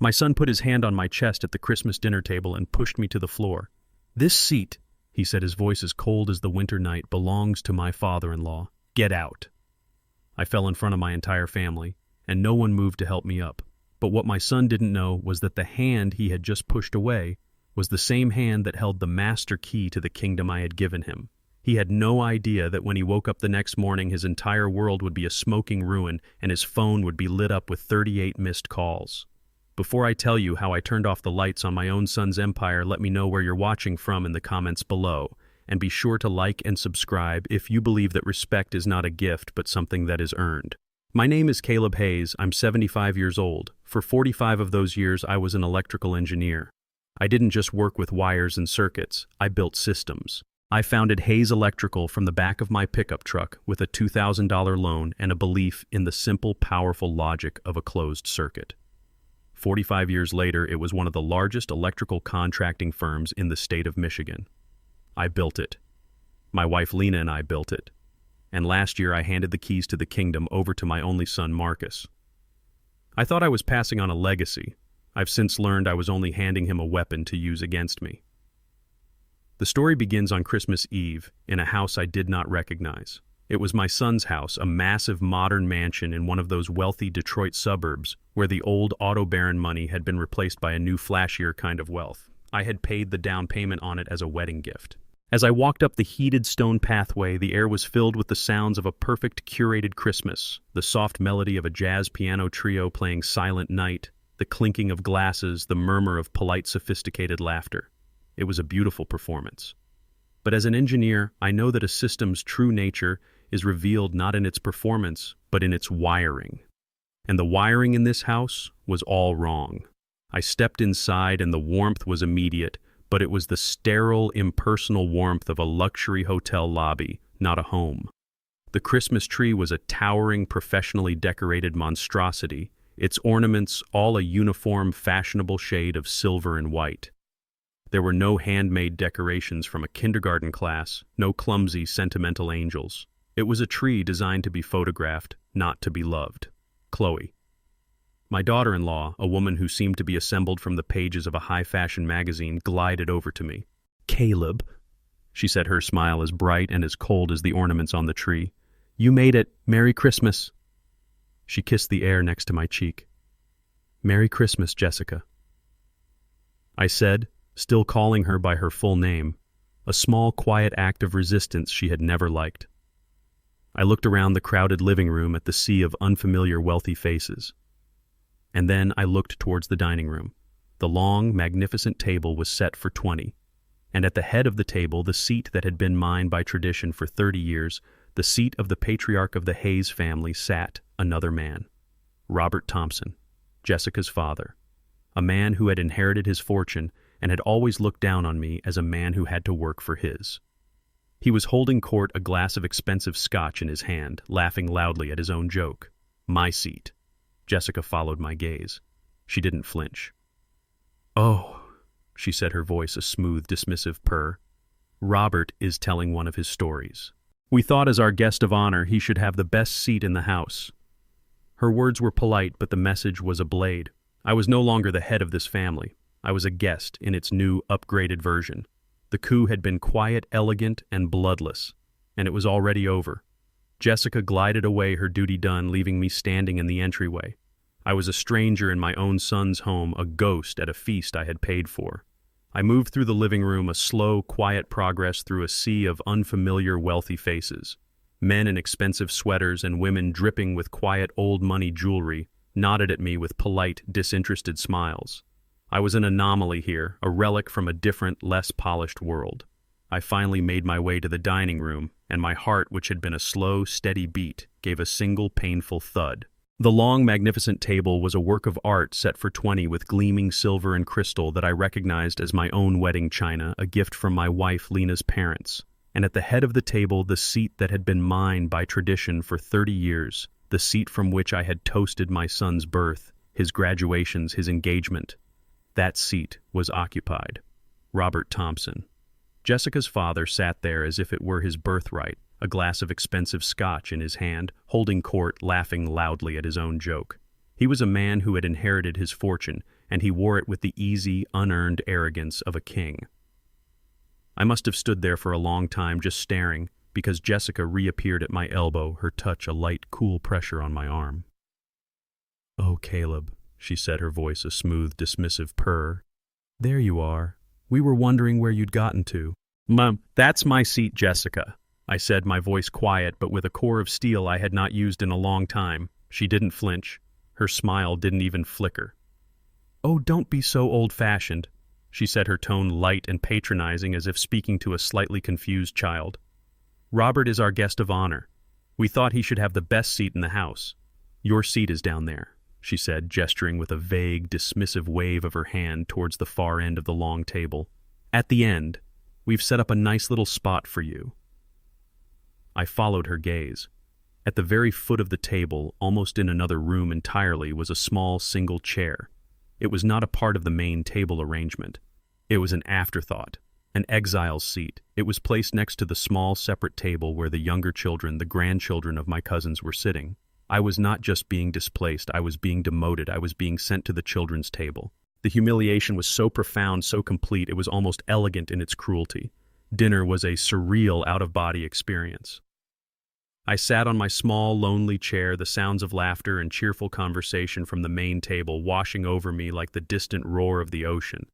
My son put his hand on my chest at the Christmas dinner table and pushed me to the floor. "This seat," he said, his voice as cold as the winter night, "belongs to my father-in-law. Get out." I fell in front of my entire family, and no one moved to help me up. But what my son didn't know was that the hand he had just pushed away was the same hand that held the master key to the kingdom I had given him. He had no idea that when he woke up the next morning, his entire world would be a smoking ruin and his phone would be lit up with 38 missed calls. Before I tell you how I turned off the lights on my own son's empire, let me know where you're watching from in the comments below. And be sure to like and subscribe if you believe that respect is not a gift but something that is earned. My name is Caleb Hayes. I'm 75 years old. For 45 of those years, I was an electrical engineer. I didn't just work with wires and circuits. I built systems. I founded Hayes Electrical from the back of my pickup truck with a $2,000 loan and a belief in the simple, powerful logic of a closed circuit. 45 years later, it was one of the largest electrical contracting firms in the state of Michigan. I built it. My wife Lena and I built it. And last year I handed the keys to the kingdom over to my only son Marcus. I thought I was passing on a legacy. I've since learned I was only handing him a weapon to use against me. The story begins on Christmas Eve in a house I did not recognize. It was my son's house, a massive modern mansion in one of those wealthy Detroit suburbs where the old auto baron money had been replaced by a new flashier kind of wealth. I had paid the down payment on it as a wedding gift. As I walked up the heated stone pathway, the air was filled with the sounds of a perfect curated Christmas, the soft melody of a jazz piano trio playing Silent Night, the clinking of glasses, the murmur of polite, sophisticated laughter. It was a beautiful performance. But as an engineer, I know that a system's true nature is revealed not in its performance, but in its wiring. And the wiring in this house was all wrong. I stepped inside and the warmth was immediate, but it was the sterile, impersonal warmth of a luxury hotel lobby, not a home. The Christmas tree was a towering, professionally decorated monstrosity, its ornaments all a uniform, fashionable shade of silver and white. There were no handmade decorations from a kindergarten class, no clumsy, sentimental angels. It was a tree designed to be photographed, not to be loved. Chloe. My daughter-in-law, a woman who seemed to be assembled from the pages of a high-fashion magazine, glided over to me. "Caleb," she said, her smile as bright and as cold as the ornaments on the tree. "You made it. Merry Christmas." She kissed the air next to my cheek. "Merry Christmas, Jessica," I said, still calling her by her full name, a small, quiet act of resistance she had never liked. I looked around the crowded living room at the sea of unfamiliar, wealthy faces. And then I looked towards the dining room. The long, magnificent table was set for 20, and at the head of the table, the seat that had been mine by tradition for 30 years, the seat of the patriarch of the Hayes family, sat another man, Robert Thompson, Jessica's father, a man who had inherited his fortune and had always looked down on me as a man who had to work for his. He was holding court, a glass of expensive scotch in his hand, laughing loudly at his own joke. My seat. Jessica followed my gaze. She didn't flinch. "Oh," she said, her voice a smooth, dismissive purr. "Robert is telling one of his stories. We thought as our guest of honor he should have the best seat in the house." Her words were polite, but the message was a blade. I was no longer the head of this family. I was a guest in its new, upgraded version. The coup had been quiet, elegant, and bloodless, and it was already over. Jessica glided away, her duty done, leaving me standing in the entryway. I was a stranger in my own son's home, a ghost at a feast I had paid for. I moved through the living room, a slow, quiet progress through a sea of unfamiliar, wealthy faces. Men in expensive sweaters and women dripping with quiet old money jewelry nodded at me with polite, disinterested smiles. I was an anomaly here, a relic from a different, less polished world. I finally made my way to the dining room, and my heart, which had been a slow, steady beat, gave a single painful thud. The long, magnificent table was a work of art set for 20 with gleaming silver and crystal that I recognized as my own wedding china, a gift from my wife Lena's parents. And at the head of the table, the seat that had been mine by tradition for 30 years, the seat from which I had toasted my son's birth, his graduations, his engagement. That seat was occupied. Robert Thompson. Jessica's father sat there as if it were his birthright, a glass of expensive scotch in his hand, holding court, laughing loudly at his own joke. He was a man who had inherited his fortune, and he wore it with the easy, unearned arrogance of a king. I must have stood there for a long time just staring, because Jessica reappeared at my elbow, her touch a light, cool pressure on my arm. "Oh, Caleb," she said, her voice a smooth, dismissive purr. "There you are. We were wondering where you'd gotten to." "Mom, that's my seat, Jessica," I said, my voice quiet but with a core of steel I had not used in a long time. She didn't flinch. Her smile didn't even flicker. "Oh, don't be so old-fashioned," she said, her tone light and patronizing as if speaking to a slightly confused child. "Robert is our guest of honor. We thought he should have the best seat in the house. Your seat is down there," she said, gesturing with a vague, dismissive wave of her hand towards the far end of the long table. "At the end, we've set up a nice little spot for you." I followed her gaze. At the very foot of the table, almost in another room entirely, was a small single chair. It was not a part of the main table arrangement. It was an afterthought, an exile's seat. It was placed next to the small separate table where the younger children, the grandchildren of my cousins, were sitting. I was not just being displaced, I was being demoted, I was being sent to the children's table. The humiliation was so profound, so complete, it was almost elegant in its cruelty. Dinner was a surreal, out-of-body experience. I sat on my small, lonely chair, the sounds of laughter and cheerful conversation from the main table washing over me like the distant roar of the ocean.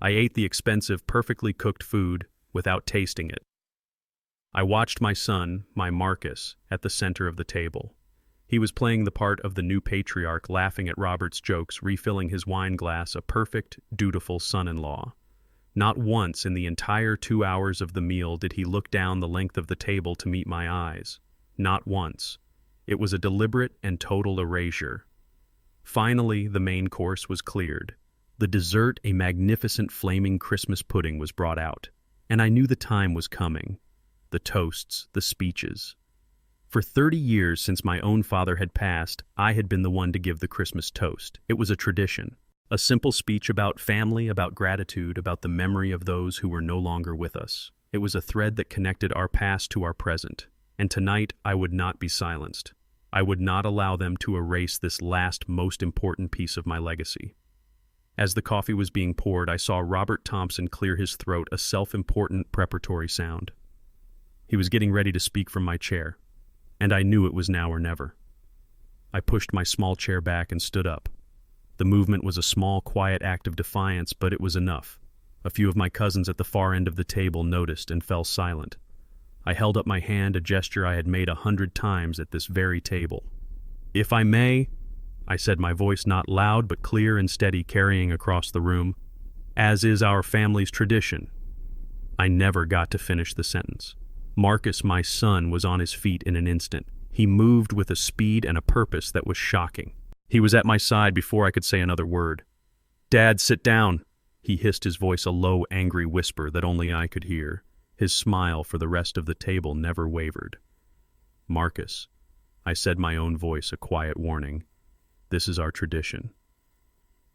I ate the expensive, perfectly cooked food without tasting it. I watched my son, my Marcus, at the center of the table. He was playing the part of the new patriarch, laughing at Robert's jokes, refilling his wine glass, a perfect, dutiful son-in-law. Not once in the entire 2 hours of the meal did he look down the length of the table to meet my eyes. Not once. It was a deliberate and total erasure. Finally, the main course was cleared. The dessert, a magnificent flaming Christmas pudding, was brought out. And I knew the time was coming. The toasts, the speeches. For 30 years since my own father had passed, I had been the one to give the Christmas toast. It was a tradition. A simple speech about family, about gratitude, about the memory of those who were no longer with us. It was a thread that connected our past to our present. And tonight, I would not be silenced. I would not allow them to erase this last, most important piece of my legacy. As the coffee was being poured, I saw Robert Thompson clear his throat, a self-important preparatory sound. He was getting ready to speak from my chair, and I knew it was now or never. I pushed my small chair back and stood up. The movement was a small, quiet act of defiance, but it was enough. A few of my cousins at the far end of the table noticed and fell silent. I held up my hand, a gesture I had made 100 times at this very table. "If I may," I said, my voice not loud but clear and steady, carrying across the room, "as is our family's tradition." I never got to finish the sentence. Marcus, my son, was on his feet in an instant. He moved with a speed and a purpose that was shocking. He was at my side before I could say another word. "Dad, sit down," he hissed, his voice a low, angry whisper that only I could hear. His smile for the rest of the table never wavered. "Marcus," I said, my own voice a quiet warning, "this is our tradition."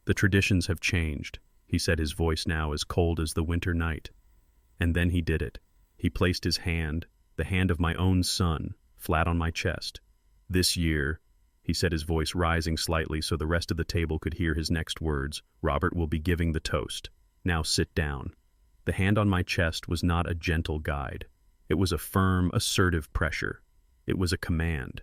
"The traditions have changed," he said, his voice now as cold as the winter night. And then he did it. He placed his hand, the hand of my own son, flat on my chest. "This year," he said, his voice rising slightly so the rest of the table could hear his next words, "Robert will be giving the toast. Now sit down." The hand on my chest was not a gentle guide. It was a firm, assertive pressure. It was a command.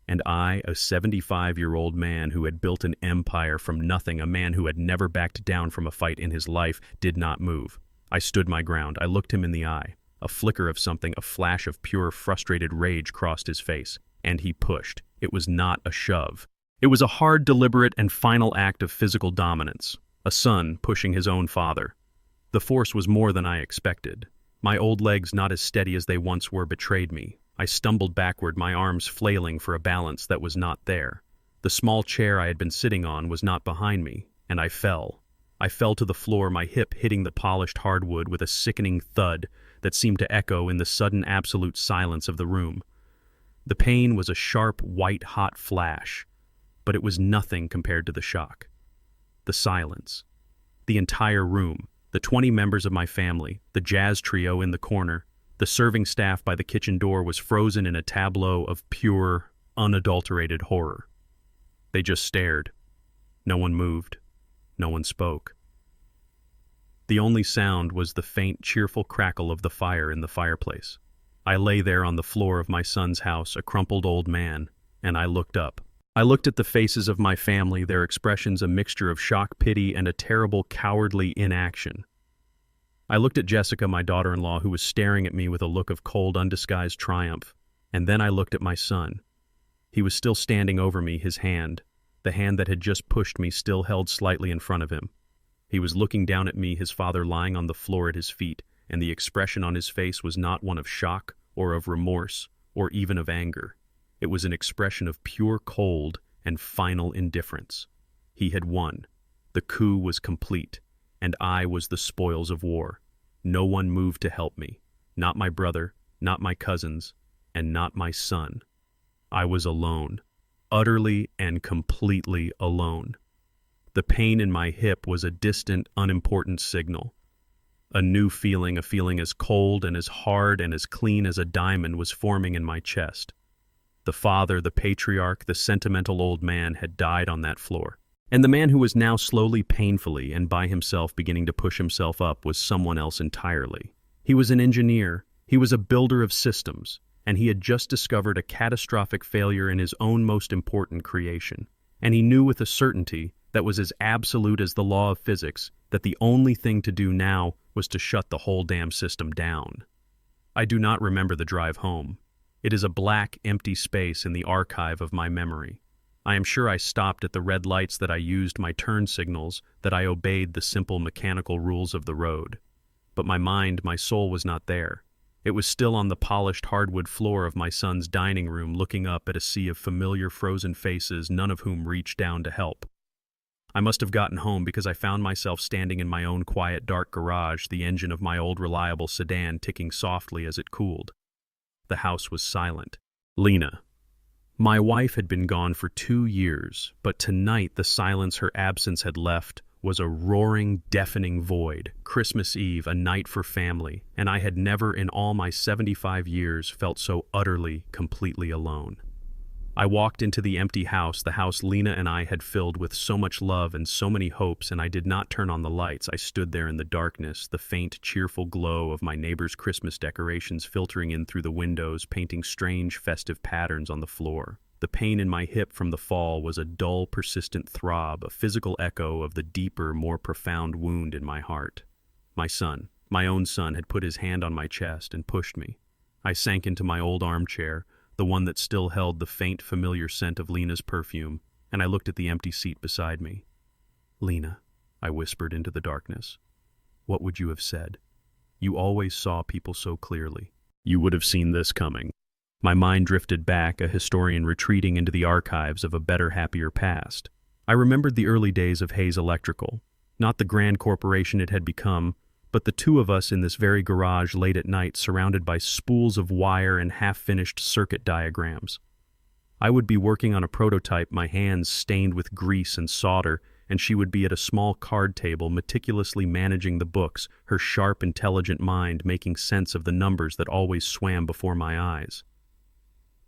And I, a 75-year-old man who had built an empire from nothing, a man who had never backed down from a fight in his life, did not move. I stood my ground. I looked him in the eye. A flicker of something, a flash of pure, frustrated rage crossed his face. And he pushed. It was not a shove. It was a hard, deliberate, and final act of physical dominance. A son pushing his own father. The force was more than I expected. My old legs, not as steady as they once were, betrayed me. I stumbled backward, my arms flailing for a balance that was not there. The small chair I had been sitting on was not behind me, and I fell. I fell to the floor, my hip hitting the polished hardwood with a sickening thud that seemed to echo in the sudden absolute silence of the room. The pain was a sharp, white-hot flash, but it was nothing compared to the shock. The silence. The entire room, the 20 members of my family, the jazz trio in the corner, the serving staff by the kitchen door was frozen in a tableau of pure, unadulterated horror. They just stared. No one moved. No one spoke. The only sound was the faint, cheerful crackle of the fire in the fireplace. I lay there on the floor of my son's house, a crumpled old man, and I looked up. I looked at the faces of my family, their expressions a mixture of shock, pity, and a terrible, cowardly inaction. I looked at Jessica, my daughter-in-law, who was staring at me with a look of cold, undisguised triumph, and then I looked at my son. He was still standing over me, his hand, the hand that had just pushed me, still held slightly in front of him. He was looking down at me, his father lying on the floor at his feet, and the expression on his face was not one of shock or of remorse or even of anger. It was an expression of pure cold and final indifference. He had won. The coup was complete, and I was the spoils of war. No one moved to help me. Not my brother, not my cousins, and not my son. I was alone, utterly and completely alone. The pain in my hip was a distant, unimportant signal. A new feeling, a feeling as cold and as hard and as clean as a diamond, was forming in my chest. The father, the patriarch, the sentimental old man had died on that floor. And the man who was now slowly, painfully, and by himself beginning to push himself up was someone else entirely. He was an engineer, he was a builder of systems, and he had just discovered a catastrophic failure in his own most important creation. And he knew with a certainty that was as absolute as the law of physics that the only thing to do now was to shut the whole damn system down. I do not remember the drive home. It is a black, empty space in the archive of my memory. I am sure I stopped at the red lights, that I used my turn signals, that I obeyed the simple mechanical rules of the road. But my mind, my soul was not there. It was still on the polished hardwood floor of my son's dining room, looking up at a sea of familiar frozen faces, none of whom reached down to help. I must have gotten home because I found myself standing in my own quiet, dark garage, the engine of my old reliable sedan ticking softly as it cooled. The house was silent. Lena. My wife had been gone for 2 years, but tonight the silence her absence had left was a roaring, deafening void. Christmas Eve, a night for family, and I had never in all my 75 years felt so utterly, completely alone. I walked into the empty house, the house Lena and I had filled with so much love and so many hopes, and I did not turn on the lights. I stood there in the darkness, the faint, cheerful glow of my neighbor's Christmas decorations filtering in through the windows, painting strange, festive patterns on the floor. The pain in my hip from the fall was a dull, persistent throb, a physical echo of the deeper, more profound wound in my heart. My son, my own son, had put his hand on my chest and pushed me. I sank into my old armchair, the one that still held the faint, familiar scent of Lena's perfume, and I looked at the empty seat beside me. "Lena," I whispered into the darkness, "what would you have said? You always saw people so clearly. You would have seen this coming." My mind drifted back, a historian retreating into the archives of a better, happier past. I remembered the early days of Hayes Electrical, not the grand corporation it had become, but the two of us in this very garage late at night, surrounded by spools of wire and half-finished circuit diagrams. I would be working on a prototype, my hands stained with grease and solder, and she would be at a small card table meticulously managing the books, her sharp, intelligent mind making sense of the numbers that always swam before my eyes.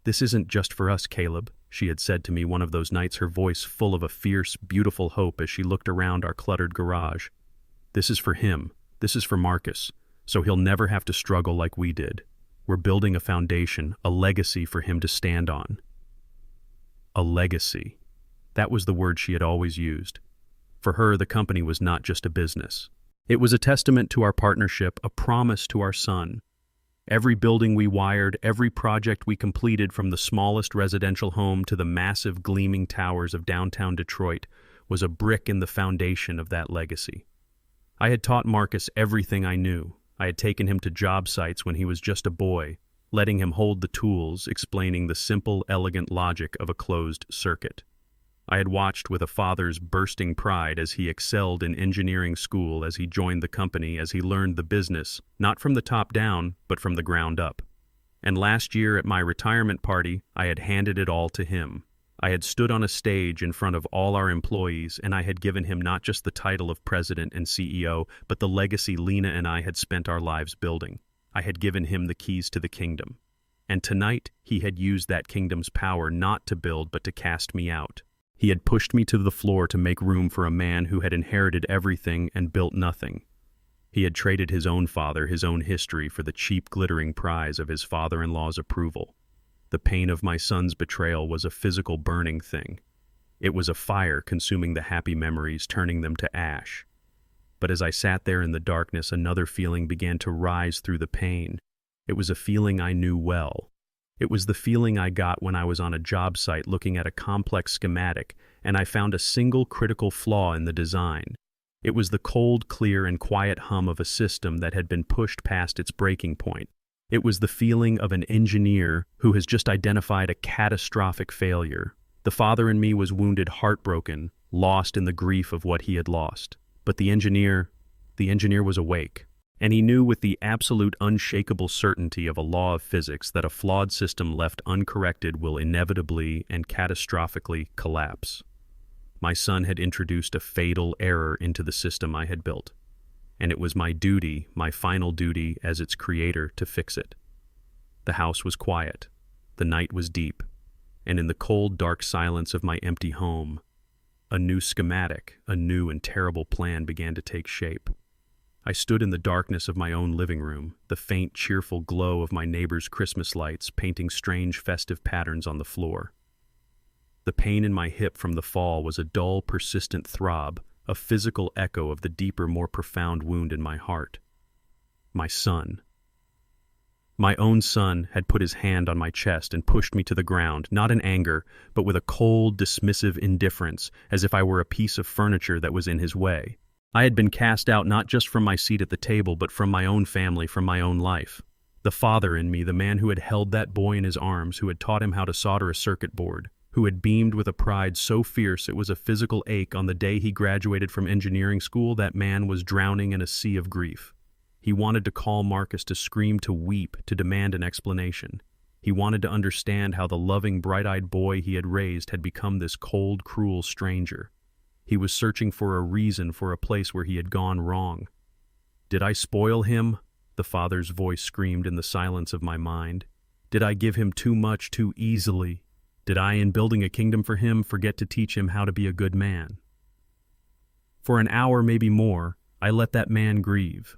"This isn't just for us, Caleb," she had said to me one of those nights, her voice full of a fierce, beautiful hope as she looked around our cluttered garage. "This is for him. This is for Marcus, so he'll never have to struggle like we did. We're building a foundation, a legacy for him to stand on." A legacy. That was the word she had always used. For her, the company was not just a business. It was a testament to our partnership, a promise to our son. Every building we wired, every project we completed, from the smallest residential home to the massive gleaming towers of downtown Detroit, was a brick in the foundation of that legacy. I had taught Marcus everything I knew. I had taken him to job sites when he was just a boy, letting him hold the tools, explaining the simple, elegant logic of a closed circuit. I had watched with a father's bursting pride as he excelled in engineering school, as he joined the company, as he learned the business, not from the top down, but from the ground up. And last year at my retirement party, I had handed it all to him. I had stood on a stage in front of all our employees, and I had given him not just the title of president and CEO, but the legacy Lena and I had spent our lives building. I had given him the keys to the kingdom. And tonight, he had used that kingdom's power not to build, but to cast me out. He had pushed me to the floor to make room for a man who had inherited everything and built nothing. He had traded his own father, his own history, for the cheap, glittering prize of his father-in-law's approval. The pain of my son's betrayal was a physical, burning thing. It was a fire consuming the happy memories, turning them to ash. But as I sat there in the darkness, another feeling began to rise through the pain. It was a feeling I knew well. It was the feeling I got when I was on a job site looking at a complex schematic and I found a single critical flaw in the design. It was the cold, clear, and quiet hum of a system that had been pushed past its breaking point. It was the feeling of an engineer who has just identified a catastrophic failure. The father in me was wounded, heartbroken, lost in the grief of what he had lost. But the engineer was awake. And he knew with the absolute unshakable certainty of a law of physics that a flawed system left uncorrected will inevitably and catastrophically collapse. My son had introduced a fatal error into the system I had built, and it was my duty, my final duty as its creator, to fix it. The house was quiet, the night was deep, and in the cold, dark silence of my empty home, a new schematic, a new and terrible plan began to take shape. I stood in the darkness of my own living room, the faint, cheerful glow of my neighbor's Christmas lights painting strange, festive patterns on the floor. The pain in my hip from the fall was a dull, persistent throb, a physical echo of the deeper, more profound wound in my heart. My son. My own son had put his hand on my chest and pushed me to the ground, not in anger, but with a cold, dismissive indifference, as if I were a piece of furniture that was in his way. I had been cast out not just from my seat at the table, but from my own family, from my own life. The father in me, the man who had held that boy in his arms, who had taught him how to solder a circuit board, who had beamed with a pride so fierce it was a physical ache on the day he graduated from engineering school, that man was drowning in a sea of grief. He wanted to call Marcus, to scream, to weep, to demand an explanation. He wanted to understand how the loving, bright-eyed boy he had raised had become this cold, cruel stranger. He was searching for a reason, for a place where he had gone wrong. Did I spoil him? The father's voice screamed in the silence of my mind. Did I give him too much too easily? Did I, in building a kingdom for him, forget to teach him how to be a good man? For an hour, maybe more, I let that man grieve.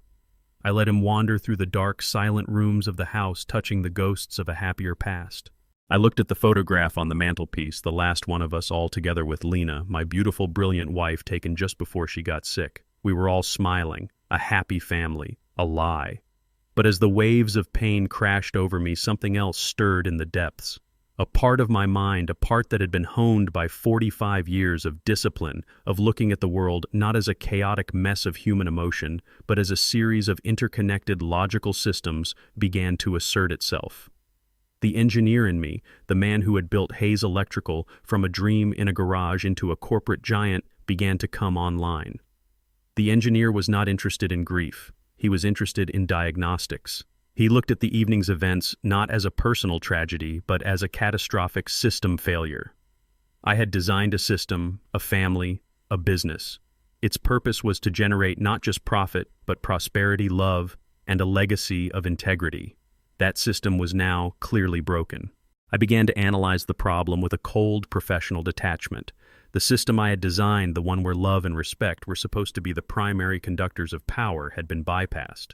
I let him wander through the dark, silent rooms of the house, touching the ghosts of a happier past. I looked at the photograph on the mantelpiece, the last one of us all together with Lena, my beautiful, brilliant wife, taken just before she got sick. We were all smiling, a happy family, a lie. But as the waves of pain crashed over me, something else stirred in the depths. A part of my mind, a part that had been honed by 45 years of discipline, of looking at the world not as a chaotic mess of human emotion, but as a series of interconnected logical systems, began to assert itself. The engineer in me, the man who had built Hayes Electrical from a dream in a garage into a corporate giant, began to come online. The engineer was not interested in grief. He was interested in diagnostics. He looked at the evening's events not as a personal tragedy, but as a catastrophic system failure. I had designed a system, a family, a business. Its purpose was to generate not just profit, but prosperity, love, and a legacy of integrity. That system was now clearly broken. I began to analyze the problem with a cold, professional detachment. The system I had designed, the one where love and respect were supposed to be the primary conductors of power, had been bypassed.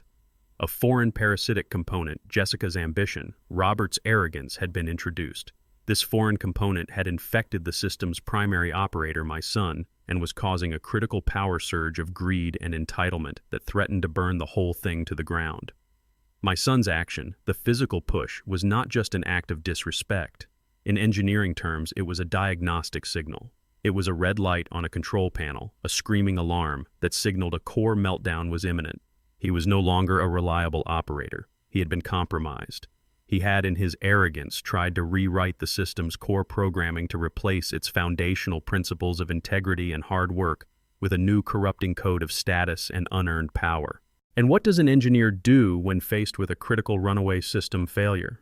A foreign parasitic component, Jessica's ambition, Robert's arrogance, had been introduced. This foreign component had infected the system's primary operator, my son, and was causing a critical power surge of greed and entitlement that threatened to burn the whole thing to the ground. My son's action, the physical push, was not just an act of disrespect. In engineering terms, it was a diagnostic signal. It was a red light on a control panel, a screaming alarm that signaled a core meltdown was imminent. He was no longer a reliable operator. He had been compromised. He had, in his arrogance, tried to rewrite the system's core programming to replace its foundational principles of integrity and hard work with a new corrupting code of status and unearned power. And what does an engineer do when faced with a critical runaway system failure?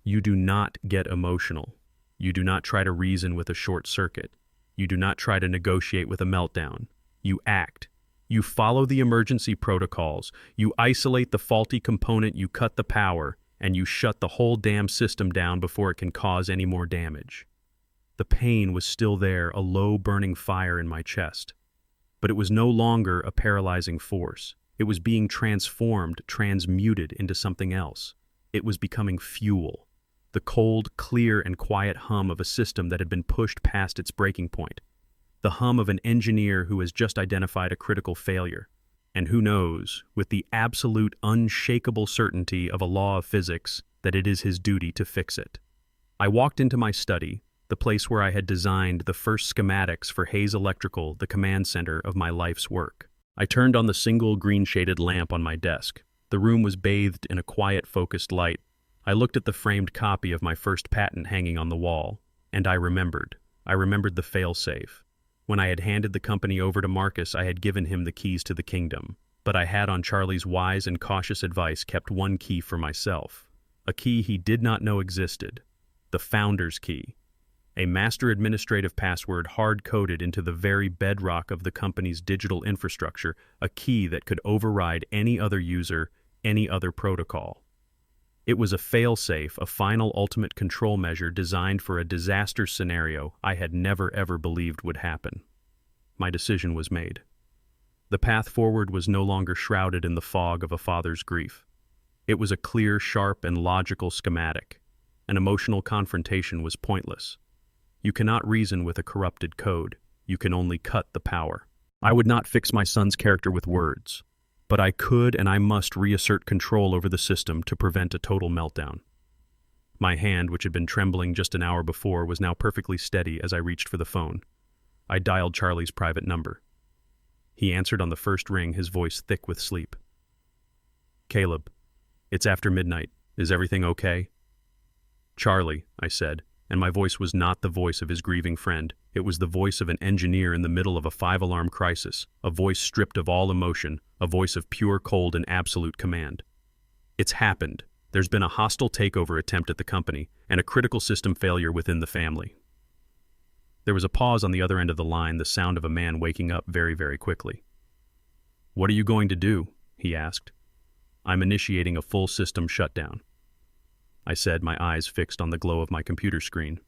You do not get emotional. You do not try to reason with a short circuit. You do not try to negotiate with a meltdown. You act. You follow the emergency protocols. You isolate the faulty component, you cut the power, and you shut the whole damn system down before it can cause any more damage. The pain was still there, a low burning fire in my chest. But it was no longer a paralyzing force. It was being transformed, transmuted into something else. It was becoming fuel. The cold, clear, and quiet hum of a system that had been pushed past its breaking point. The hum of an engineer who has just identified a critical failure. And who knows, with the absolute, unshakable certainty of a law of physics, that it is his duty to fix it. I walked into my study, the place where I had designed the first schematics for Hayes Electrical, the command center of my life's work. I turned on the single green-shaded lamp on my desk. The room was bathed in a quiet, focused light. I looked at the framed copy of my first patent hanging on the wall, and I remembered. I remembered the fail-safe. When I had handed the company over to Marcus, I had given him the keys to the kingdom. But I had, on Charlie's wise and cautious advice, kept one key for myself. A key he did not know existed. The founder's key. A master administrative password hard-coded into the very bedrock of the company's digital infrastructure, a key that could override any other user, any other protocol. It was a fail-safe, a final ultimate control measure designed for a disaster scenario I had never ever believed would happen. My decision was made. The path forward was no longer shrouded in the fog of a father's grief. It was a clear, sharp, and logical schematic. An emotional confrontation was pointless. You cannot reason with a corrupted code. You can only cut the power. I would not fix my son's character with words, but I could and I must reassert control over the system to prevent a total meltdown. My hand, which had been trembling just an hour before, was now perfectly steady as I reached for the phone. I dialed Charlie's private number. He answered on the first ring, his voice thick with sleep. "Caleb, it's after midnight. Is everything okay?" "Charlie," I said, and my voice was not the voice of his grieving friend. It was the voice of an engineer in the middle of a 5-alarm crisis, a voice stripped of all emotion, a voice of pure cold and absolute command. "It's happened. There's been a hostile takeover attempt at the company, and a critical system failure within the family." There was a pause on the other end of the line, the sound of a man waking up very, very quickly. "What are you going to do?" he asked. "I'm initiating a full system shutdown," I said, my eyes fixed on the glow of my computer screen.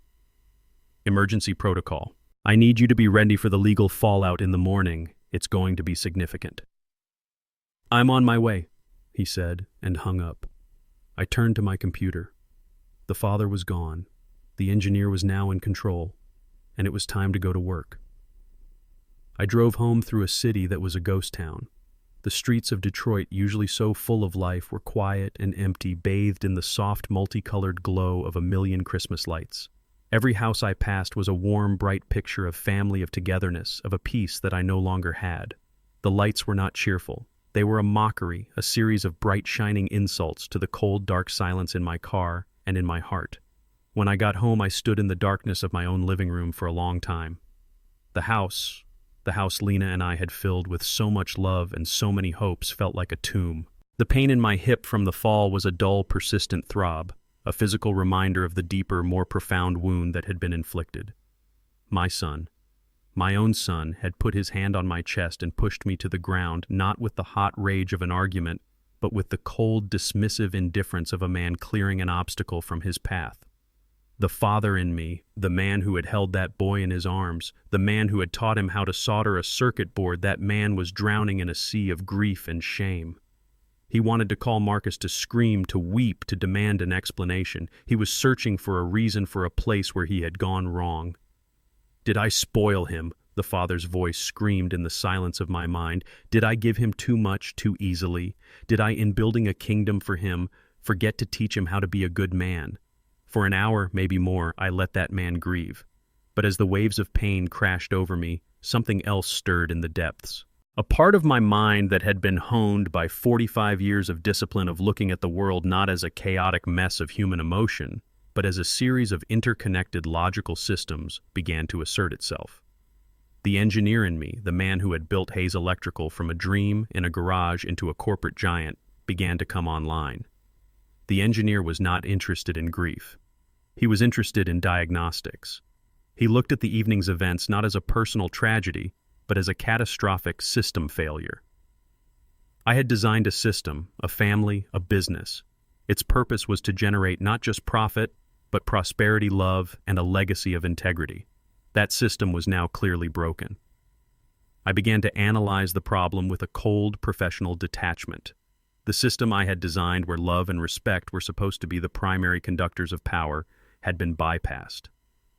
"Emergency protocol. I need you to be ready for the legal fallout in the morning. It's going to be significant." "I'm on my way," he said, and hung up. I turned to my computer. The father was gone. The engineer was now in control, and it was time to go to work. I drove home through a city that was a ghost town. The streets of Detroit, usually so full of life, were quiet and empty, bathed in the soft, multicolored glow of a million Christmas lights. Every house I passed was a warm, bright picture of family, of togetherness, of a peace that I no longer had. The lights were not cheerful. They were a mockery, a series of bright, shining insults to the cold, dark silence in my car and in my heart. When I got home, I stood in the darkness of my own living room for a long time. The house Lena and I had filled with so much love and so many hopes, felt like a tomb. The pain in my hip from the fall was a dull, persistent throb, a physical reminder of the deeper, more profound wound that had been inflicted. My son, my own son, had put his hand on my chest and pushed me to the ground, not with the hot rage of an argument, but with the cold, dismissive indifference of a man clearing an obstacle from his path. The father in me, the man who had held that boy in his arms, the man who had taught him how to solder a circuit board, that man was drowning in a sea of grief and shame. He wanted to call Marcus, to scream, to weep, to demand an explanation. He was searching for a reason, for a place where he had gone wrong. "Did I spoil him?" the father's voice screamed in the silence of my mind. "Did I give him too much, too easily? Did I, in building a kingdom for him, forget to teach him how to be a good man?" For an hour, maybe more, I let that man grieve. But as the waves of pain crashed over me, something else stirred in the depths. A part of my mind that had been honed by 45 years of discipline, of looking at the world not as a chaotic mess of human emotion, but as a series of interconnected logical systems, began to assert itself. The engineer in me, the man who had built Hayes Electrical from a dream in a garage into a corporate giant, began to come online. The engineer was not interested in grief. He was interested in diagnostics. He looked at the evening's events not as a personal tragedy, but as a catastrophic system failure. I had designed a system, a family, a business. Its purpose was to generate not just profit, but prosperity, love, and a legacy of integrity. That system was now clearly broken. I began to analyze the problem with a cold, professional detachment. The system I had designed, where love and respect were supposed to be the primary conductors of power, had been bypassed.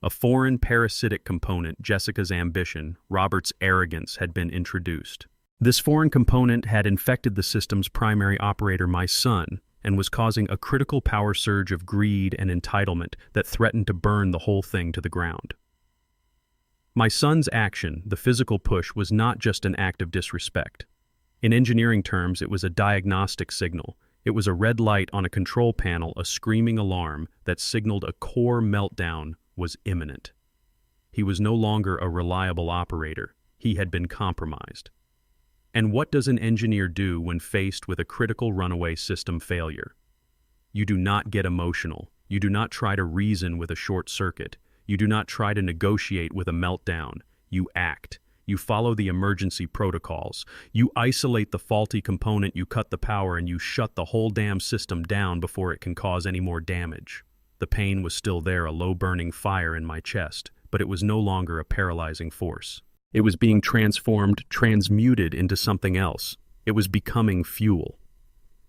A foreign parasitic component, Jessica's ambition, Robert's arrogance, had been introduced. This foreign component had infected the system's primary operator, my son, and was causing a critical power surge of greed and entitlement that threatened to burn the whole thing to the ground. My son's action, the physical push, was not just an act of disrespect. In engineering terms, it was a diagnostic signal. It was a red light on a control panel, a screaming alarm that signaled a core meltdown was imminent. He was no longer a reliable operator. He had been compromised. And what does an engineer do when faced with a critical runaway system failure? You do not get emotional. You do not try to reason with a short circuit. You do not try to negotiate with a meltdown. You act. You follow the emergency protocols. You isolate the faulty component, you cut the power, and you shut the whole damn system down before it can cause any more damage. The pain was still there, a low-burning fire in my chest, but it was no longer a paralyzing force. It was being transformed, transmuted into something else. It was becoming fuel.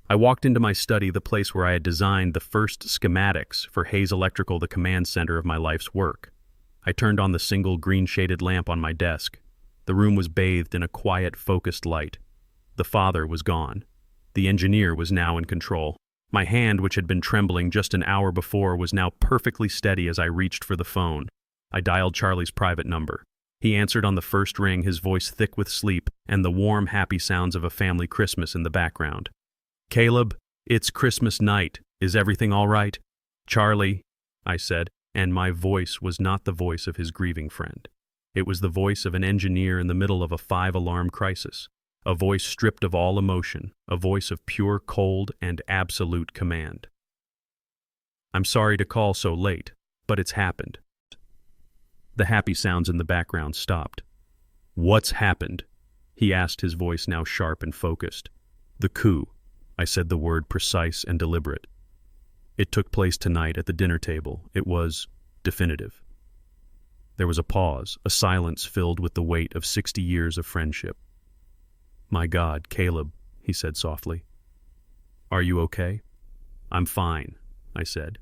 I walked into my study, the place where I had designed the first schematics for Hayes Electrical, the command center of my life's work. I turned on the single green-shaded lamp on my desk. The room was bathed in a quiet, focused light. The father was gone. The engineer was now in control. My hand, which had been trembling just an hour before, was now perfectly steady as I reached for the phone. I dialed Charlie's private number. He answered on the first ring, his voice thick with sleep and the warm, happy sounds of a family Christmas in the background. "Caleb, it's Christmas night. Is everything all right?" "Charlie," I said, and my voice was not the voice of his grieving friend. It was the voice of an engineer in the middle of a 5-alarm crisis, a voice stripped of all emotion, a voice of pure, cold, and absolute command. "I'm sorry to call so late, but it's happened." The happy sounds in the background stopped. "What's happened?" he asked, his voice now sharp and focused. "The coup." I said the word precise and deliberate. "It took place tonight at the dinner table. It was definitive." There was a pause, a silence filled with the weight of 60 years of friendship. "My God, Caleb," he said softly. "Are you okay?" "I'm fine," I said.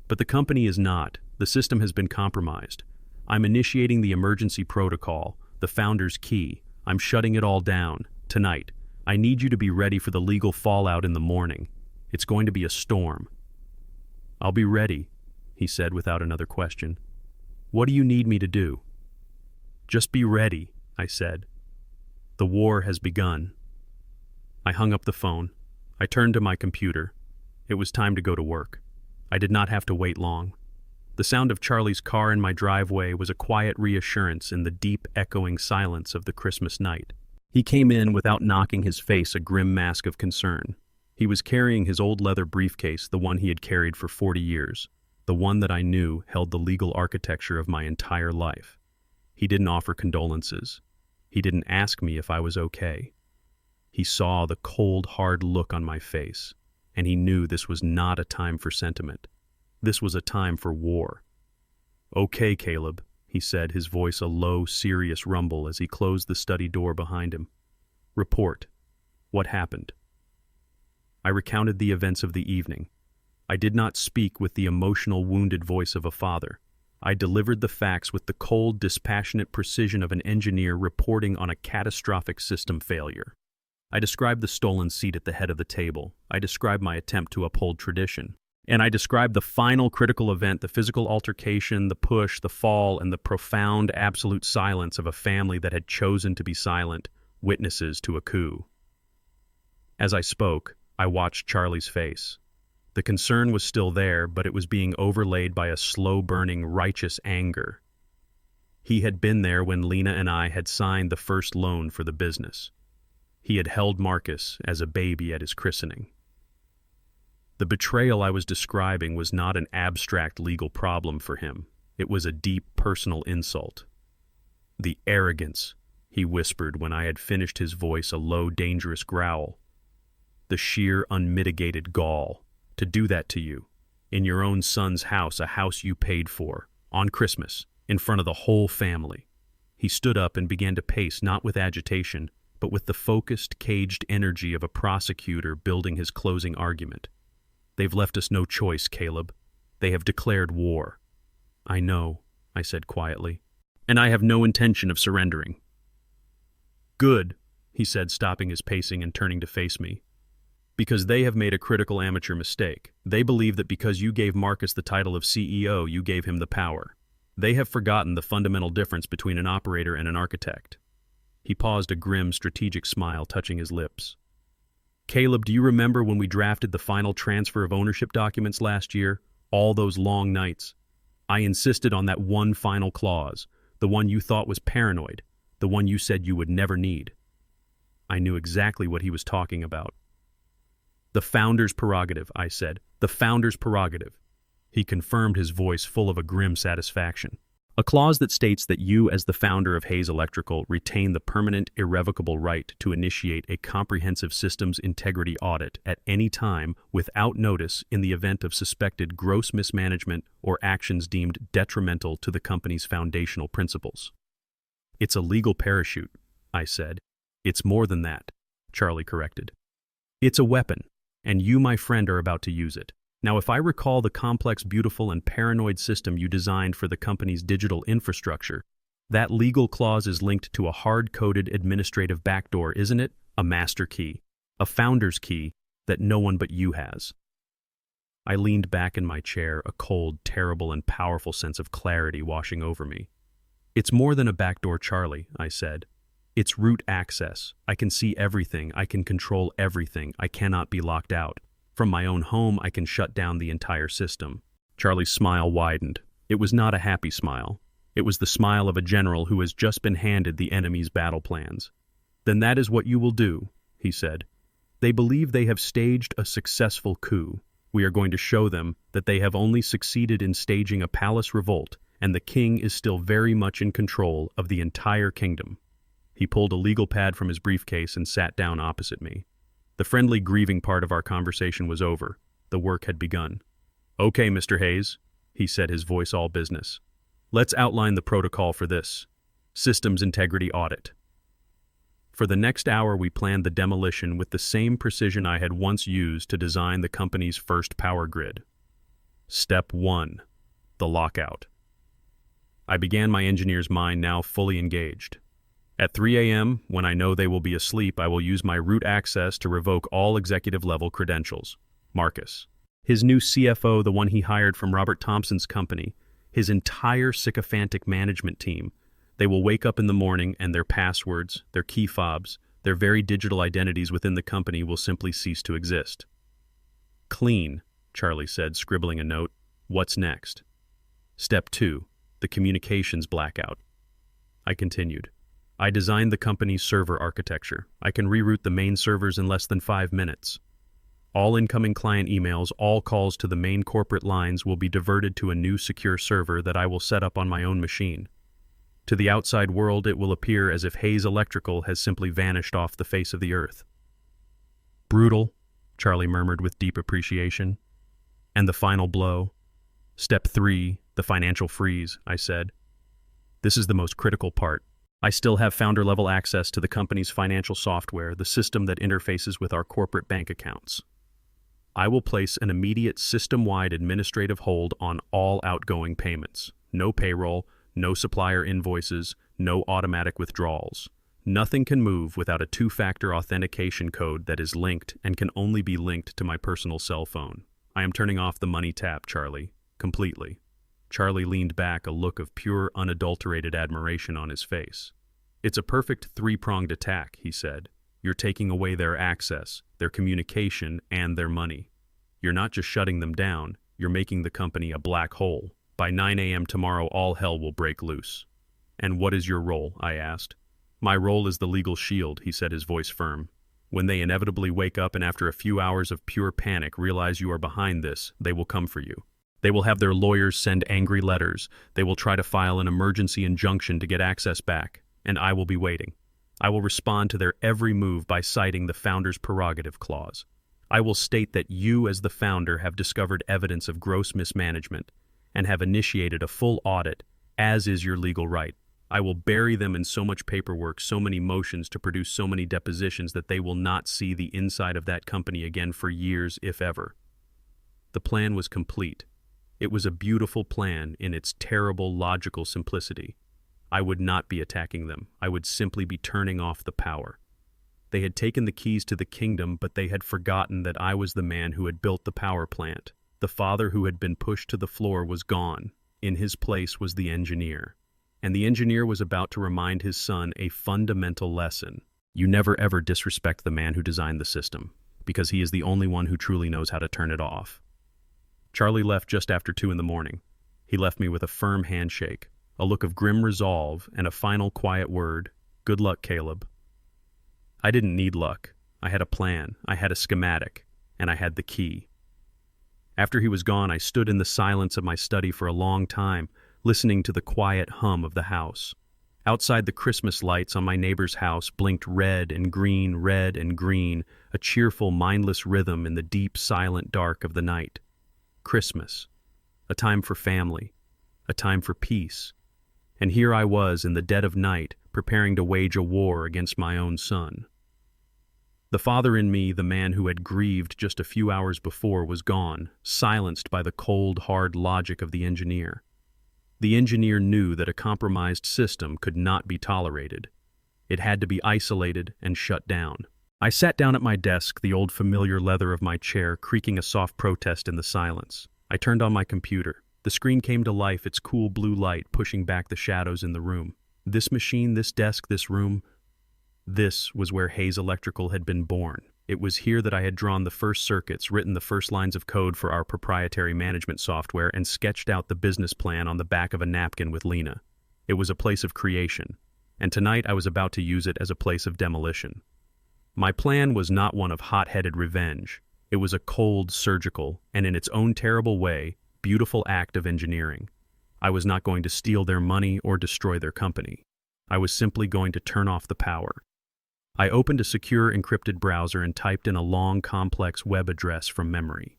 "But the company is not. The system has been compromised. I'm initiating the emergency protocol, the founder's key. I'm shutting it all down, tonight. I need you to be ready for the legal fallout in the morning. It's going to be a storm." "I'll be ready," he said without another question. "What do you need me to do?" "Just be ready," I said. "The war has begun." I hung up the phone. I turned to my computer. It was time to go to work. I did not have to wait long. The sound of Charlie's car in my driveway was a quiet reassurance in the deep, echoing silence of the Christmas night. He came in without knocking, his face a grim mask of concern. He was carrying his old leather briefcase, the one he had carried for 40 years. The one that I knew held the legal architecture of my entire life. He didn't offer condolences. He didn't ask me if I was okay. He saw the cold, hard look on my face, and he knew this was not a time for sentiment. This was a time for war. "Okay, Caleb," he said, his voice a low, serious rumble as he closed the study door behind him. "Report. What happened?" I recounted the events of the evening. I did not speak with the emotional, wounded voice of a father. I delivered the facts with the cold, dispassionate precision of an engineer reporting on a catastrophic system failure. I described the stolen seat at the head of the table. I described my attempt to uphold tradition. And I described the final critical event, the physical altercation, the push, the fall, and the profound, absolute silence of a family that had chosen to be silent, witnesses to a coup. As I spoke, I watched Charlie's face. The concern was still there, but it was being overlaid by a slow-burning, righteous anger. He had been there when Lena and I had signed the first loan for the business. He had held Marcus as a baby at his christening. The betrayal I was describing was not an abstract legal problem for him. It was a deep personal insult. "The arrogance," he whispered when I had finished, his voice a low, dangerous growl. "The sheer, unmitigated gall. To do that to you. In your own son's house, a house you paid for, on Christmas, in front of the whole family. He stood up and began to pace, not with agitation, but with the focused, caged energy of a prosecutor building his closing argument. They've left us no choice, Caleb. They have declared war. I know, I said quietly, and I have no intention of surrendering. Good, he said, stopping his pacing and turning to face me. Because they have made a critical amateur mistake. They believe that because you gave Marcus the title of CEO, you gave him the power. They have forgotten the fundamental difference between an operator and an architect. He paused, a grim, strategic smile touching his lips. Caleb, do you remember when we drafted the final transfer of ownership documents last year? All those long nights. I insisted on that one final clause, the one you thought was paranoid, the one you said you would never need. I knew exactly what he was talking about. The founder's prerogative, I said. The founder's prerogative. He confirmed, his voice full of a grim satisfaction. A clause that states that you, as the founder of Hayes Electrical, retain the permanent, irrevocable right to initiate a comprehensive systems integrity audit at any time without notice in the event of suspected gross mismanagement or actions deemed detrimental to the company's foundational principles. It's a legal parachute, I said. It's more than that, Charlie corrected. It's a weapon, and you, my friend, are about to use it. Now, if I recall the complex, beautiful, and paranoid system you designed for the company's digital infrastructure, that legal clause is linked to a hard-coded administrative backdoor, isn't it? A master key, a founder's key that no one but you has. I leaned back in my chair, a cold, terrible, and powerful sense of clarity washing over me. It's more than a backdoor, Charlie, I said. It's root access. I can see everything. I can control everything. I cannot be locked out. From my own home, I can shut down the entire system. Charlie's smile widened. It was not a happy smile. It was the smile of a general who has just been handed the enemy's battle plans. Then that is what you will do, he said. They believe they have staged a successful coup. We are going to show them that they have only succeeded in staging a palace revolt, and the king is still very much in control of the entire kingdom. He pulled a legal pad from his briefcase and sat down opposite me. The friendly, grieving part of our conversation was over. The work had begun. Okay, Mr. Hayes, he said, his voice all business. Let's outline the protocol for this systems integrity audit. For the next hour, we planned the demolition with the same precision I had once used to design the company's first power grid. Step 1. The lockout. I began my engineer's mind, now fully engaged. At 3 a.m., when I know they will be asleep, I will use my root access to revoke all executive-level credentials. Marcus, his new CFO, the one he hired from Robert Thompson's company, his entire sycophantic management team. They will wake up in the morning and their passwords, their key fobs, their very digital identities within the company will simply cease to exist. Clean, Charlie said, scribbling a note. What's next? Step 2. The communications blackout. I continued. I designed the company's server architecture. I can reroute the main servers in less than 5 minutes. All incoming client emails, all calls to the main corporate lines will be diverted to a new secure server that I will set up on my own machine. To the outside world, it will appear as if Hayes Electrical has simply vanished off the face of the earth. Brutal, Charlie murmured with deep appreciation. And the final blow? Step 3, the financial freeze, I said. This is the most critical part. I still have founder-level access to the company's financial software, the system that interfaces with our corporate bank accounts. I will place an immediate system-wide administrative hold on all outgoing payments. No payroll, no supplier invoices, no automatic withdrawals. Nothing can move without a 2-factor authentication code that is linked and can only be linked to my personal cell phone. I am turning off the money tap, Charlie, completely. Charlie leaned back, a look of pure, unadulterated admiration on his face. It's a perfect 3-pronged attack, he said. You're taking away their access, their communication, and their money. You're not just shutting them down, you're making the company a black hole. By 9 a.m. tomorrow, all hell will break loose. And what is your role? I asked. My role is the legal shield, he said, his voice firm. When they inevitably wake up and after a few hours of pure panic realize you are behind this, they will come for you. They will have their lawyers send angry letters. They will try to file an emergency injunction to get access back, and I will be waiting. I will respond to their every move by citing the founder's prerogative clause. I will state that you, as the founder, have discovered evidence of gross mismanagement and have initiated a full audit, as is your legal right. I will bury them in so much paperwork, so many motions to produce so many depositions that they will not see the inside of that company again for years, if ever. The plan was complete. It was a beautiful plan in its terrible logical simplicity. I would not be attacking them. I would simply be turning off the power. They had taken the keys to the kingdom, but they had forgotten that I was the man who had built the power plant. The father who had been pushed to the floor was gone. In his place was the engineer. And the engineer was about to remind his son a fundamental lesson. You never ever disrespect the man who designed the system, because he is the only one who truly knows how to turn it off. Charlie left just after 2 a.m. He left me with a firm handshake, a look of grim resolve, and a final quiet word, "Good luck, Caleb." I didn't need luck. I had a plan, I had a schematic, and I had the key. After he was gone, I stood in the silence of my study for a long time, listening to the quiet hum of the house. Outside, the Christmas lights on my neighbor's house blinked red and green, a cheerful, mindless rhythm in the deep, silent dark of the night. Christmas, a time for family, a time for peace. And here I was in the dead of night, preparing to wage a war against my own son. The father in me, the man who had grieved just a few hours before, was gone, silenced by the cold, hard logic of the engineer. The engineer knew that a compromised system could not be tolerated. It had to be isolated and shut down. I sat down at my desk, the old familiar leather of my chair creaking a soft protest in the silence. I turned on my computer. The screen came to life, its cool blue light pushing back the shadows in the room. This machine, this desk, this room, this was where Hayes Electrical had been born. It was here that I had drawn the first circuits, written the first lines of code for our proprietary management software, and sketched out the business plan on the back of a napkin with Lena. It was a place of creation, and tonight I was about to use it as a place of demolition. My plan was not one of hot-headed revenge. It was a cold, surgical, and in its own terrible way, beautiful act of engineering. I was not going to steal their money or destroy their company. I was simply going to turn off the power. I opened a secure encrypted browser and typed in a long, complex web address from memory.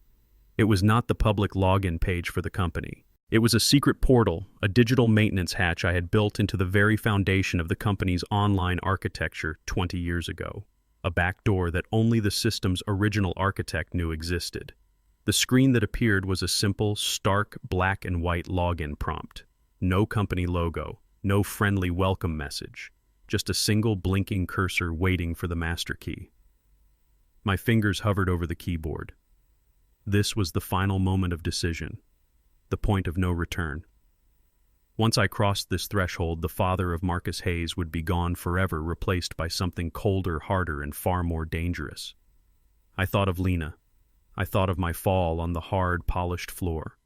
It was not the public login page for the company. It was a secret portal, a digital maintenance hatch I had built into the very foundation of the company's online architecture 20 years ago. A back door that only the system's original architect knew existed. The screen that appeared was a simple, stark black and white login prompt. No company logo, no friendly welcome message. Just a single blinking cursor waiting for the master key. My fingers hovered over the keyboard. This was the final moment of decision, the point of no return. Once I crossed this threshold, the father of Marcus Hayes would be gone forever, replaced by something colder, harder, and far more dangerous. I thought of Lena. I thought of my fall on the hard, polished floor.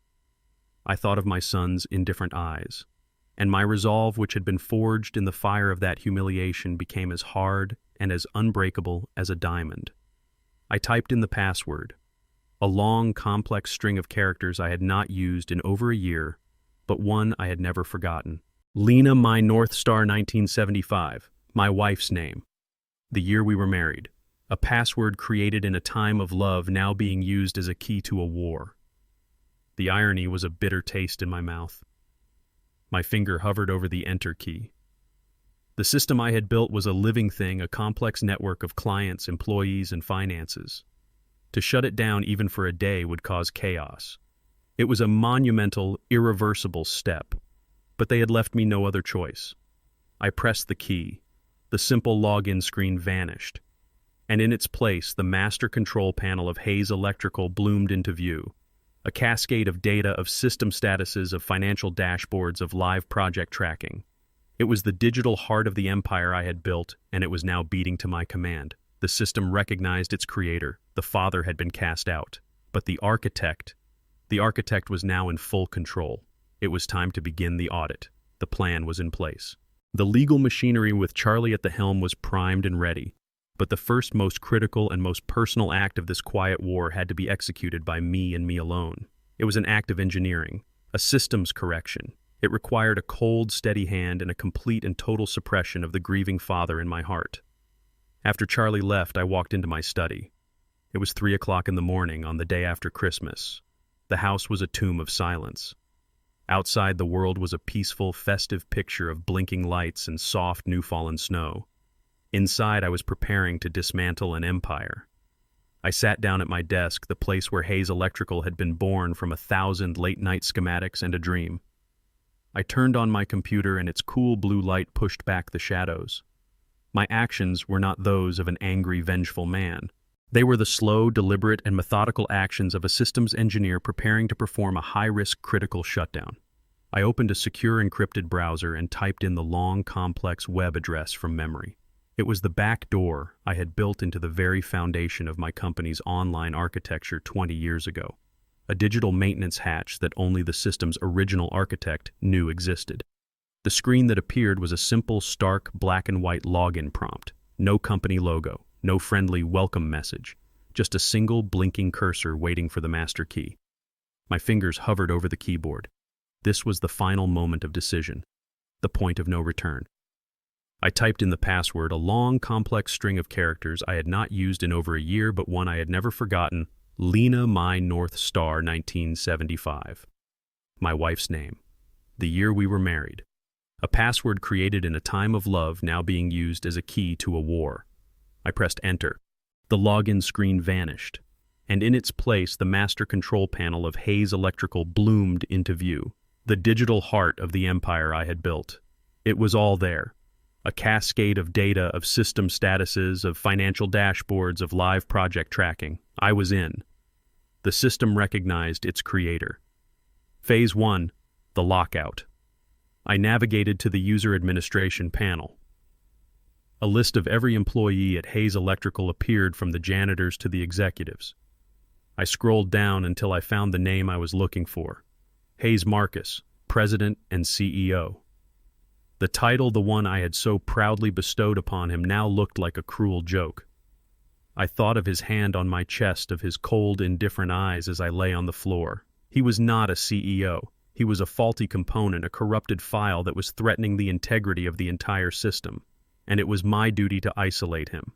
I thought of my son's indifferent eyes. And my resolve, which had been forged in the fire of that humiliation, became as hard and as unbreakable as a diamond. I typed in the password, a long, complex string of characters I had not used in over a year, but one I had never forgotten. Lena, my North Star 1975, my wife's name, the year we were married, a password created in a time of love now being used as a key to a war. The irony was a bitter taste in my mouth. My finger hovered over the enter key. The system I had built was a living thing, a complex network of clients, employees, and finances. To shut it down even for a day would cause chaos. It was a monumental, irreversible step, but they had left me no other choice. I pressed the key. The simple login screen vanished, and in its place, the master control panel of Hayes Electrical bloomed into view. A cascade of data, of system statuses, of financial dashboards, of live project tracking. It was the digital heart of the empire I had built, and it was now beating to my command. The system recognized its creator. The father had been cast out. But the architect was now in full control. It was time to begin the audit. The plan was in place. The legal machinery with Charlie at the helm was primed and ready. But the first, most critical, and most personal act of this quiet war had to be executed by me and me alone. It was an act of engineering, a systems correction. It required a cold, steady hand and a complete and total suppression of the grieving father in my heart. After Charlie left, I walked into my study. It was 3 o'clock in the morning on the day after Christmas. The house was a tomb of silence. Outside, the world was a peaceful, festive picture of blinking lights and soft, new-fallen snow. Inside, I was preparing to dismantle an empire. I sat down at my desk, the place where Hayes Electrical had been born from 1,000 late-night schematics and a dream. I turned on my computer and its cool blue light pushed back the shadows. My actions were not those of an angry, vengeful man. They were the slow, deliberate, and methodical actions of a systems engineer preparing to perform a high-risk critical shutdown. I opened a secure encrypted browser and typed in the long, complex web address from memory. It was the back door I had built into the very foundation of my company's online architecture 20 years ago, a digital maintenance hatch that only the system's original architect knew existed. The screen that appeared was a simple, stark, black and white login prompt. No company logo. No friendly welcome message, just a single blinking cursor waiting for the master key. My fingers hovered over the keyboard. This was the final moment of decision, the point of no return. I typed in the password, a long, complex string of characters I had not used in over a year, but one I had never forgotten: Lena My North Star 1975. My wife's name. The year we were married. A password created in a time of love now being used as a key to a war. I pressed enter. The login screen vanished, and in its place the master control panel of Hayes Electrical bloomed into view, the digital heart of the empire I had built. It was all there. A cascade of data, of system statuses, of financial dashboards, of live project tracking. I was in. The system recognized its creator. Phase 1, the lockout. I navigated to the user administration panel. A list of every employee at Hayes Electrical appeared, from the janitors to the executives. I scrolled down until I found the name I was looking for: Hayes Marcus, President and CEO. The title, the one I had so proudly bestowed upon him, now looked like a cruel joke. I thought of his hand on my chest, of his cold, indifferent eyes as I lay on the floor. He was not a CEO. He was a faulty component, a corrupted file that was threatening the integrity of the entire system. And it was my duty to isolate him.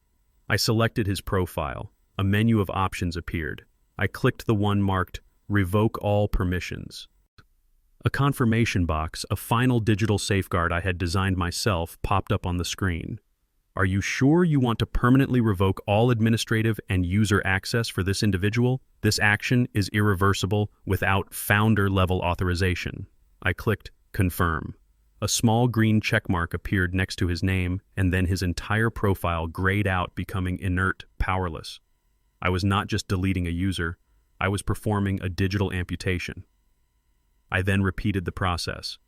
I selected his profile. A menu of options appeared. I clicked the one marked Revoke All Permissions. A confirmation box, a final digital safeguard I had designed myself, popped up on the screen. Are you sure you want to permanently revoke all administrative and user access for this individual? This action is irreversible without founder-level authorization. I clicked Confirm. A small green checkmark appeared next to his name, and then his entire profile grayed out, becoming inert, powerless. I was not just deleting a user, I was performing a digital amputation. I then repeated the process.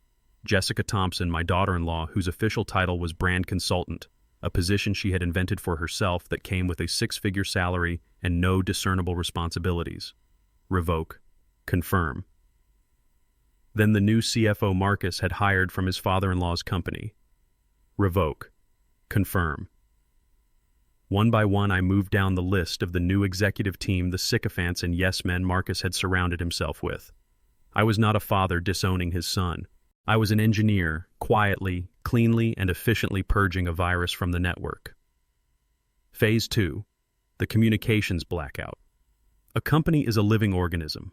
Jessica Thompson, my daughter-in-law, whose official title was brand consultant, a position she had invented for herself that came with a 6-figure salary and no discernible responsibilities. Revoke. Confirm. Then the new CFO Marcus had hired from his father-in-law's company. Revoke. Confirm. One by one, I moved down the list of the new executive team, the sycophants and yes-men Marcus had surrounded himself with. I was not a father disowning his son. I was an engineer, quietly, cleanly, and efficiently purging a virus from the network. Phase 2. The communications blackout. A company is a living organism.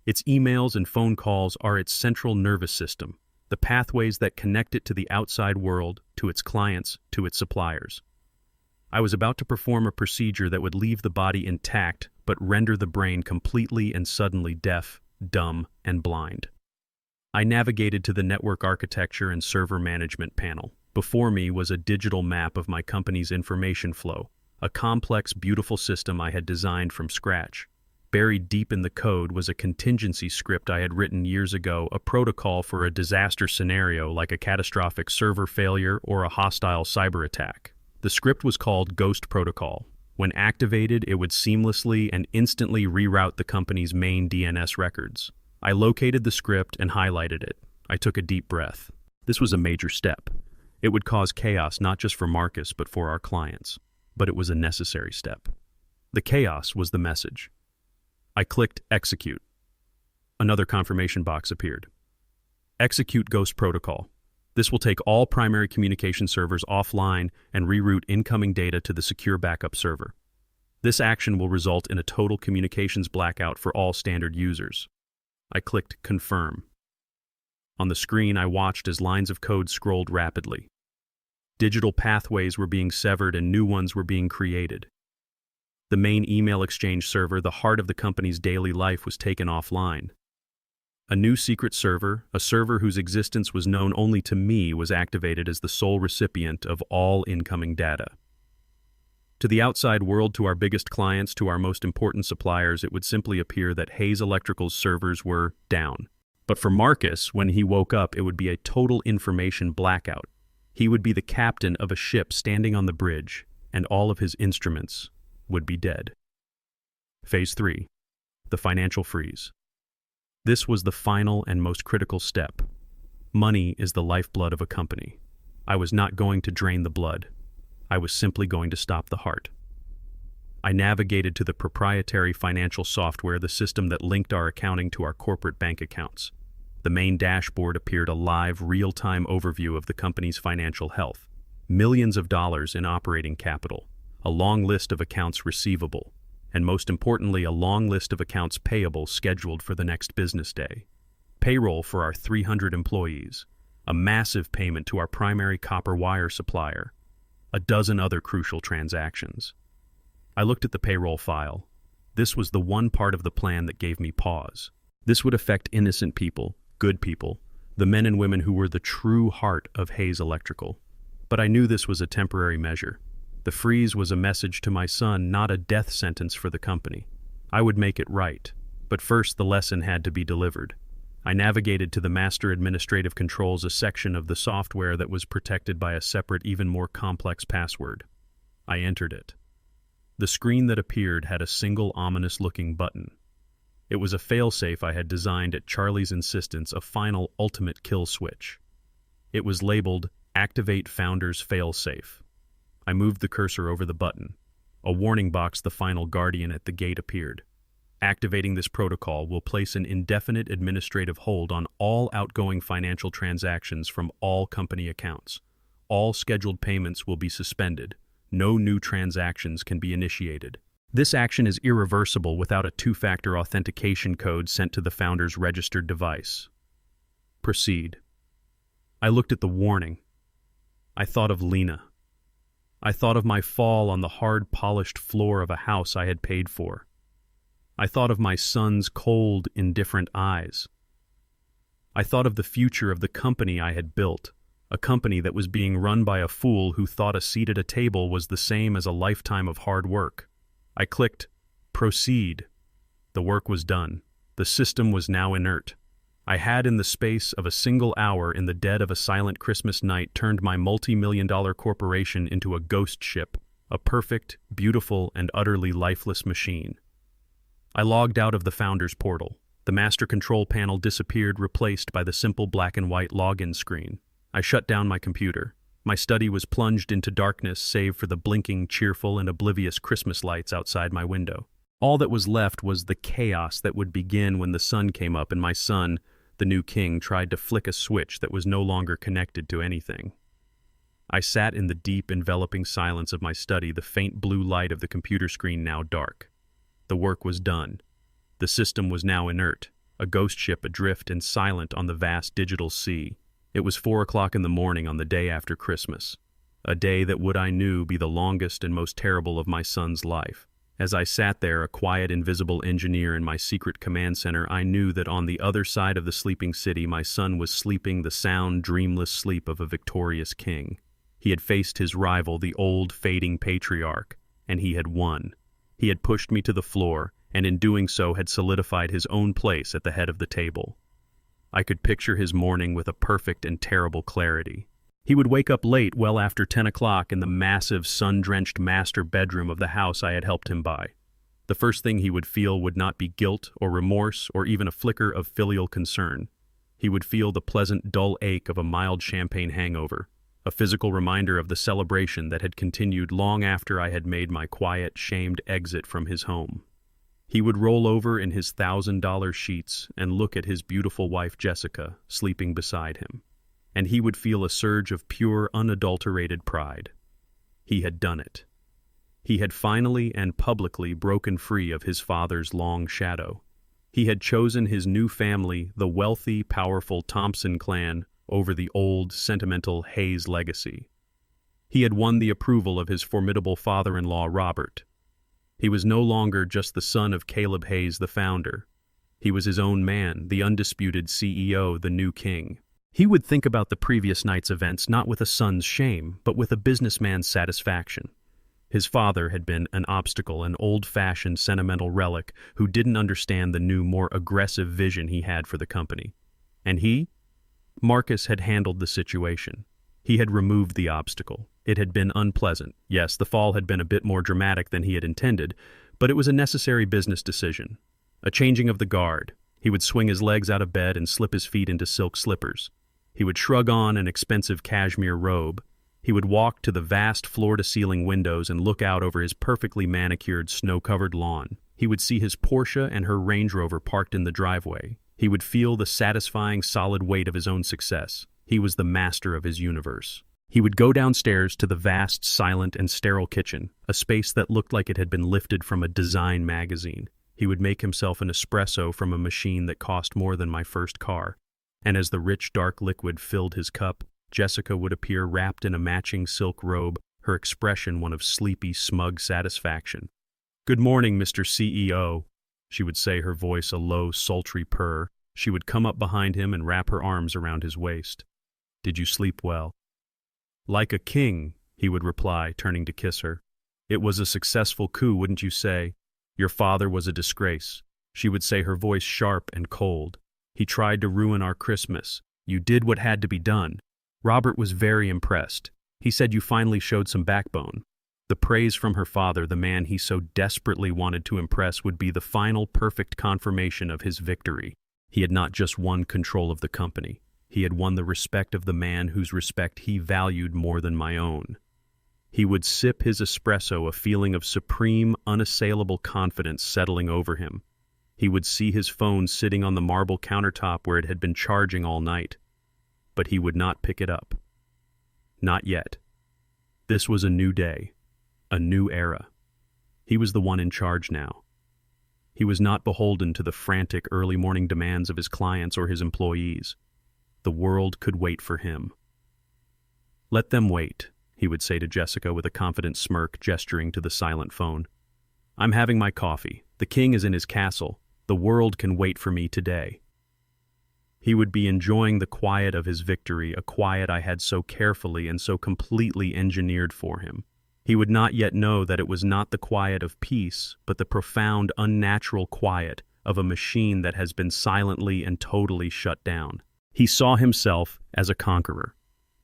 Its emails and phone calls are its central nervous system, the pathways that connect it to the outside world, to its clients, to its suppliers. I was about to perform a procedure that would leave the body intact but render the brain completely and suddenly deaf, dumb, and blind. I navigated to the network architecture and server management panel. Before me was a digital map of my company's information flow, a complex, beautiful system I had designed from scratch. Buried deep in the code was a contingency script I had written years ago, a protocol for a disaster scenario like a catastrophic server failure or a hostile cyber attack. The script was called Ghost Protocol. When activated, it would seamlessly and instantly reroute the company's main DNS records. I located the script and highlighted it. I took a deep breath. This was a major step. It would cause chaos not just for Marcus but for our clients. But it was a necessary step. The chaos was the message. I clicked Execute. Another confirmation box appeared. Execute Ghost Protocol. This will take all primary communication servers offline and reroute incoming data to the secure backup server. This action will result in a total communications blackout for all standard users. I clicked Confirm. On the screen, I watched as lines of code scrolled rapidly. Digital pathways were being severed and new ones were being created. The main email exchange server, the heart of the company's daily life, was taken offline. A new secret server, a server whose existence was known only to me, was activated as the sole recipient of all incoming data. To the outside world, to our biggest clients, to our most important suppliers, it would simply appear that Hayes Electrical's servers were down. But for Marcus, when he woke up, it would be a total information blackout. He would be the captain of a ship standing on the bridge, and all of his instruments would be dead. Phase 3. The financial freeze. This was the final and most critical step. Money is the lifeblood of a company. I was not going to drain the blood. I was simply going to stop the heart. I navigated to the proprietary financial software, the system that linked our accounting to our corporate bank accounts. The main dashboard appeared a live, real-time overview of the company's financial health. Millions of dollars in operating capital, a long list of accounts receivable, and most importantly, a long list of accounts payable scheduled for the next business day. Payroll for our 300 employees, a massive payment to our primary copper wire supplier, a dozen other crucial transactions. I looked at the payroll file. This was the one part of the plan that gave me pause. This would affect innocent people, good people, the men and women who were the true heart of Hayes Electrical. But I knew this was a temporary measure. The freeze was a message to my son, not a death sentence for the company. I would make it right, but first the lesson had to be delivered. I navigated to the Master Administrative Controls, a section of the software that was protected by a separate, even more complex password. I entered it. The screen that appeared had a single ominous-looking button. It was a failsafe I had designed at Charlie's insistence, a final ultimate kill switch. It was labeled Activate Founder's Failsafe. I moved the cursor over the button. A warning box, the final guardian at the gate, appeared. Activating this protocol will place an indefinite administrative hold on all outgoing financial transactions from all company accounts. All scheduled payments will be suspended. No new transactions can be initiated. This action is irreversible without a two-factor authentication code sent to the founder's registered device. Proceed. I looked at the warning. I thought of Lena. I thought of my fall on the hard, polished floor of a house I had paid for. I thought of my son's cold, indifferent eyes. I thought of the future of the company I had built, a company that was being run by a fool who thought a seat at a table was the same as a lifetime of hard work. I clicked Proceed. The work was done. The system was now inert. I had, in the space of a single hour in the dead of a silent Christmas night, turned my multi-million-dollar corporation into a ghost ship, a perfect, beautiful, and utterly lifeless machine. I logged out of the founder's portal. The master control panel disappeared, replaced by the simple black and white login screen. I shut down my computer. My study was plunged into darkness, save for the blinking, cheerful, and oblivious Christmas lights outside my window. All that was left was the chaos that would begin when the sun came up and my son, the new king, tried to flick a switch that was no longer connected to anything. I sat in the deep, enveloping silence of my study, the faint blue light of the computer screen now dark. The work was done. The system was now inert, a ghost ship adrift and silent on the vast digital sea. It was 4 o'clock in the morning on the day after Christmas, a day that would, I knew, be the longest and most terrible of my son's life. As I sat there, a quiet, invisible engineer in my secret command center, I knew that on the other side of the sleeping city, my son was sleeping the sound, dreamless sleep of a victorious king. He had faced his rival, the old, fading patriarch, and he had won. He had pushed me to the floor, and in doing so had solidified his own place at the head of the table. I could picture his morning with a perfect and terrible clarity. He would wake up late, well after 10 o'clock, in the massive, sun-drenched master bedroom of the house I had helped him buy. The first thing he would feel would not be guilt or remorse or even a flicker of filial concern. He would feel the pleasant, dull ache of a mild champagne hangover, a physical reminder of the celebration that had continued long after I had made my quiet, shamed exit from his home. He would roll over in his $1,000 sheets and look at his beautiful wife Jessica sleeping beside him. And he would feel a surge of pure, unadulterated pride. He had done it. He had finally and publicly broken free of his father's long shadow. He had chosen his new family, the wealthy, powerful Thompson clan, over the old, sentimental Hayes legacy. He had won the approval of his formidable father-in-law, Robert. He was no longer just the son of Caleb Hayes, the founder. He was his own man, the undisputed CEO, the new king. He would think about the previous night's events not with a son's shame, but with a businessman's satisfaction. His father had been an obstacle, an old-fashioned sentimental relic who didn't understand the new, more aggressive vision he had for the company. And he? Marcus had handled the situation. He had removed the obstacle. It had been unpleasant. Yes, the fall had been a bit more dramatic than he had intended, but it was a necessary business decision. A changing of the guard. He would swing his legs out of bed and slip his feet into silk slippers. He would shrug on an expensive cashmere robe. He would walk to the vast floor-to-ceiling windows and look out over his perfectly manicured, snow-covered lawn. He would see his Porsche and her Range Rover parked in the driveway. He would feel the satisfying, solid weight of his own success. He was the master of his universe. He would go downstairs to the vast, silent, and sterile kitchen, a space that looked like it had been lifted from a design magazine. He would make himself an espresso from a machine that cost more than my first car. And as the rich, dark liquid filled his cup, Jessica would appear wrapped in a matching silk robe, her expression one of sleepy, smug satisfaction. "Good morning, Mr. CEO," she would say, her voice a low, sultry purr. She would come up behind him and wrap her arms around his waist. "Did you sleep well?" "Like a king," he would reply, turning to kiss her. "It was a successful coup, wouldn't you say? Your father was a disgrace," she would say, her voice sharp and cold. "He tried to ruin our Christmas. You did what had to be done." Robert was very impressed. He said you finally showed some backbone. The praise from her father, the man he so desperately wanted to impress, would be the final perfect confirmation of his victory. He had not just won control of the company. He had won the respect of the man whose respect he valued more than my own. He would sip his espresso, a feeling of supreme, unassailable confidence settling over him. He would see his phone sitting on the marble countertop where it had been charging all night. But he would not pick it up. Not yet. This was a new day, a new era. He was the one in charge now. He was not beholden to the frantic early morning demands of his clients or his employees. The world could wait for him. "Let them wait," he would say to Jessica with a confident smirk, gesturing to the silent phone. "I'm having my coffee. The king is in his castle. The world can wait for me today." He would be enjoying the quiet of his victory, a quiet I had so carefully and so completely engineered for him. He would not yet know that it was not the quiet of peace, but the profound, unnatural quiet of a machine that has been silently and totally shut down. He saw himself as a conqueror.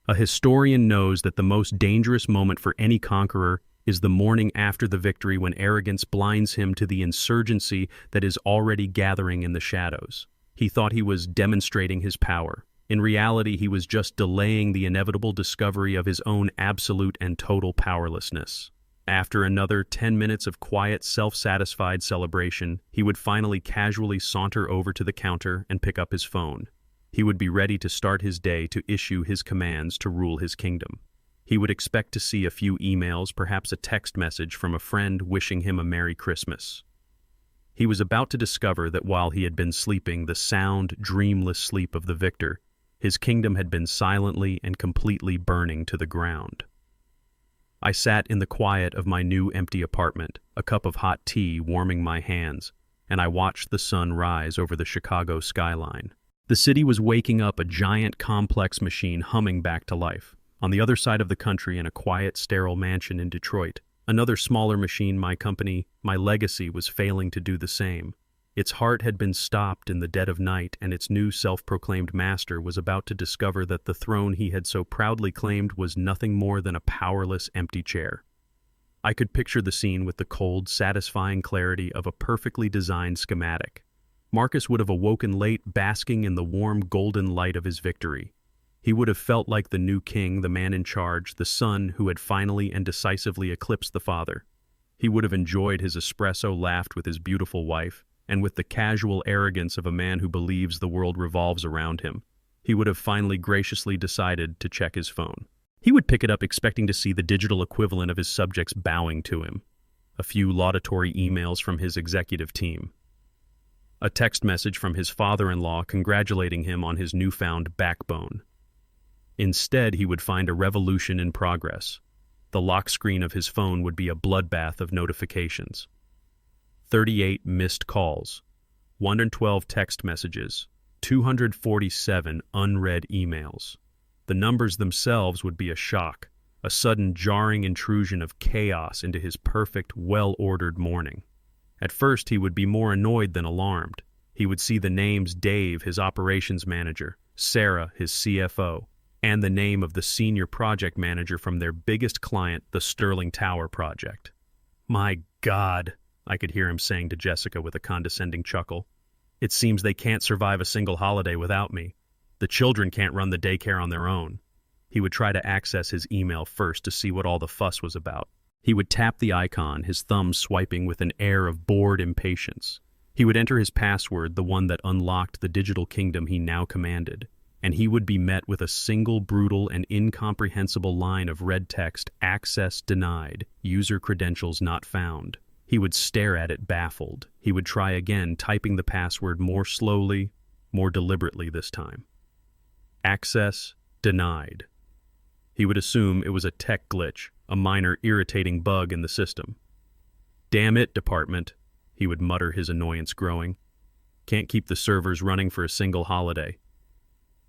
A historian knows that the most dangerous moment for any conqueror is the morning after the victory, when arrogance blinds him to the insurgency that is already gathering in the shadows. He thought he was demonstrating his power. In reality, he was just delaying the inevitable discovery of his own absolute and total powerlessness. After another 10 minutes of quiet, self-satisfied celebration, he would finally casually saunter over to the counter and pick up his phone. He would be ready to start his day, to issue his commands, to rule his kingdom. He would expect to see a few emails, perhaps a text message from a friend wishing him a Merry Christmas. He was about to discover that while he had been sleeping the sound, dreamless sleep of the victor, his kingdom had been silently and completely burning to the ground. I sat in the quiet of my new empty apartment, a cup of hot tea warming my hands, and I watched the sun rise over the Chicago skyline. The city was waking up, a giant, complex machine humming back to life. On the other side of the country, in a quiet, sterile mansion in Detroit, another smaller machine, my company, my legacy, was failing to do the same. Its heart had been stopped in the dead of night, and its new self-proclaimed master was about to discover that the throne he had so proudly claimed was nothing more than a powerless, empty chair. I could picture the scene with the cold, satisfying clarity of a perfectly designed schematic. Marcus would have awoken late, basking in the warm, golden light of his victory. He would have felt like the new king, the man in charge, the son who had finally and decisively eclipsed the father. He would have enjoyed his espresso, laughed with his beautiful wife, and with the casual arrogance of a man who believes the world revolves around him, he would have finally graciously decided to check his phone. He would pick it up expecting to see the digital equivalent of his subjects bowing to him. a few laudatory emails from his executive team, a text message from his father-in-law congratulating him on his newfound backbone. Instead, he would find a revolution in progress. The lock screen of his phone would be a bloodbath of notifications. 38 missed calls, 112 text messages, 247 unread emails. The numbers themselves would be a shock, a sudden jarring intrusion of chaos into his perfect, well-ordered morning. At first, he would be more annoyed than alarmed. He would see the names Dave, his operations manager, Sarah, his CFO, and the name of the senior project manager from their biggest client, the Sterling Tower project. "My God," I could hear him saying to Jessica with a condescending chuckle. "It seems they can't survive a single holiday without me. The children can't run the daycare on their own." He would try to access his email first to see what all the fuss was about. He would tap the icon, his thumb swiping with an air of bored impatience. He would enter his password, the one that unlocked the digital kingdom he now commanded, and he would be met with a single brutal and incomprehensible line of red text, "Access denied, user credentials not found." He would stare at it baffled. He would try again, typing the password more slowly, more deliberately this time. "Access denied." He would assume it was a tech glitch, a minor irritating bug in the system. "Damn it, department," he would mutter, his annoyance growing. "Can't keep the servers running for a single holiday."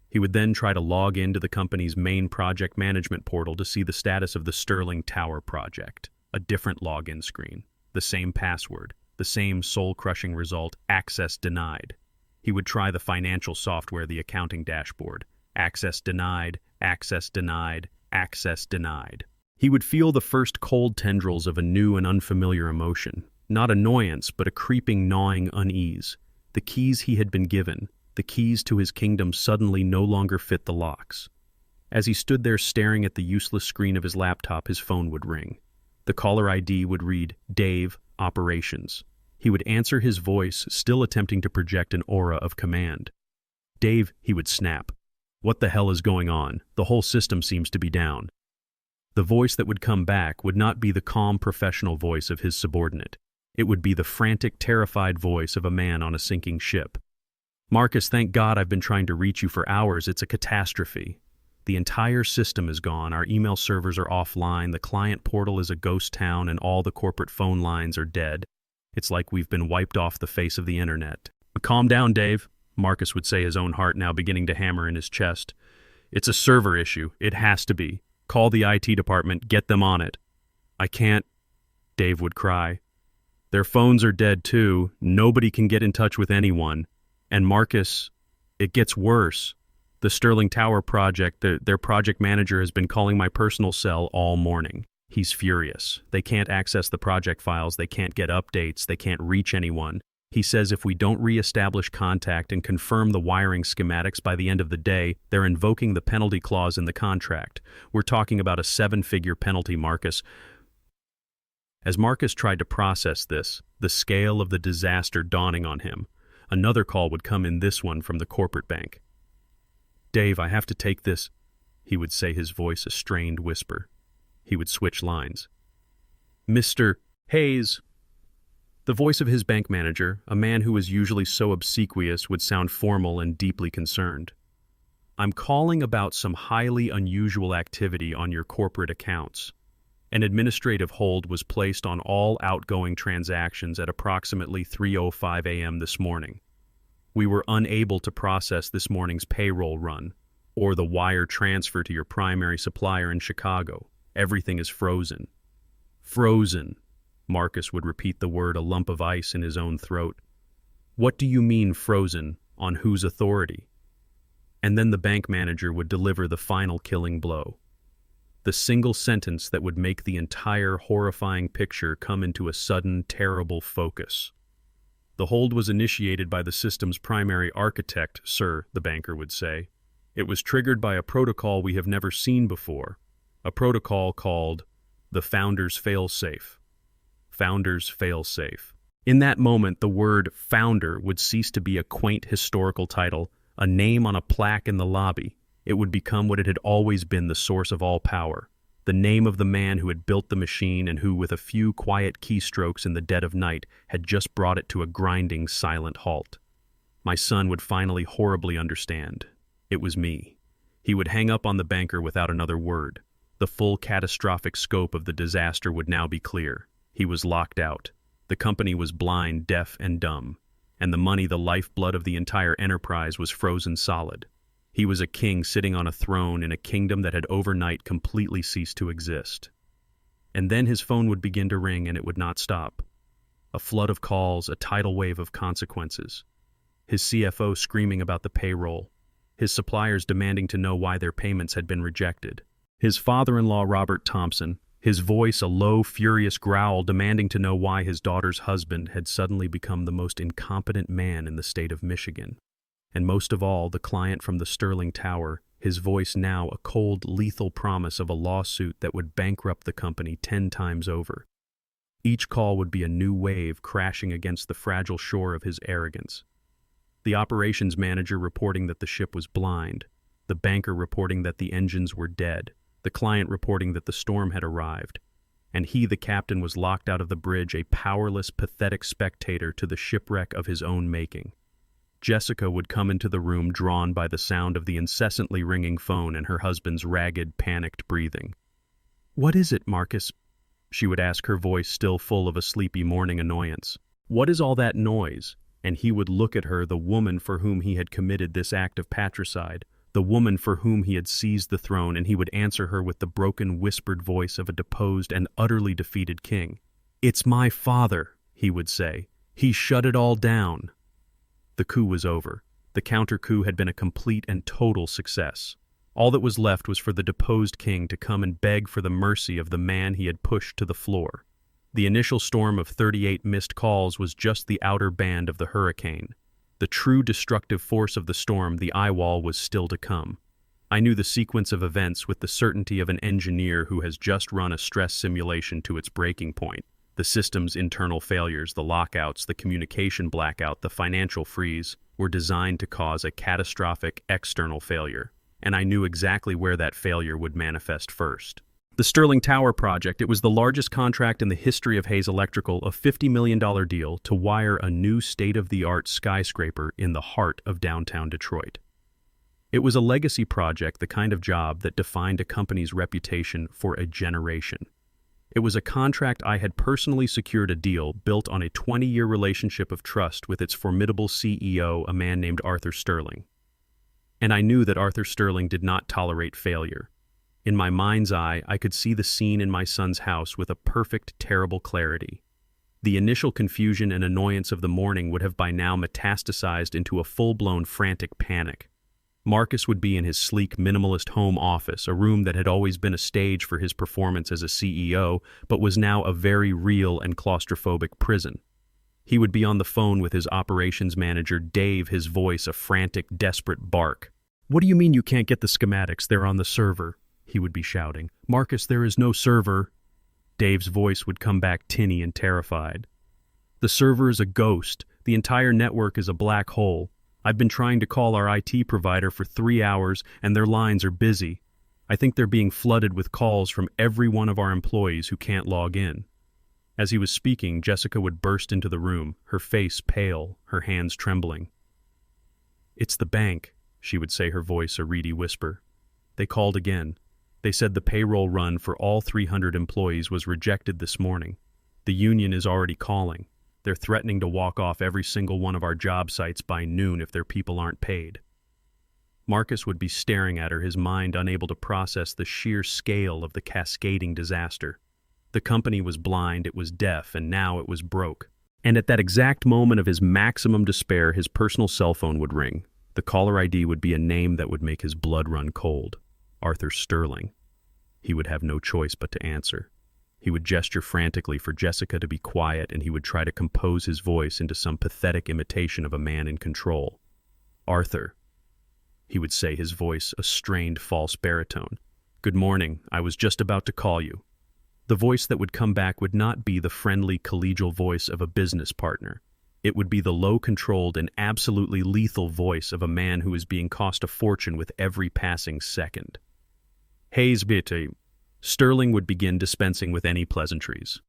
He would then try to log into the company's main project management portal to see the status of the Sterling Tower project. A different login screen, the same password, the same soul-crushing result, "Access denied." He would try the financial software, the accounting dashboard. "Access denied, access denied, access denied." He would feel the first cold tendrils of a new and unfamiliar emotion, not annoyance, but a creeping, gnawing unease. The keys he had been given, the keys to his kingdom, suddenly no longer fit the locks. As he stood there staring at the useless screen of his laptop, his phone would ring. The caller ID would read, "Dave, Operations." He would answer, his voice still attempting to project an aura of command. "Dave," he would snap. "What the hell is going on? The whole system seems to be down." The voice that would come back would not be the calm, professional voice of his subordinate. It would be the frantic, terrified voice of a man on a sinking ship. "Marcus, thank God I've been trying to reach you for hours. It's a catastrophe. The entire system is gone. Our email servers are offline. The client portal is a ghost town, and all the corporate phone lines are dead. It's like we've been wiped off the face of the internet." "Calm down, Dave," Marcus would say, his own heart now beginning to hammer in his chest. "It's a server issue. It has to be. Call the IT department. Get them on it." "I can't," Dave would cry. "Their phones are dead too. Nobody can get in touch with anyone. And Marcus, it gets worse. The Sterling Tower project, their project manager has been calling my personal cell all morning. He's furious. They can't access the project files. They can't get updates. They can't reach anyone. He says if we don't re-establish contact and confirm the wiring schematics by the end of the day, they're invoking the penalty clause in the contract. We're talking about a 7-figure penalty, Marcus." As Marcus tried to process this, the scale of the disaster dawning on him, another call would come in, this one from the corporate bank. "Dave, I have to take this," he would say, his voice a strained whisper. He would switch lines. "Mr. Hayes." The voice of his bank manager, a man who was usually so obsequious, would sound formal and deeply concerned. "I'm calling about some highly unusual activity on your corporate accounts. An administrative hold was placed on all outgoing transactions at approximately 3:05 a.m. this morning. We were unable to process this morning's payroll run or the wire transfer to your primary supplier in Chicago. Everything is frozen." "Frozen." Marcus would repeat the word, a lump of ice in his own throat. "What do you mean frozen? On whose authority?" And then the bank manager would deliver the final killing blow. The single sentence that would make the entire horrifying picture come into a sudden, terrible focus. "The hold was initiated by the system's primary architect, sir," the banker would say. "It was triggered by a protocol we have never seen before, a protocol called the Founder's Failsafe." Founder's Failsafe. In that moment, the word founder would cease to be a quaint historical title, a name on a plaque in the lobby. It would become what it had always been, the source of all power, the name of the man who had built the machine and who, with a few quiet keystrokes in the dead of night, had just brought it to a grinding, silent halt. My son would finally horribly understand. It was me. He would hang up on the banker without another word. The full catastrophic scope of the disaster would now be clear. He was locked out. The company was blind, deaf, and dumb. And the money, the lifeblood of the entire enterprise, was frozen solid. He was a king sitting on a throne in a kingdom that had overnight completely ceased to exist. And then his phone would begin to ring, and it would not stop. A flood of calls, a tidal wave of consequences. His CFO screaming about the payroll. His suppliers demanding to know why their payments had been rejected. His father-in-law, Robert Thompson, his voice a low, furious growl demanding to know why his daughter's husband had suddenly become the most incompetent man in the state of Michigan. And most of all, the client from the Sterling Tower, his voice now a cold, lethal promise of a lawsuit that would bankrupt the company 10 times over. Each call would be a new wave crashing against the fragile shore of his arrogance. The operations manager reporting that the ship was blind, the banker reporting that the engines were dead, the client reporting that the storm had arrived, and he, the captain, was locked out of the bridge, a powerless, pathetic spectator to the shipwreck of his own making. Jessica would come into the room drawn by the sound of the incessantly ringing phone and her husband's ragged, panicked breathing. "What is it, Marcus?" she would ask, her voice still full of a sleepy morning annoyance. "What is all that noise?" And he would look at her, the woman for whom he had committed this act of patricide, the woman for whom he had seized the throne, and he would answer her with the broken, whispered voice of a deposed and utterly defeated king. "It's my father," he would say. "He shut it all down." The coup was over. The counter-coup had been a complete and total success. All that was left was for the deposed king to come and beg for the mercy of the man he had pushed to the floor. The initial storm of 38 missed calls was just the outer band of the hurricane. The true destructive force of the storm, the eye wall, was still to come. I knew the sequence of events with the certainty of an engineer who has just run a stress simulation to its breaking point. The system's internal failures, the lockouts, the communication blackout, the financial freeze, were designed to cause a catastrophic external failure, and I knew exactly where that failure would manifest first. The Sterling Tower project, it was the largest contract in the history of Hayes Electrical, a $50 million deal to wire a new state-of-the-art skyscraper in the heart of downtown Detroit. It was a legacy project, the kind of job that defined a company's reputation for a generation. It was a contract I had personally secured, a deal built on a 20-year relationship of trust with its formidable CEO, a man named Arthur Sterling. And I knew that Arthur Sterling did not tolerate failure. In my mind's eye, I could see the scene in my son's house with a perfect, terrible clarity. The initial confusion and annoyance of the morning would have by now metastasized into a full-blown frantic panic. Marcus would be in his sleek, minimalist home office, a room that had always been a stage for his performance as a CEO, but was now a very real and claustrophobic prison. He would be on the phone with his operations manager, Dave, his voice a frantic, desperate bark. "What do you mean you can't get the schematics? They're on the server," he would be shouting. "Marcus, there is no server." Dave's voice would come back tinny and terrified. "The server is a ghost. The entire network is a black hole. I've been trying to call our IT provider for 3 hours, and their lines are busy. I think they're being flooded with calls from every one of our employees who can't log in." As he was speaking, Jessica would burst into the room, her face pale, her hands trembling. "It's the bank," she would say, her voice a reedy whisper. "They called again. They said the payroll run for all 300 employees was rejected this morning. The union is already calling. They're threatening to walk off every single one of our job sites by noon if their people aren't paid." Marcus would be staring at her, his mind unable to process the sheer scale of the cascading disaster. The company was blind, it was deaf, and now it was broke. And at that exact moment of his maximum despair, his personal cell phone would ring. The caller ID would be a name that would make his blood run cold. Arthur Sterling. He would have no choice but to answer. He would gesture frantically for Jessica to be quiet, and he would try to compose his voice into some pathetic imitation of a man in control. "Arthur," he would say, his voice a strained false baritone. "Good morning. I was just about to call you." The voice that would come back would not be the friendly, collegial voice of a business partner. It would be the low-controlled and absolutely lethal voice of a man who is being cost a fortune with every passing second. "Hayes, bitte," Sterling would begin dispensing with any pleasantries.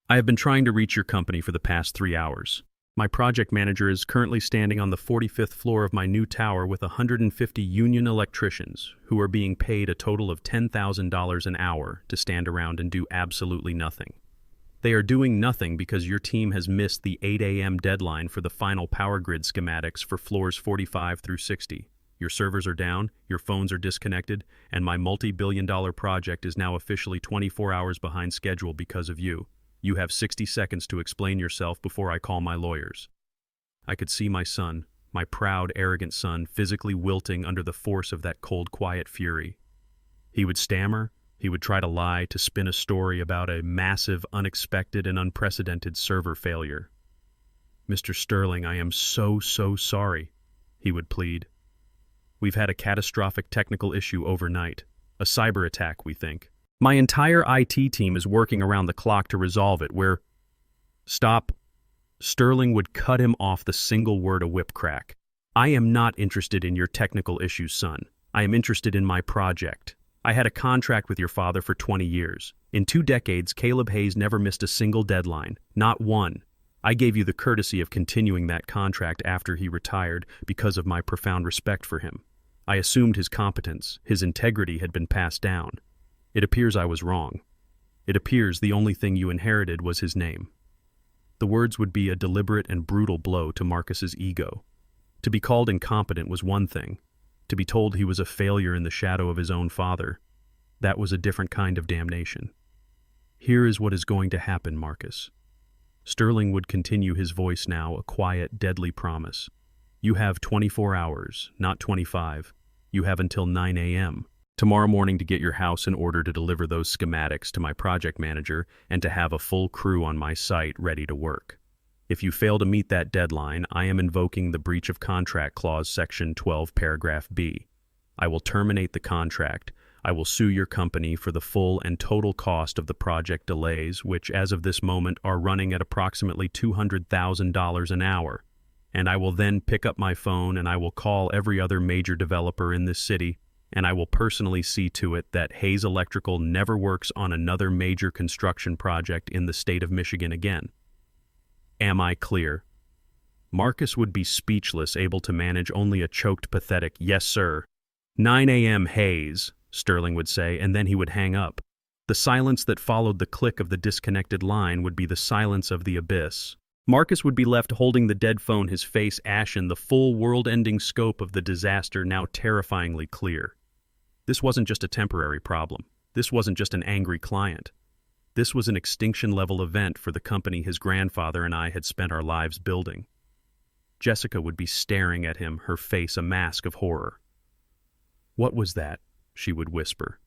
I have been trying to reach your company for the past 3 hours. My project manager is currently standing on the 45th floor of my new tower with 150 union electricians who are being paid a total of $10,000 an hour to stand around and do absolutely nothing. They are doing nothing because your team has missed the 8 a.m. deadline for the final power grid schematics for floors 45 through 60. Your servers are down, your phones are disconnected, and my multi-billion-dollar project is now officially 24 hours behind schedule because of you. You have 60 seconds to explain yourself before I call my lawyers. I could see my son, my proud, arrogant son, physically wilting under the force of that cold, quiet fury. He would stammer, he would try to lie, to spin a story about a massive, unexpected, and unprecedented server failure. "Mr. Sterling, I am so sorry," he would plead. "We've had a catastrophic technical issue overnight. A cyber attack, we think. My entire IT team is working around the clock to resolve it. Stop." Sterling would cut him off the single word a whip crack. "I am not interested in your technical issues, son. I am interested in my project. I had a contract with your father for 20 years. In 2 decades, Caleb Hayes never missed a single deadline, not one. I gave you the courtesy of continuing that contract after he retired because of my profound respect for him. I assumed his competence, his integrity had been passed down. It appears I was wrong. It appears the only thing you inherited was his name." The words would be a deliberate and brutal blow to Marcus's ego. To be called incompetent was one thing. To be told he was a failure in the shadow of his own father, that was a different kind of damnation. "Here is what is going to happen, Marcus." Sterling would continue, his voice now a quiet, deadly promise. "You have 24 hours, not 25. You have until 9 a.m. tomorrow morning to get your house in order to deliver those schematics to my project manager and to have a full crew on my site ready to work. If you fail to meet that deadline, I am invoking the breach of contract clause section 12 paragraph B. I will terminate the contract. I will sue your company for the full and total cost of the project delays, which as of this moment are running at approximately $200,000 an hour. And I will then pick up my phone and I will call every other major developer in this city, and I will personally see to it that Hayes Electrical never works on another major construction project in the state of Michigan again. Am I clear?" Marcus would be speechless, able to manage only a choked, pathetic, "Yes, sir." 9 a.m. Hayes, Sterling would say, and then he would hang up. The silence that followed the click of the disconnected line would be the silence of the abyss. Marcus would be left holding the dead phone, his face ashen, the full world-ending scope of the disaster now terrifyingly clear. This wasn't just a temporary problem. This wasn't just an angry client. This was an extinction-level event for the company his grandfather and I had spent our lives building. Jessica would be staring at him, her face a mask of horror. "What was that?" she would whisper.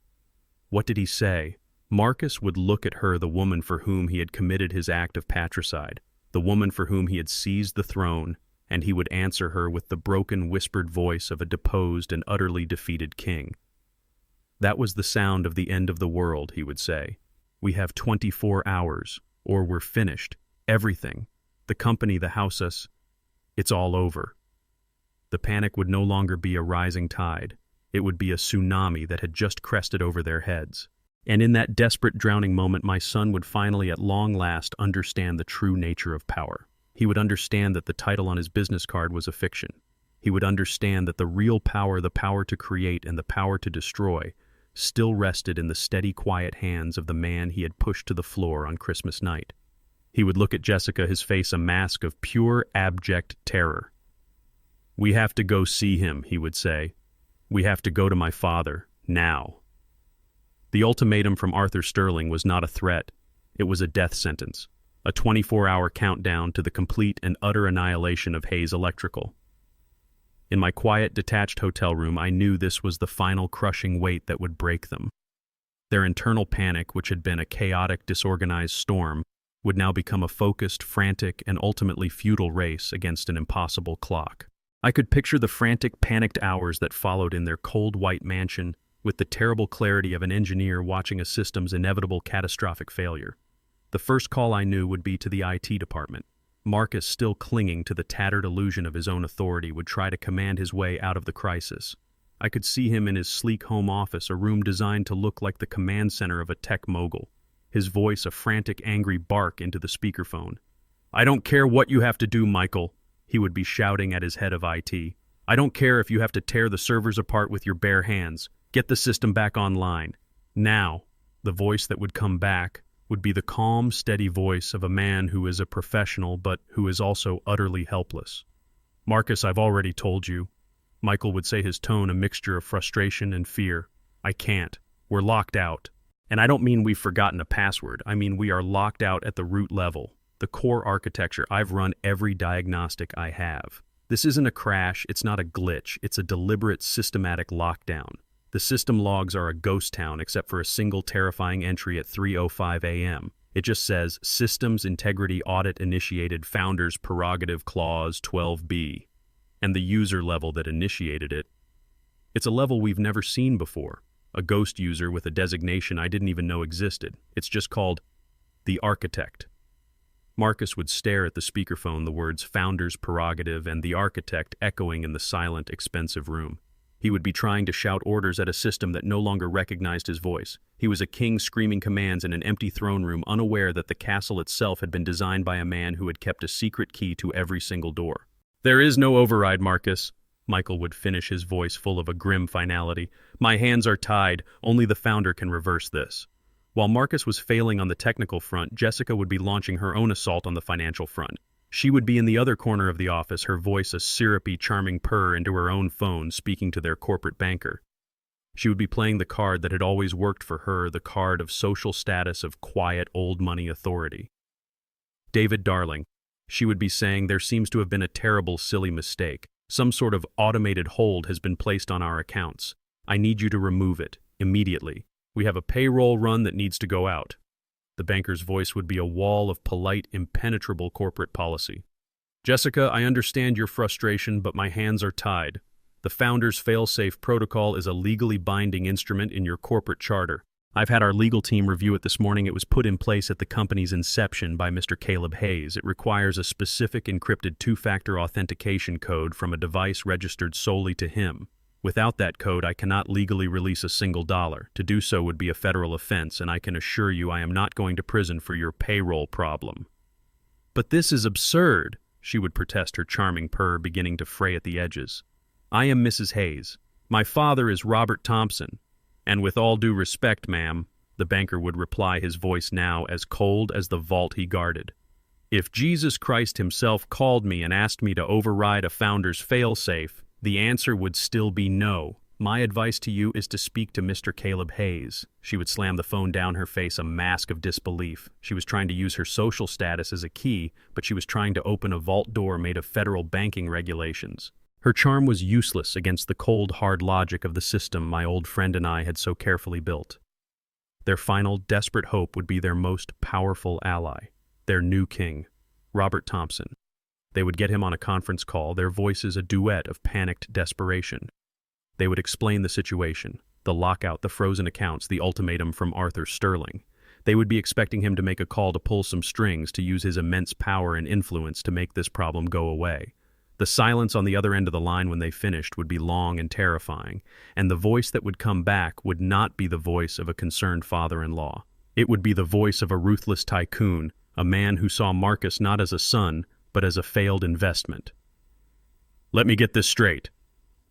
"What did he say?" Marcus would look at her, the woman for whom he had committed his act of patricide, the woman for whom he had seized the throne, and he would answer her with the broken, whispered voice of a deposed and utterly defeated king. "That was the sound of the end of the world," he would say. "We have 24 hours, or we're finished. Everything. The company, the house, us. It's all over." The panic would no longer be a rising tide. It would be a tsunami that had just crested over their heads. And in that desperate, drowning moment, my son would finally, at long last, understand the true nature of power. He would understand that the title on his business card was a fiction. He would understand that the real power, the power to create and the power to destroy, still rested in the steady, quiet hands of the man he had pushed to the floor on Christmas night. He would look at Jessica, his face a mask of pure, abject terror. "We have to go see him," he would say. "We have to go to my father, now." The ultimatum from Arthur Sterling was not a threat. It was a death sentence, a 24-hour countdown to the complete and utter annihilation of Hayes Electrical. In my quiet, detached hotel room, I knew this was the final crushing weight that would break them. Their internal panic, which had been a chaotic, disorganized storm, would now become a focused, frantic, and ultimately futile race against an impossible clock. I could picture the frantic, panicked hours that followed in their cold, white mansion, with the terrible clarity of an engineer watching a system's inevitable catastrophic failure. The first call I knew would be to the IT department. Marcus, still clinging to the tattered illusion of his own authority, would try to command his way out of the crisis. I could see him in his sleek home office, a room designed to look like the command center of a tech mogul. His voice a frantic, angry bark into the speakerphone. "I don't care what you have to do, Michael," he would be shouting at his head of IT. "I don't care if you have to tear the servers apart with your bare hands. Get the system back online. Now." The voice that would come back would be the calm, steady voice of a man who is a professional but who is also utterly helpless. "Marcus, I've already told you." Michael would say, his tone a mixture of frustration and fear. "I can't. We're locked out. And I don't mean we've forgotten a password. I mean we are locked out at the root level. The core architecture. I've run every diagnostic I have. This isn't a crash, it's not a glitch, it's a deliberate, systematic lockdown. The system logs are a ghost town except for a single terrifying entry at 3:05 a.m. It just says, Systems Integrity Audit Initiated Founders Prerogative Clause 12B. And the user level that initiated it. It's a level we've never seen before. A ghost user with a designation I didn't even know existed. It's just called the Architect. Marcus would stare at the speakerphone, the words Founders Prerogative and the Architect echoing in the silent, expensive room. He would be trying to shout orders at a system that no longer recognized his voice. He was a king screaming commands in an empty throne room, unaware that the castle itself had been designed by a man who had kept a secret key to every single door. "There is no override, Marcus." Michael would finish, his voice full of a grim finality. "My hands are tied. Only the founder can reverse this." While Marcus was failing on the technical front, Jessica would be launching her own assault on the financial front. She would be in the other corner of the office, her voice a syrupy, charming purr into her own phone, speaking to their corporate banker. She would be playing the card that had always worked for her, the card of social status, of quiet, old money authority. "David, darling," she would be saying, "there seems to have been a terrible, silly mistake. Some sort of automated hold has been placed on our accounts. I need you to remove it, immediately. We have a payroll run that needs to go out." The banker's voice would be a wall of polite, impenetrable corporate policy. "Jessica, I understand your frustration, but my hands are tied. The founder's fail-safe protocol is a legally binding instrument in your corporate charter. I've had our legal team review it this morning. It was put in place at the company's inception by Mr. Caleb Hayes. It requires a specific encrypted two-factor authentication code from a device registered solely to him. Without that code, I cannot legally release a single dollar. To do so would be a federal offense, and I can assure you I am not going to prison for your payroll problem." "But this is absurd," she would protest, her charming purr beginning to fray at the edges. "I am Mrs. Hayes. My father is Robert Thompson. And with all due respect, ma'am," the banker would reply, his voice now as cold as the vault he guarded. "If Jesus Christ himself called me and asked me to override a founder's fail-safe, the answer would still be no. My advice to you is to speak to Mr. Caleb Hayes." She would slam the phone down, her face a mask of disbelief. She was trying to use her social status as a key, but she was trying to open a vault door made of federal banking regulations. Her charm was useless against the cold, hard logic of the system my old friend and I had so carefully built. Their final, desperate hope would be their most powerful ally, their new king, Robert Thompson. They would get him on a conference call, their voices a duet of panicked desperation. They would explain the situation, the lockout, the frozen accounts, the ultimatum from Arthur Sterling. They would be expecting him to make a call to pull some strings, to use his immense power and influence to make this problem go away. The silence on the other end of the line when they finished would be long and terrifying, and the voice that would come back would not be the voice of a concerned father-in-law. It would be the voice of a ruthless tycoon, a man who saw Marcus not as a son, but as a failed investment. "Let me get this straight."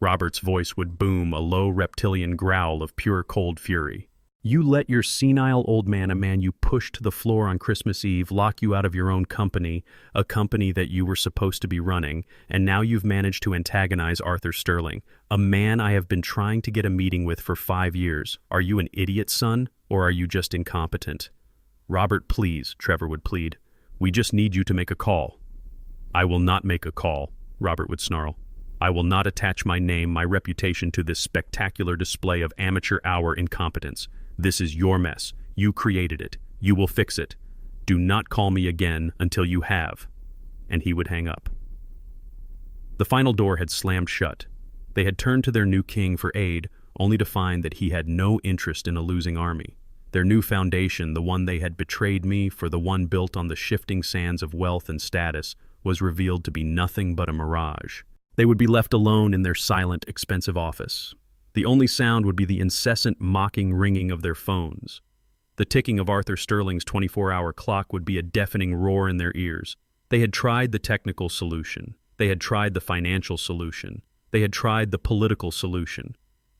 Robert's voice would boom, a low reptilian growl of pure cold fury. "You let your senile old man, a man you pushed to the floor on Christmas Eve, lock you out of your own company, a company that you were supposed to be running, and now you've managed to antagonize Arthur Sterling, a man I have been trying to get a meeting with for 5 years. Are you an idiot, son, or are you just incompetent?" "Robert, please," Trevor would plead. "We just need you to make a call." "I will not make a call," Robert would snarl. "I will not attach my name, my reputation to this spectacular display of amateur-hour incompetence. This is your mess. You created it. You will fix it. Do not call me again until you have." And he would hang up. The final door had slammed shut. They had turned to their new king for aid, only to find that he had no interest in a losing army. Their new foundation, the one they had betrayed me for, the one built on the shifting sands of wealth and status, was revealed to be nothing but a mirage. They would be left alone in their silent, expensive office. The only sound would be the incessant mocking ringing of their phones. The ticking of Arthur Sterling's 24-hour clock would be a deafening roar in their ears. They had tried the technical solution. They had tried the financial solution. They had tried the political solution.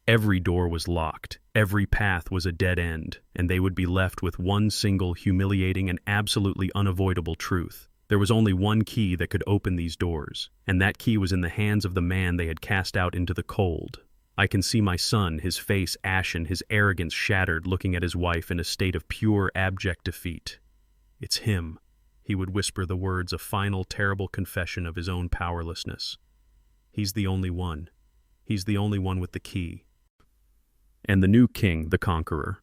Every door was locked. Every path was a dead end, and they would be left with one single humiliating and absolutely unavoidable truth. There was only one key that could open these doors, and that key was in the hands of the man they had cast out into the cold. I can see my son, his face ashen, his arrogance shattered, looking at his wife in a state of pure, abject defeat. "It's him," he would whisper the words, a final, terrible confession of his own powerlessness. "He's the only one. He's the only one with the key." And the new king, the conqueror,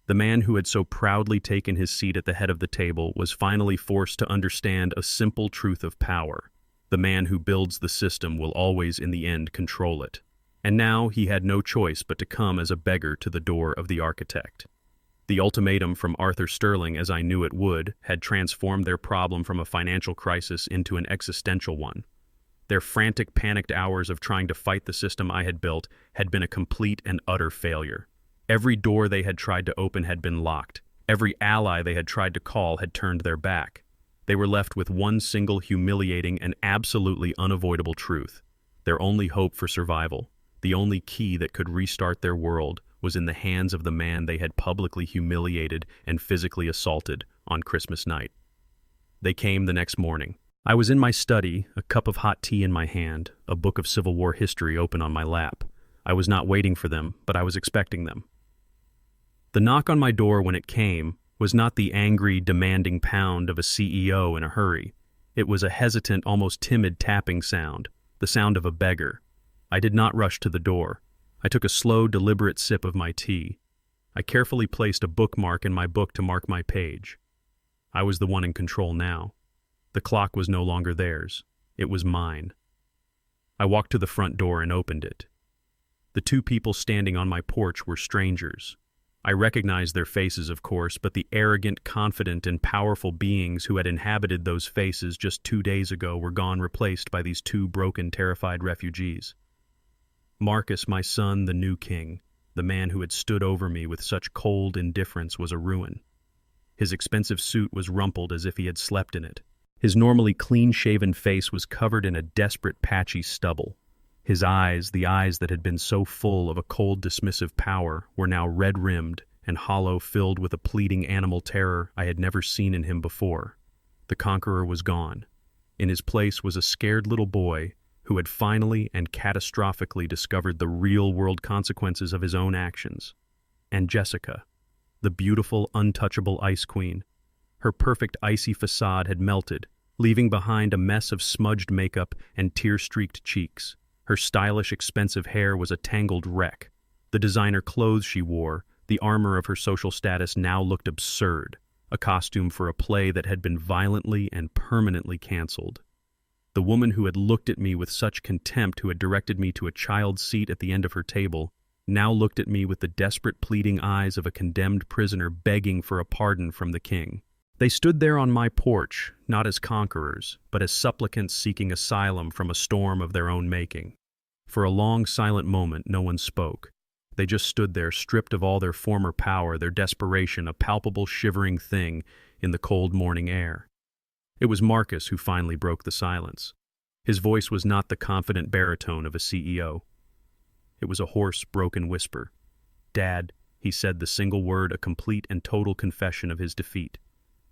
the man who had so proudly taken his seat at the head of the table, was finally forced to understand a simple truth of power. The man who builds the system will always, in the end, control it. And now he had no choice but to come as a beggar to the door of the architect. The ultimatum from Arthur Sterling, as I knew it would, had transformed their problem from a financial crisis into an existential one. Their frantic, panicked hours of trying to fight the system I had built had been a complete and utter failure. Every door they had tried to open had been locked. Every ally they had tried to call had turned their back. They were left with one single humiliating and absolutely unavoidable truth. Their only hope for survival, the only key that could restart their world, was in the hands of the man they had publicly humiliated and physically assaulted on Christmas night. They came the next morning. I was in my study, a cup of hot tea in my hand, a book of Civil War history open on my lap. I was not waiting for them, but I was expecting them. The knock on my door when it came was not the angry, demanding pound of a CEO in a hurry. It was a hesitant, almost timid tapping sound, the sound of a beggar. I did not rush to the door. I took a slow, deliberate sip of my tea. I carefully placed a bookmark in my book to mark my page. I was the one in control now. The clock was no longer theirs. It was mine. I walked to the front door and opened it. The two people standing on my porch were strangers. I recognized their faces, of course, but the arrogant, confident, and powerful beings who had inhabited those faces just 2 days ago were gone, replaced by these two broken, terrified refugees. Marcus, my son, the new king, the man who had stood over me with such cold indifference, was a ruin. His expensive suit was rumpled as if he had slept in it. His normally clean-shaven face was covered in a desperate, patchy stubble. His eyes, the eyes that had been so full of a cold, dismissive power, were now red-rimmed and hollow, filled with a pleading animal terror I had never seen in him before. The conqueror was gone. In his place was a scared little boy who had finally and catastrophically discovered the real-world consequences of his own actions. And Jessica, the beautiful, untouchable Ice Queen. Her perfect icy facade had melted, leaving behind a mess of smudged makeup and tear-streaked cheeks. Her stylish, expensive hair was a tangled wreck. The designer clothes she wore, the armor of her social status, now looked absurd, a costume for a play that had been violently and permanently canceled. The woman who had looked at me with such contempt, who had directed me to a child's seat at the end of her table, now looked at me with the desperate, pleading eyes of a condemned prisoner begging for a pardon from the king. They stood there on my porch, not as conquerors, but as supplicants seeking asylum from a storm of their own making. For a long, silent moment, no one spoke. They just stood there, stripped of all their former power, their desperation, a palpable, shivering thing in the cold morning air. It was Marcus who finally broke the silence. His voice was not the confident baritone of a CEO. It was a hoarse, broken whisper. "Dad," he said, the single word, a complete and total confession of his defeat.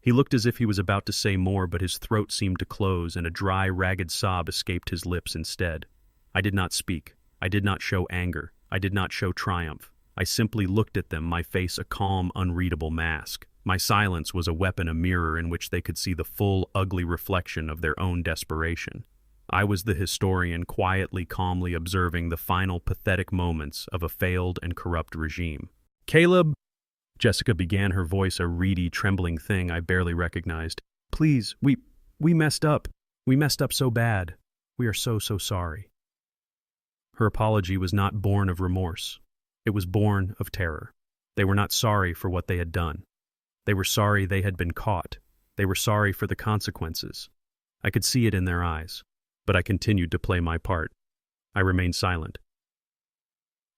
He looked as if he was about to say more, but his throat seemed to close, and a dry, ragged sob escaped his lips instead. I did not speak. I did not show anger. I did not show triumph. I simply looked at them, my face a calm, unreadable mask. My silence was a weapon, a mirror in which they could see the full, ugly reflection of their own desperation. I was the historian, quietly, calmly observing the final, pathetic moments of a failed and corrupt regime. "Caleb," Jessica began, her voice a reedy, trembling thing I barely recognized. "Please, we messed up. We messed up so bad. We are so sorry." Her apology was not born of remorse. It was born of terror. They were not sorry for what they had done. They were sorry they had been caught. They were sorry for the consequences. I could see it in their eyes, but I continued to play my part. I remained silent.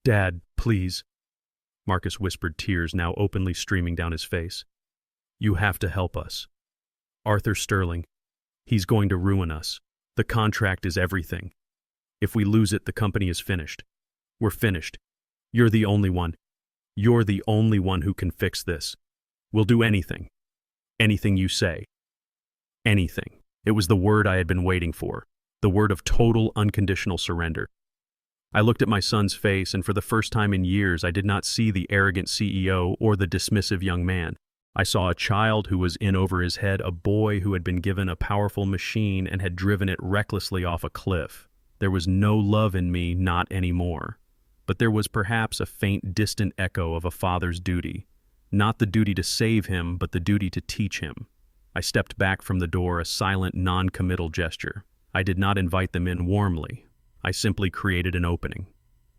Dad, please. Marcus whispered, tears now openly streaming down his face. You have to help us. Arthur Sterling. He's going to ruin us. The contract is everything. If we lose it, the company is finished. We're finished. You're the only one. You're the only one who can fix this. We'll do anything. Anything you say. Anything. It was the word I had been waiting for. The word of total, unconditional surrender. I looked at my son's face, and for the first time in years, I did not see the arrogant CEO or the dismissive young man. I saw a child who was in over his head, a boy who had been given a powerful machine and had driven it recklessly off a cliff. There was no love in me, not anymore. But there was perhaps a faint, distant echo of a father's duty. Not the duty to save him, but the duty to teach him. I stepped back from the door, a silent, non-committal gesture. I did not invite them in warmly. I simply created an opening.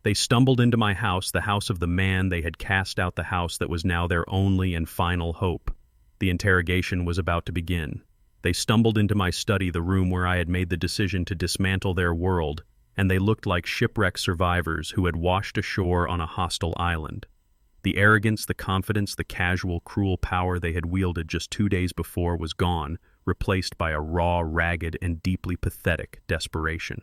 They stumbled into my house, the house of the man they had cast out, the house that was now their only and final hope. The interrogation was about to begin. They stumbled into my study, the room where I had made the decision to dismantle their world, and they looked like shipwreck survivors who had washed ashore on a hostile island. The arrogance, the confidence, the casual, cruel power they had wielded just 2 days before was gone, replaced by a raw, ragged, and deeply pathetic desperation.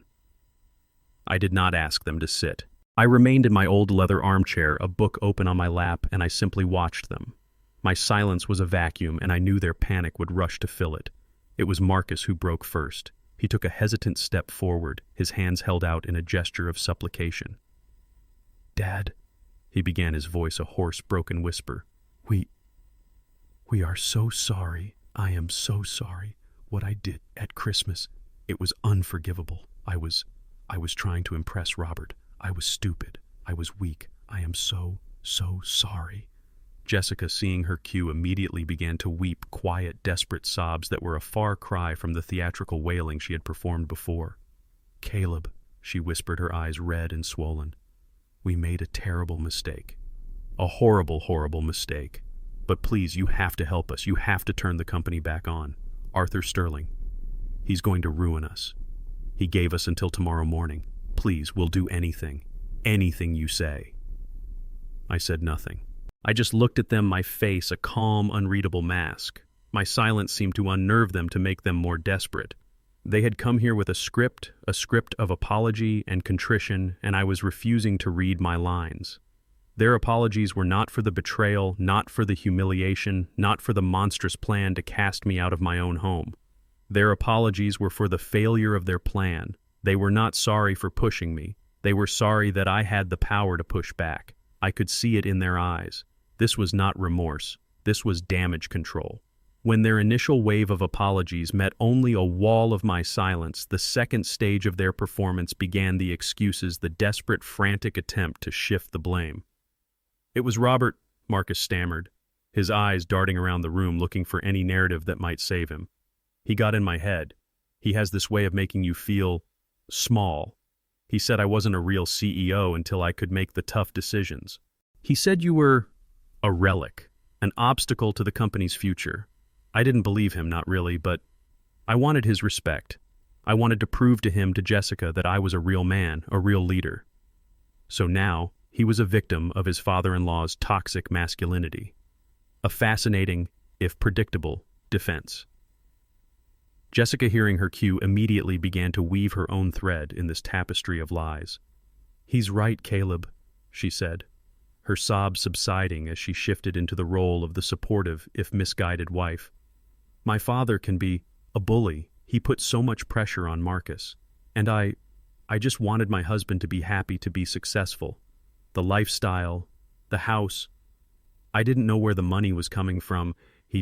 I did not ask them to sit. I remained in my old leather armchair, a book open on my lap, and I simply watched them. My silence was a vacuum, and I knew their panic would rush to fill it. It was Marcus who broke first. He took a hesitant step forward, his hands held out in a gesture of supplication. Dad, he began, his voice a hoarse, broken whisper. We are so sorry. I am so sorry. What I did at Christmas, it was unforgivable. I was trying to impress Robert. I was stupid. I was weak. I am so sorry. Jessica, seeing her cue, immediately began to weep quiet, desperate sobs that were a far cry from the theatrical wailing she had performed before. Caleb, she whispered, her eyes red and swollen. We made a terrible mistake. A horrible, horrible mistake. But please, you have to help us. You have to turn the company back on. Arthur Sterling. He's going to ruin us. He gave us until tomorrow morning. Please, we'll do anything. Anything you say. I said nothing. I just looked at them, my face a calm, unreadable mask. My silence seemed to unnerve them, to make them more desperate. They had come here with a script of apology and contrition, and I was refusing to read my lines. Their apologies were not for the betrayal, not for the humiliation, not for the monstrous plan to cast me out of my own home. Their apologies were for the failure of their plan. They were not sorry for pushing me. They were sorry that I had the power to push back. I could see it in their eyes. This was not remorse. This was damage control. When their initial wave of apologies met only a wall of my silence, the second stage of their performance began, the excuses, the desperate, frantic attempt to shift the blame. It was Robert, Marcus stammered, his eyes darting around the room looking for any narrative that might save him. He got in my head. He has this way of making you feel small. He said I wasn't a real CEO until I could make the tough decisions. He said you were a relic, an obstacle to the company's future. I didn't believe him, not really, but I wanted his respect. I wanted to prove to him, to Jessica, that I was a real man, a real leader. So now, he was a victim of his father-in-law's toxic masculinity. A fascinating, if predictable, defense. Jessica, hearing her cue, immediately began to weave her own thread in this tapestry of lies. He's right, Caleb, she said, her sobs subsiding as she shifted into the role of the supportive, if misguided, wife. My father can be a bully. He put so much pressure on Marcus. And I just wanted my husband to be happy, to be successful. The lifestyle, the house. I didn't know where the money was coming from. He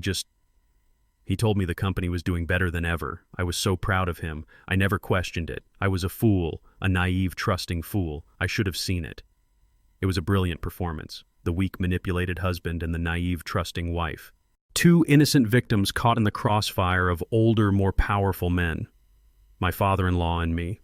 told me the company was doing better than ever. I was so proud of him. I never questioned it. I was a fool, a naive, trusting fool. I should have seen it. It was a brilliant performance. The weak, manipulated husband and the naive, trusting wife. Two innocent victims caught in the crossfire of older, more powerful men. My father-in-law and me.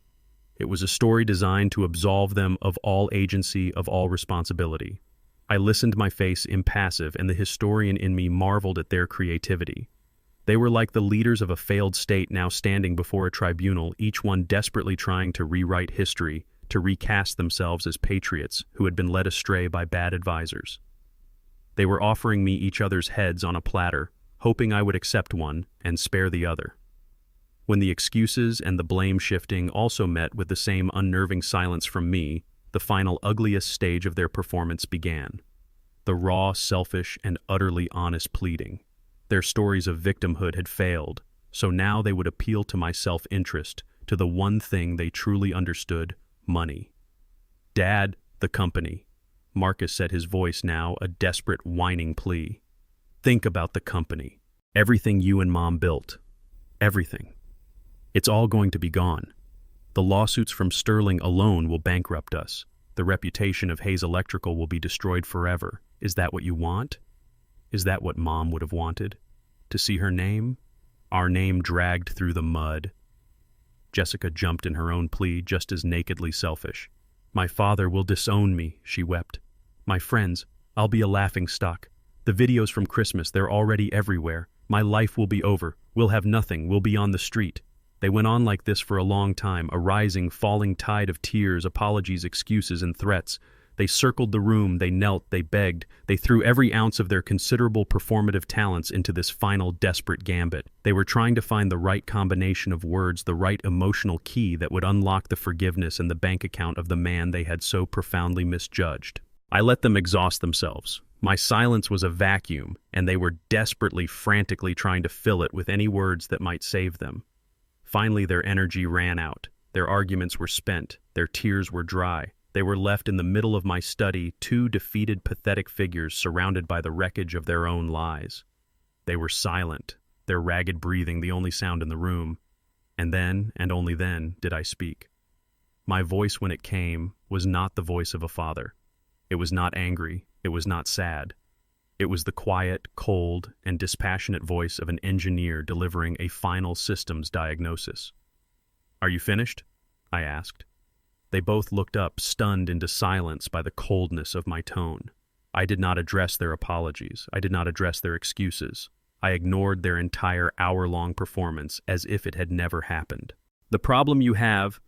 It was a story designed to absolve them of all agency, of all responsibility. I listened, my face impassive, and the historian in me marveled at their creativity. They were like the leaders of a failed state now standing before a tribunal, each one desperately trying to rewrite history, to recast themselves as patriots who had been led astray by bad advisors. They were offering me each other's heads on a platter, hoping I would accept one and spare the other. When the excuses and the blame shifting also met with the same unnerving silence from me, the final ugliest stage of their performance began. The raw, selfish, and utterly honest pleading. Their stories of victimhood had failed, so now they would appeal to my self-interest, to the one thing they truly understood: money. "Dad, the company." Marcus said, his voice now a desperate, whining plea. "Think about the company. Everything you and Mom built. Everything. It's all going to be gone. The lawsuits from Sterling alone will bankrupt us. The reputation of Hayes Electrical will be destroyed forever. Is that what you want? Is that what Mom would have wanted? To see her name? Our name dragged through the mud." Jessica jumped in her own plea, just as nakedly selfish. "My father will disown me," she wept. "My friends, I'll be a laughingstock. The videos from Christmas, they're already everywhere. My life will be over. We'll have nothing. We'll be on the street." They went on like this for a long time, a rising, falling tide of tears, apologies, excuses, and threats. They circled the room, they knelt, they begged, they threw every ounce of their considerable performative talents into this final desperate gambit. They were trying to find the right combination of words, the right emotional key that would unlock the forgiveness and the bank account of the man they had so profoundly misjudged. I let them exhaust themselves. My silence was a vacuum, and they were desperately, frantically trying to fill it with any words that might save them. Finally, their energy ran out. Their arguments were spent. Their tears were dry. They were left in the middle of my study, two defeated, pathetic figures surrounded by the wreckage of their own lies. They were silent, their ragged breathing the only sound in the room. And then, and only then, did I speak. My voice, when it came, was not the voice of a father. It was not angry. It was not sad. It was the quiet, cold, and dispassionate voice of an engineer delivering a final systems diagnosis. "Are you finished?" I asked. They both looked up, stunned into silence by the coldness of my tone. I did not address their apologies. I did not address their excuses. I ignored their entire hour-long performance as if it had never happened. "The problem you have,"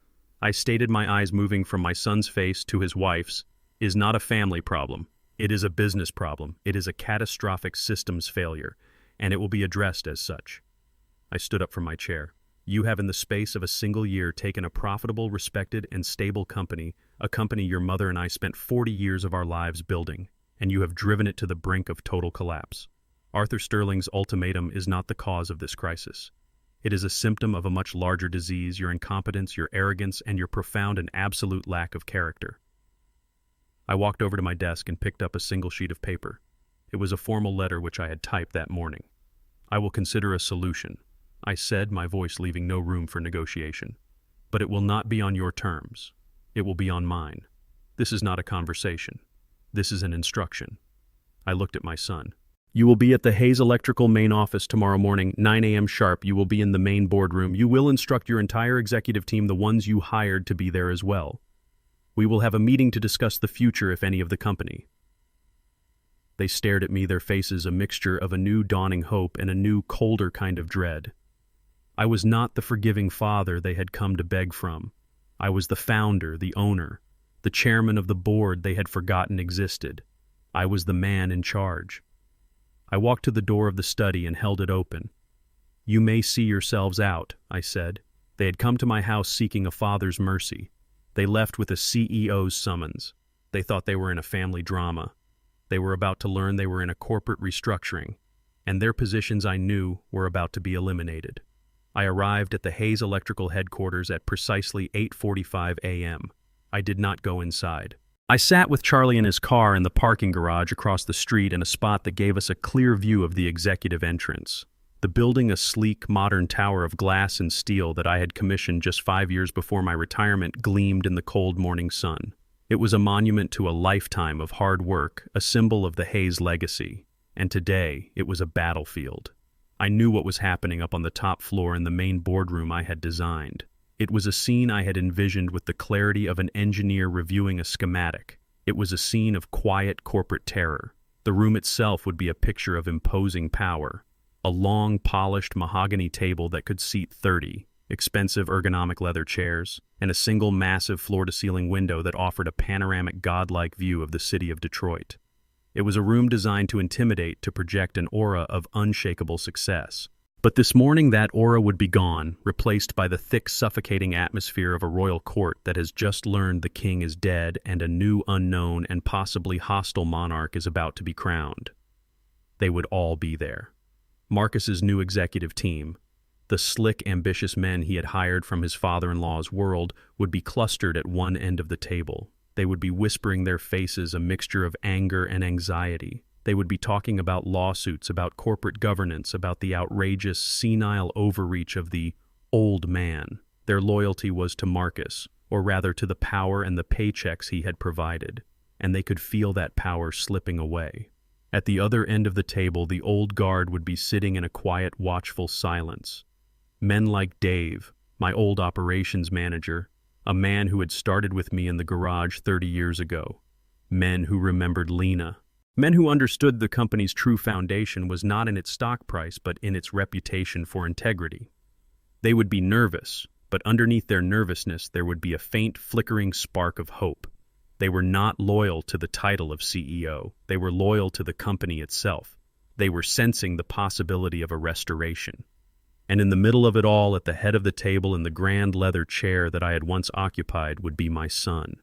I stated, my eyes moving from my son's face to his wife's, "is not a family problem. It is a business problem. It is a catastrophic systems failure, and it will be addressed as such." I stood up from my chair. "You have in the space of a single year taken a profitable, respected, and stable company, a company your mother and I spent 40 years of our lives building, and you have driven it to the brink of total collapse. Arthur Sterling's ultimatum is not the cause of this crisis. It is a symptom of a much larger disease: your incompetence, your arrogance, and your profound and absolute lack of character." I walked over to my desk and picked up a single sheet of paper. It was a formal letter which I had typed that morning. "I will consider a solution," I said, my voice leaving no room for negotiation. "But it will not be on your terms. It will be on mine. This is not a conversation. This is an instruction." I looked at my son. "You will be at the Hayes Electrical main office tomorrow morning, 9 a.m. sharp. You will be in the main boardroom. You will instruct your entire executive team, the ones you hired, to be there as well. We will have a meeting to discuss the future, if any, of the company." They stared at me, their faces a mixture of a new dawning hope and a new, colder kind of dread. I was not the forgiving father they had come to beg from. I was the founder, the owner, the chairman of the board they had forgotten existed. I was the man in charge. I walked to the door of the study and held it open. "You may see yourselves out," I said. They had come to my house seeking a father's mercy. They left with a CEO's summons. They thought they were in a family drama. They were about to learn they were in a corporate restructuring, and their positions, I knew, were about to be eliminated. I arrived at the Hayes Electrical headquarters at precisely 8:45 a.m. I did not go inside. I sat with Charlie in his car in the parking garage across the street in a spot that gave us a clear view of the executive entrance. The building, a sleek, modern tower of glass and steel that I had commissioned just 5 years before my retirement, gleamed in the cold morning sun. It was a monument to a lifetime of hard work, a symbol of the Hayes legacy. And today, it was a battlefield. I knew what was happening up on the top floor in the main boardroom I had designed. It was a scene I had envisioned with the clarity of an engineer reviewing a schematic. It was a scene of quiet corporate terror. The room itself would be a picture of imposing power. A long, polished mahogany table that could seat 30. expensive ergonomic leather chairs, and a single massive floor-to-ceiling window that offered a panoramic godlike view of the city of Detroit. It was a room designed to intimidate, to project an aura of unshakable success. But this morning that aura would be gone, replaced by the thick, suffocating atmosphere of a royal court that has just learned the king is dead and a new, unknown, and possibly hostile monarch is about to be crowned. They would all be there. Marcus's new executive team, the slick, ambitious men he had hired from his father-in-law's world, would be clustered at one end of the table. They would be whispering their faces a mixture of anger and anxiety. They would be talking about lawsuits, about corporate governance, about the outrageous, senile overreach of the old man. Their loyalty was to Marcus, or rather to the power and the paychecks he had provided, and they could feel that power slipping away. At the other end of the table, the old guard would be sitting in a quiet, watchful silence. Men like Dave, my old operations manager, a man who had started with me in the garage 30 years ago. Men who remembered Lena. Men who understood the company's true foundation was not in its stock price, but in its reputation for integrity. They would be nervous, but underneath their nervousness there would be a faint, flickering spark of hope. They were not loyal to the title of CEO. They were loyal to the company itself. They were sensing the possibility of a restoration. And in the middle of it all, at the head of the table in the grand leather chair that I had once occupied, would be my son.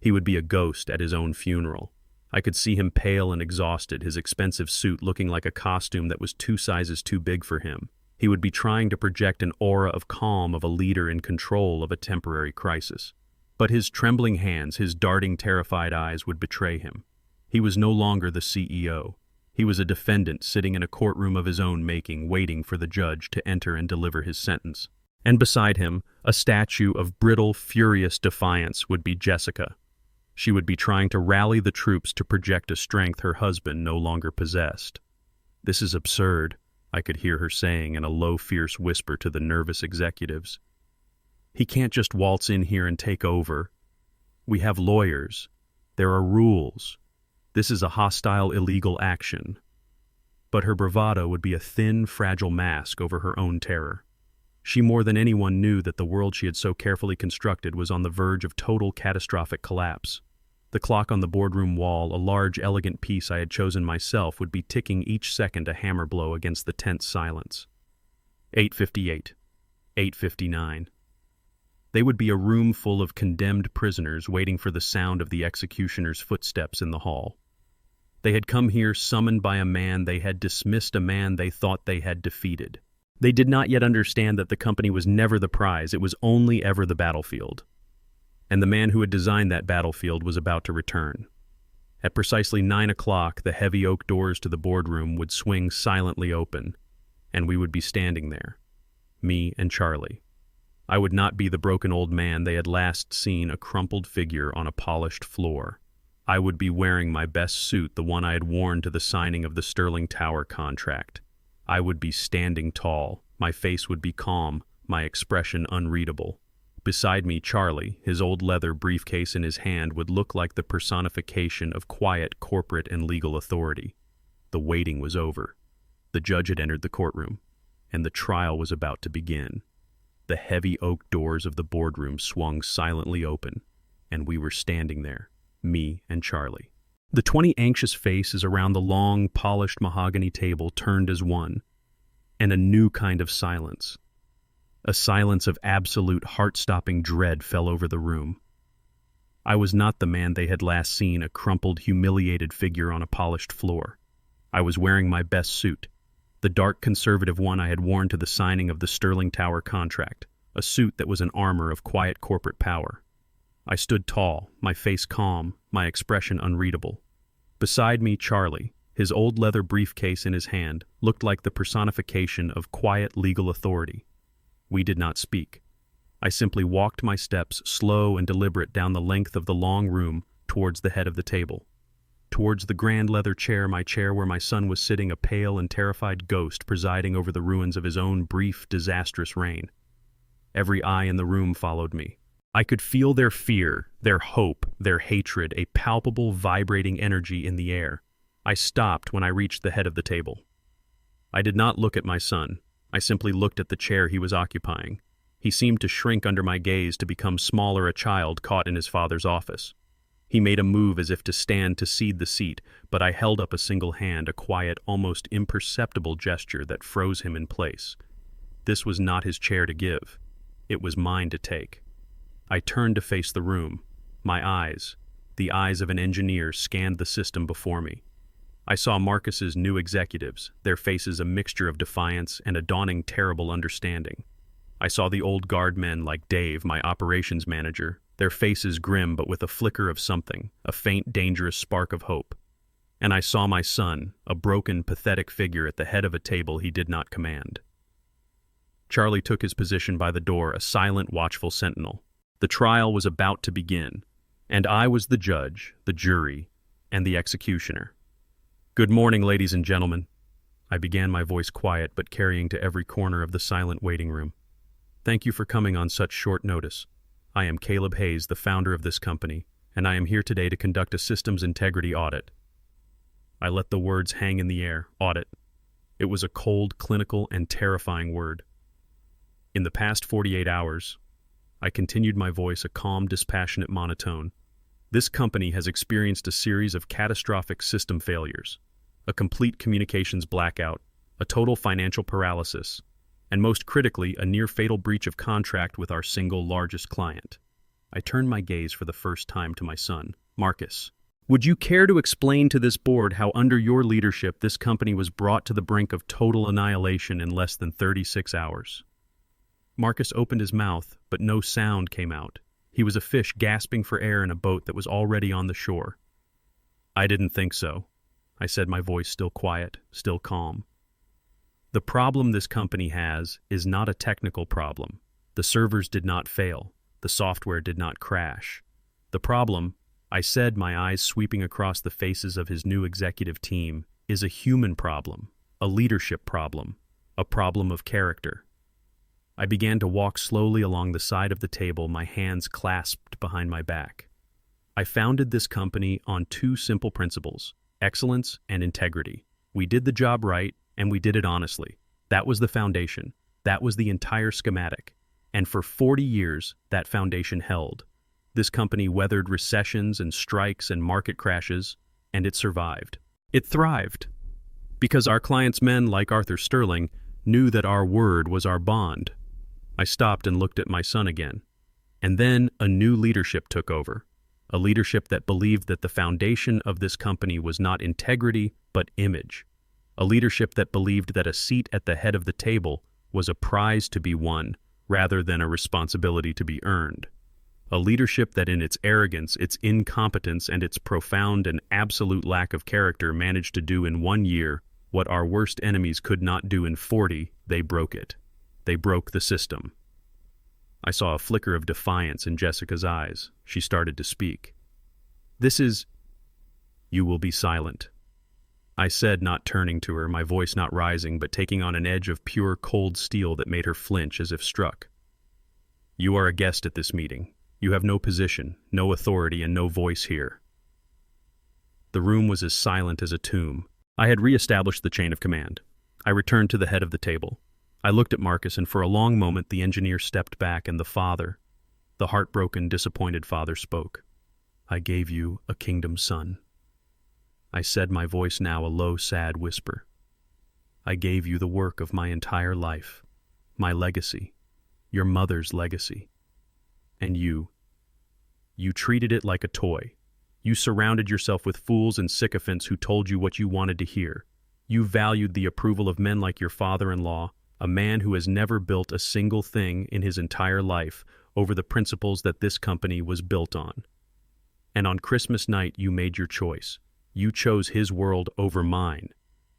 He would be a ghost at his own funeral. I could see him pale and exhausted, his expensive suit looking like a costume that was 2 sizes too big for him. He would be trying to project an aura of calm, of a leader in control of a temporary crisis. But his trembling hands, his darting, terrified eyes would betray him. He was no longer the CEO. He was a defendant sitting in a courtroom of his own making, waiting for the judge to enter and deliver his sentence. And beside him, a statue of brittle, furious defiance would be Jessica. She would be trying to rally the troops to project a strength her husband no longer possessed. "This is absurd," I could hear her saying in a low, fierce whisper to the nervous executives. "He can't just waltz in here and take over. We have lawyers. There are rules. This is a hostile, illegal action." But her bravado would be a thin, fragile mask over her own terror. She more than anyone knew that the world she had so carefully constructed was on the verge of total, catastrophic collapse. The clock on the boardroom wall, a large, elegant piece I had chosen myself, would be ticking each second a hammer blow against the tense silence. 8:58. 8:59. They would be a room full of condemned prisoners waiting for the sound of the executioner's footsteps in the hall. They had come here summoned by a man they had dismissed, a man they thought they had defeated. They did not yet understand that the company was never the prize, it was only ever the battlefield. And the man who had designed that battlefield was about to return. At precisely 9 o'clock, the heavy oak doors to the boardroom would swing silently open, and we would be standing there, me and Charlie. I would not be the broken old man they had last seen, a crumpled figure on a polished floor. I would be wearing my best suit, the one I had worn to the signing of the Sterling Tower contract. I would be standing tall, my face would be calm, my expression unreadable. Beside me, Charlie, his old leather briefcase in his hand, would look like the personification of quiet corporate and legal authority. The waiting was over. The judge had entered the courtroom, and the trial was about to begin. The heavy oak doors of the boardroom swung silently open, and we were standing there, me and Charlie. The 20 anxious faces around the long, polished mahogany table turned as one, and a new kind of silence. A silence of absolute, heart-stopping dread fell over the room. I was not the man they had last seen, a crumpled, humiliated figure on a polished floor. I was wearing my best suit, the dark, conservative one I had worn to the signing of the Sterling Tower contract, a suit that was an armor of quiet corporate power. I stood tall, my face calm, my expression unreadable. Beside me, Charlie, his old leather briefcase in his hand, looked like the personification of quiet legal authority. We did not speak. I simply walked my steps, slow and deliberate, down the length of the long room towards the head of the table. Towards the grand leather chair, my chair where my son was sitting, a pale and terrified ghost presiding over the ruins of his own brief, disastrous reign. Every eye in the room followed me. I could feel their fear, their hope, their hatred, a palpable, vibrating energy in the air. I stopped when I reached the head of the table. I did not look at my son. I simply looked at the chair he was occupying. He seemed to shrink under my gaze to become smaller, a child caught in his father's office. He made a move as if to stand to cede the seat, but I held up a single hand, a quiet, almost imperceptible gesture that froze him in place. This was not his chair to give. It was mine to take. I turned to face the room. My eyes, the eyes of an engineer, scanned the system before me. I saw Marcus's new executives, their faces a mixture of defiance and a dawning terrible understanding. I saw the old guard men like Dave, my operations manager, their faces grim but with a flicker of something, a faint, dangerous spark of hope. And I saw my son, a broken, pathetic figure at the head of a table he did not command. Charlie took his position by the door, a silent, watchful sentinel. The trial was about to begin, and I was the judge, the jury, and the executioner. "Good morning, ladies and gentlemen." I began, my voice quiet but carrying to every corner of the silent waiting room. "Thank you for coming on such short notice. I am Caleb Hayes, the founder of this company, and I am here today to conduct a systems integrity audit." I let the words hang in the air. Audit. It was a cold, clinical, and terrifying word. "In the past 48 hours, I continued, my voice a calm, dispassionate monotone, this company has experienced a series of catastrophic system failures, a complete communications blackout, a total financial paralysis, and most critically, a near-fatal breach of contract with our single largest client." I turned my gaze for the first time to my son, Marcus. "Would you care to explain to this board how under your leadership this company was brought to the brink of total annihilation in less than 36 hours? Marcus opened his mouth, but no sound came out. He was a fish gasping for air in a boat that was already on the shore. "I didn't think so," I said, my voice still quiet, still calm. "The problem this company has is not a technical problem. The servers did not fail. The software did not crash. The problem," I said, my eyes sweeping across the faces of his new executive team, "is a human problem, a leadership problem, a problem of character." I began to walk slowly along the side of the table, my hands clasped behind my back. "I founded this company on two simple principles: excellence and integrity. We did the job right, and we did it honestly. That was the foundation. That was the entire schematic. And for 40 years, that foundation held. This company weathered recessions and strikes and market crashes, and it survived. It thrived. Because our clients' men, like Arthur Sterling, knew that our word was our bond." I stopped and looked at my son again. And then a new leadership took over. A leadership that believed that the foundation of this company was not integrity, but image. A leadership that believed that a seat at the head of the table was a prize to be won, rather than a responsibility to be earned. A leadership that in its arrogance, its incompetence, and its profound and absolute lack of character managed to do in 1 year what our worst enemies could not do in 40. They broke it. They broke the system. I saw a flicker of defiance in Jessica's eyes. She started to speak. "This is—" "You will be silent," I said, not turning to her, my voice not rising, but taking on an edge of pure cold steel that made her flinch as if struck. "You are a guest at this meeting. You have no position, no authority, and no voice here." The room was as silent as a tomb. I had re-established the chain of command. I returned to the head of the table. I looked at Marcus, and for a long moment the engineer stepped back, and the father, the heartbroken, disappointed father, spoke. "I gave you a kingdom son," I said, my voice now a low, sad whisper. "I gave you the work of my entire life, my legacy, your mother's legacy. And you treated it like a toy. You surrounded yourself with fools and sycophants who told you what you wanted to hear. You valued the approval of men like your father-in-law, a man who has never built a single thing in his entire life, over the principles that this company was built on. And on Christmas night you made your choice. You chose his world over mine.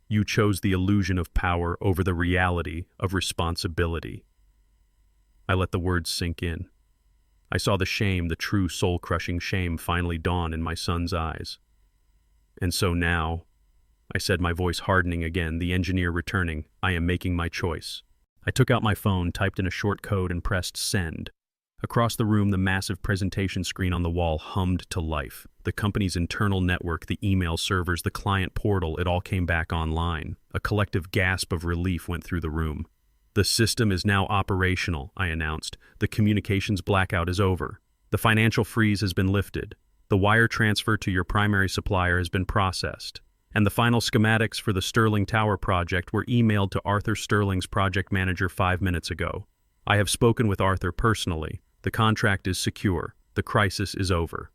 You chose the illusion of power over the reality of responsibility." I let the words sink in. I saw the shame, the true soul-crushing shame, finally dawn in my son's eyes. "And so now," I said, my voice hardening again, the engineer returning, "I am making my choice." I took out my phone, typed in a short code, and pressed send. Across the room, the massive presentation screen on the wall hummed to life. The company's internal network, the email servers, the client portal, it all came back online. A collective gasp of relief went through the room. "The system is now operational," I announced. "The communications blackout is over. The financial freeze has been lifted. The wire transfer to your primary supplier has been processed. And the final schematics for the Sterling Tower project were emailed to Arthur Sterling's project manager 5 minutes ago. I have spoken with Arthur personally. The contract is secure. The crisis is over."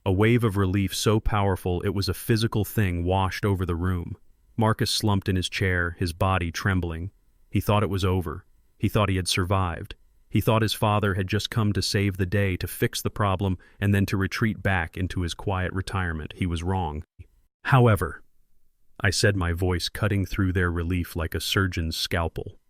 A wave of relief so powerful it was a physical thing washed over the room. Marcus slumped in his chair, his body trembling. He thought it was over. He thought he had survived. He thought his father had just come to save the day, to fix the problem, and then to retreat back into his quiet retirement. He was wrong. "However," I said, my voice cutting through their relief like a surgeon's scalpel,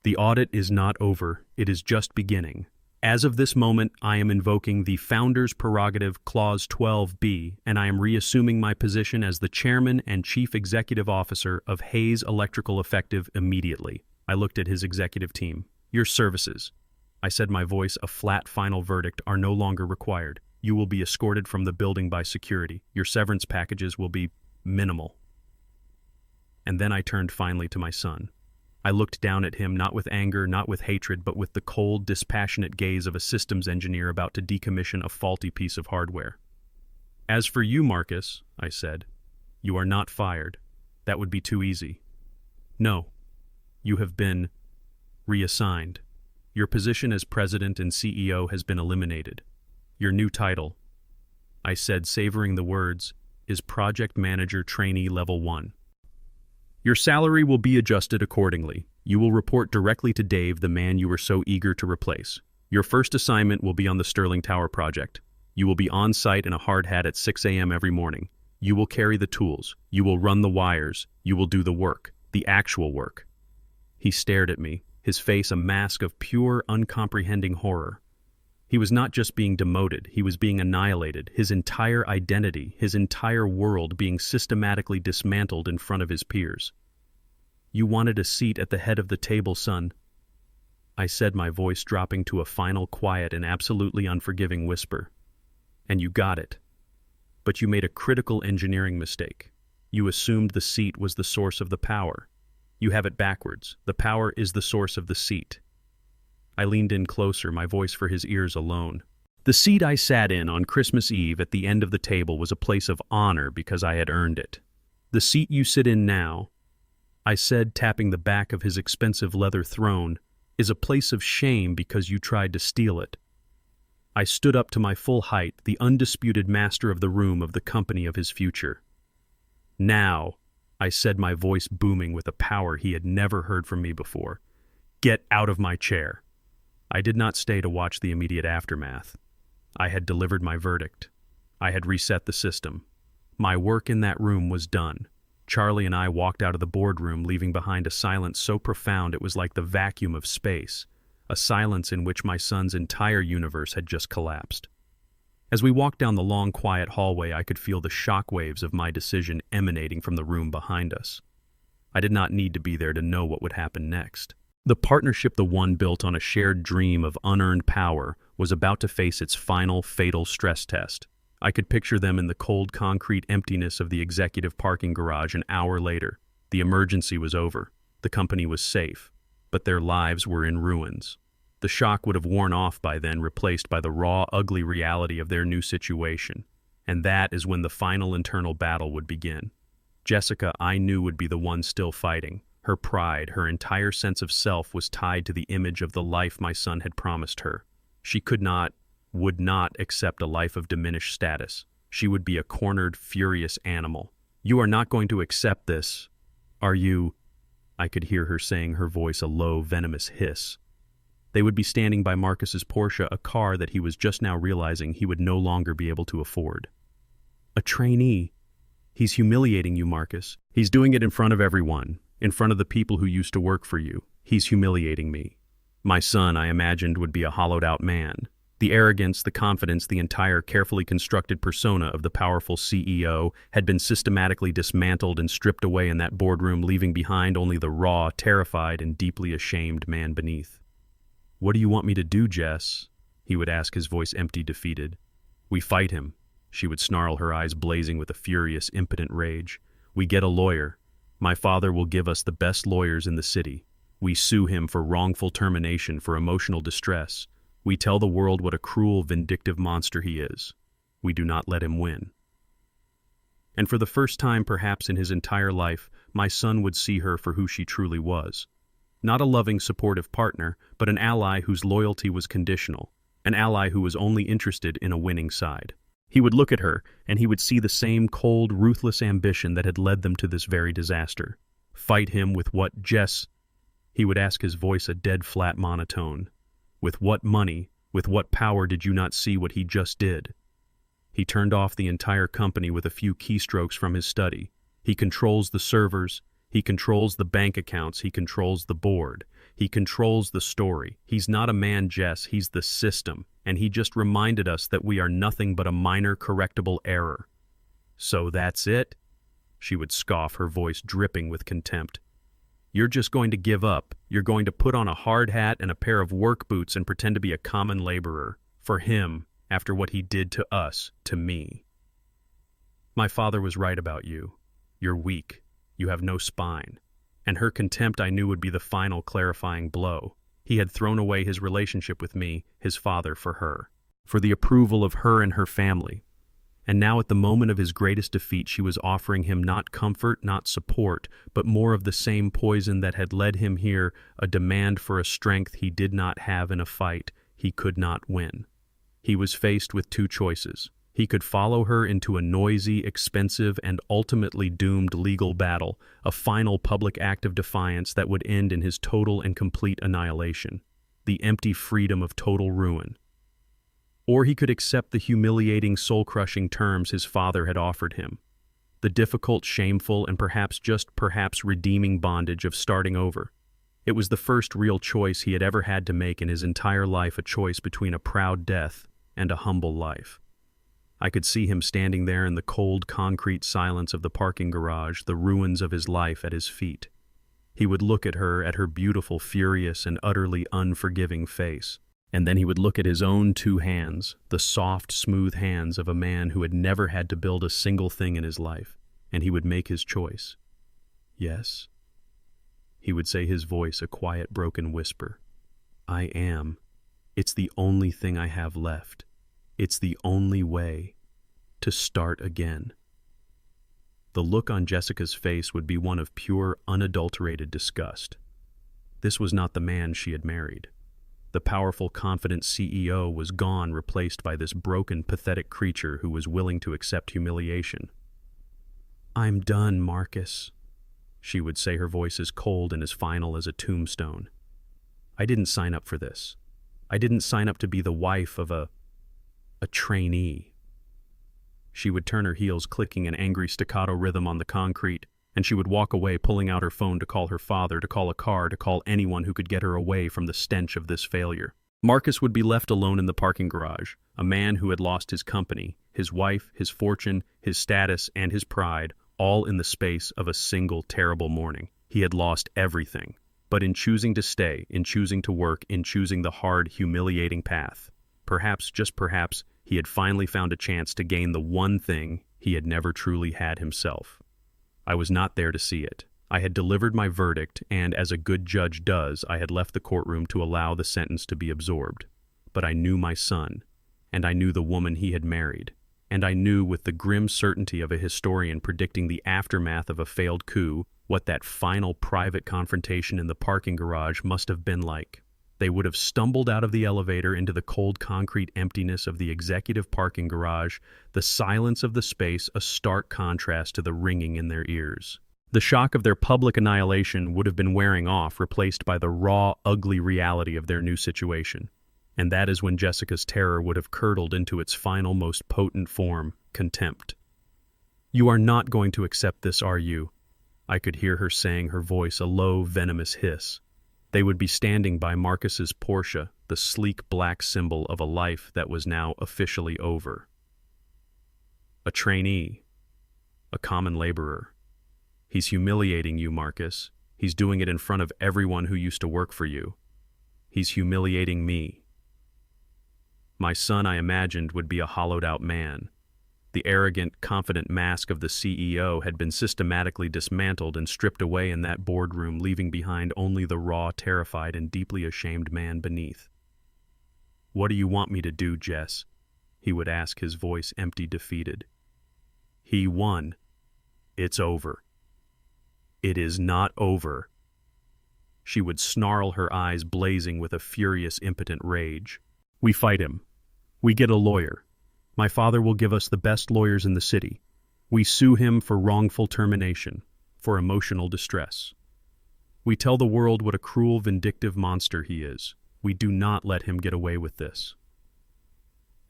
"the audit is not over. It is just beginning. As of this moment, I am invoking the Founder's Prerogative Clause 12B, and I am reassuming my position as the Chairman and Chief Executive Officer of Hayes Electrical effective immediately." I looked at his executive team. "Your services," I said, my voice a flat final verdict, "are no longer required. You will be escorted from the building by security. Your severance packages will be minimal." And then I turned finally to my son. I looked down at him, not with anger, not with hatred, but with the cold, dispassionate gaze of a systems engineer about to decommission a faulty piece of hardware. "As for you, Marcus," I said, "you are not fired. That would be too easy. No, you have been reassigned. Your position as president and CEO has been eliminated. Your new title," I said, savoring the words, "is Project Manager Trainee Level 1. Your salary will be adjusted accordingly. You will report directly to Dave, the man you were so eager to replace. Your first assignment will be on the Sterling Tower project. You will be on site in a hard hat at 6 a.m. every morning. You will carry the tools. You will run the wires. You will do the work, the actual work." He stared at me, his face a mask of pure, uncomprehending horror. He was not just being demoted, he was being annihilated, his entire identity, his entire world being systematically dismantled in front of his peers. "You wanted a seat at the head of the table, son," I said, my voice dropping to a final quiet and absolutely unforgiving whisper. "And you got it. But you made a critical engineering mistake. You assumed the seat was the source of the power. You have it backwards. The power is the source of the seat." I leaned in closer, my voice for his ears alone. "The seat I sat in on Christmas Eve at the end of the table was a place of honor because I had earned it. The seat you sit in now," I said, tapping the back of his expensive leather throne, "is a place of shame because you tried to steal it." I stood up to my full height, the undisputed master of the room, of the company of his future. "Now," I said, my voice booming with a power he had never heard from me before, "get out of my chair." I did not stay to watch the immediate aftermath. I had delivered my verdict. I had reset the system. My work in that room was done. Charlie and I walked out of the boardroom, leaving behind a silence so profound it was like the vacuum of space, a silence in which my son's entire universe had just collapsed. As we walked down the long, quiet hallway, I could feel the shockwaves of my decision emanating from the room behind us. I did not need to be there to know what would happen next. The partnership, the one built on a shared dream of unearned power, was about to face its final, fatal stress test. I could picture them in the cold concrete emptiness of the executive parking garage an hour later. The emergency was over. The company was safe. But their lives were in ruins. The shock would have worn off by then, replaced by the raw, ugly reality of their new situation. And that is when the final internal battle would begin. Jessica, I knew, would be the one still fighting. Her pride, her entire sense of self was tied to the image of the life my son had promised her. She could not, would not accept a life of diminished status. She would be a cornered, furious animal. "You are not going to accept this, are you?" I could hear her saying, her voice a low, venomous hiss. They would be standing by Marcus's Porsche, a car that he was just now realizing he would no longer be able to afford. "A trainee. He's humiliating you, Marcus. He's doing it in front of everyone. In front of the people who used to work for you. He's humiliating me." My son, I imagined, would be a hollowed-out man. The arrogance, the confidence, the entire carefully constructed persona of the powerful CEO had been systematically dismantled and stripped away in that boardroom, leaving behind only the raw, terrified, and deeply ashamed man beneath. "What do you want me to do, Jess?" he would ask, his voice empty, defeated. "We fight him," she would snarl, her eyes blazing with a furious, impotent rage. "We get a lawyer. My father will give us the best lawyers in the city. We sue him for wrongful termination for emotional distress. We tell the world what a cruel, vindictive monster he is. We do not let him win. And for the first time perhaps in his entire life, my son would see her for who she truly was. Not a loving, supportive partner, but an ally whose loyalty was conditional, an ally who was only interested in a winning side. He would look at her, and he would see the same cold, ruthless ambition that had led them to this very disaster. Fight him with what, Jess? He would ask, his voice a dead flat monotone. With what money, with what power did you not see what he just did? He turned off the entire company with a few keystrokes from his study. He controls the servers, he controls the bank accounts, he controls the board, he controls the story. He's not a man, Jess, he's the system, and he just reminded us that we are nothing but a minor correctable error. So that's it? She would scoff, her voice dripping with contempt. You're just going to give up. You're going to put on a hard hat and a pair of work boots and pretend to be a common laborer. For him, after what he did to us, to me. My father was right about you. You're weak. You have no spine. And her contempt I knew would be the final clarifying blow. He had thrown away his relationship with me, his father, for her. For the approval of her and her family. And now at the moment of his greatest defeat, she was offering him not comfort, not support, but more of the same poison that had led him here, a demand for a strength he did not have in a fight he could not win. He was faced with two choices. He could follow her into a noisy, expensive, and ultimately doomed legal battle, a final public act of defiance that would end in his total and complete annihilation, the empty freedom of total ruin. Or he could accept the humiliating, soul-crushing terms his father had offered him, the difficult, shameful, and perhaps redeeming bondage of starting over. It was the first real choice he had ever had to make in his entire life, a choice between a proud death and a humble life. I could see him standing there in the cold, concrete silence of the parking garage, the ruins of his life at his feet. He would look at her beautiful, furious, and utterly unforgiving face. And then he would look at his own two hands, the soft, smooth hands of a man who had never had to build a single thing in his life, and he would make his choice. Yes, he would say, his voice a quiet, broken whisper. I am. It's the only thing I have left. It's the only way to start again. The look on Jessica's face would be one of pure, unadulterated disgust. This was not the man she had married. The powerful, confident CEO was gone, replaced by this broken, pathetic creature who was willing to accept humiliation. I'm done, Marcus, she would say, her voice as cold and as final as a tombstone. I didn't sign up for this. I didn't sign up to be the wife of a trainee. She would turn her heels, clicking an angry staccato rhythm on the concrete, and she would walk away, pulling out her phone to call her father, to call a car, to call anyone who could get her away from the stench of this failure. Marcus would be left alone in the parking garage, a man who had lost his company, his wife, his fortune, his status, and his pride, all in the space of a single terrible morning. He had lost everything. But in choosing to stay, in choosing to work, in choosing the hard, humiliating path, perhaps, just perhaps, he had finally found a chance to gain the one thing he had never truly had himself. I was not there to see it. I had delivered my verdict, and as a good judge does, I had left the courtroom to allow the sentence to be absorbed. But I knew my son, and I knew the woman he had married, and I knew with the grim certainty of a historian predicting the aftermath of a failed coup what that final private confrontation in the parking garage must have been like. They would have stumbled out of the elevator into the cold concrete emptiness of the executive parking garage, the silence of the space a stark contrast to the ringing in their ears. The shock of their public annihilation would have been wearing off, replaced by the raw, ugly reality of their new situation. And that is when Jessica's terror would have curdled into its final, most potent form, contempt. You are not going to accept this, are you? I could hear her saying, her voice a low, venomous hiss. They would be standing by Marcus's Porsche, the sleek black symbol of a life that was now officially over. A trainee. A common laborer. He's humiliating you, Marcus. He's doing it in front of everyone who used to work for you. He's humiliating me. My son, I imagined, would be a hollowed-out man. The arrogant, confident mask of the CEO had been systematically dismantled and stripped away in that boardroom, leaving behind only the raw, terrified, and deeply ashamed man beneath. "What do you want me to do, Jess?" he would ask, his voice empty, defeated. He won. It's over. It is not over. She would snarl, her eyes blazing with a furious, impotent rage. "We fight him. We get a lawyer. My father will give us the best lawyers in the city. We sue him for wrongful termination, for emotional distress. We tell the world what a cruel, vindictive monster he is. We do not let him get away with this."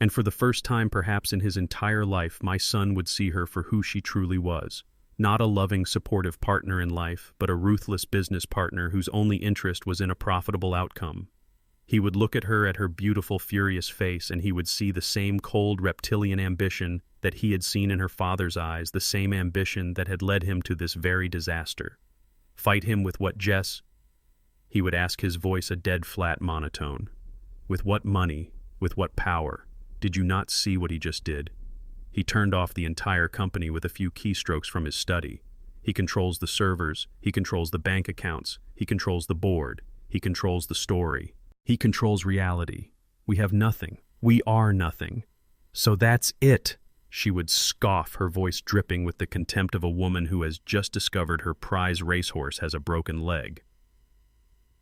And for the first time perhaps in his entire life, my son would see her for who she truly was. Not a loving, supportive partner in life, but a ruthless business partner whose only interest was in a profitable outcome. He would look at her beautiful, furious face, and he would see the same cold, reptilian ambition that he had seen in her father's eyes, the same ambition that had led him to this very disaster. Fight him with what, Jess? He would ask, his voice a dead, flat monotone. With what money? With what power? Did you not see what he just did? He turned off the entire company with a few keystrokes from his study. He controls the servers, he controls the bank accounts, he controls the board, he controls the story. He controls reality. We have nothing. We are nothing. So that's it, she would scoff, her voice dripping with the contempt of a woman who has just discovered her prize racehorse has a broken leg.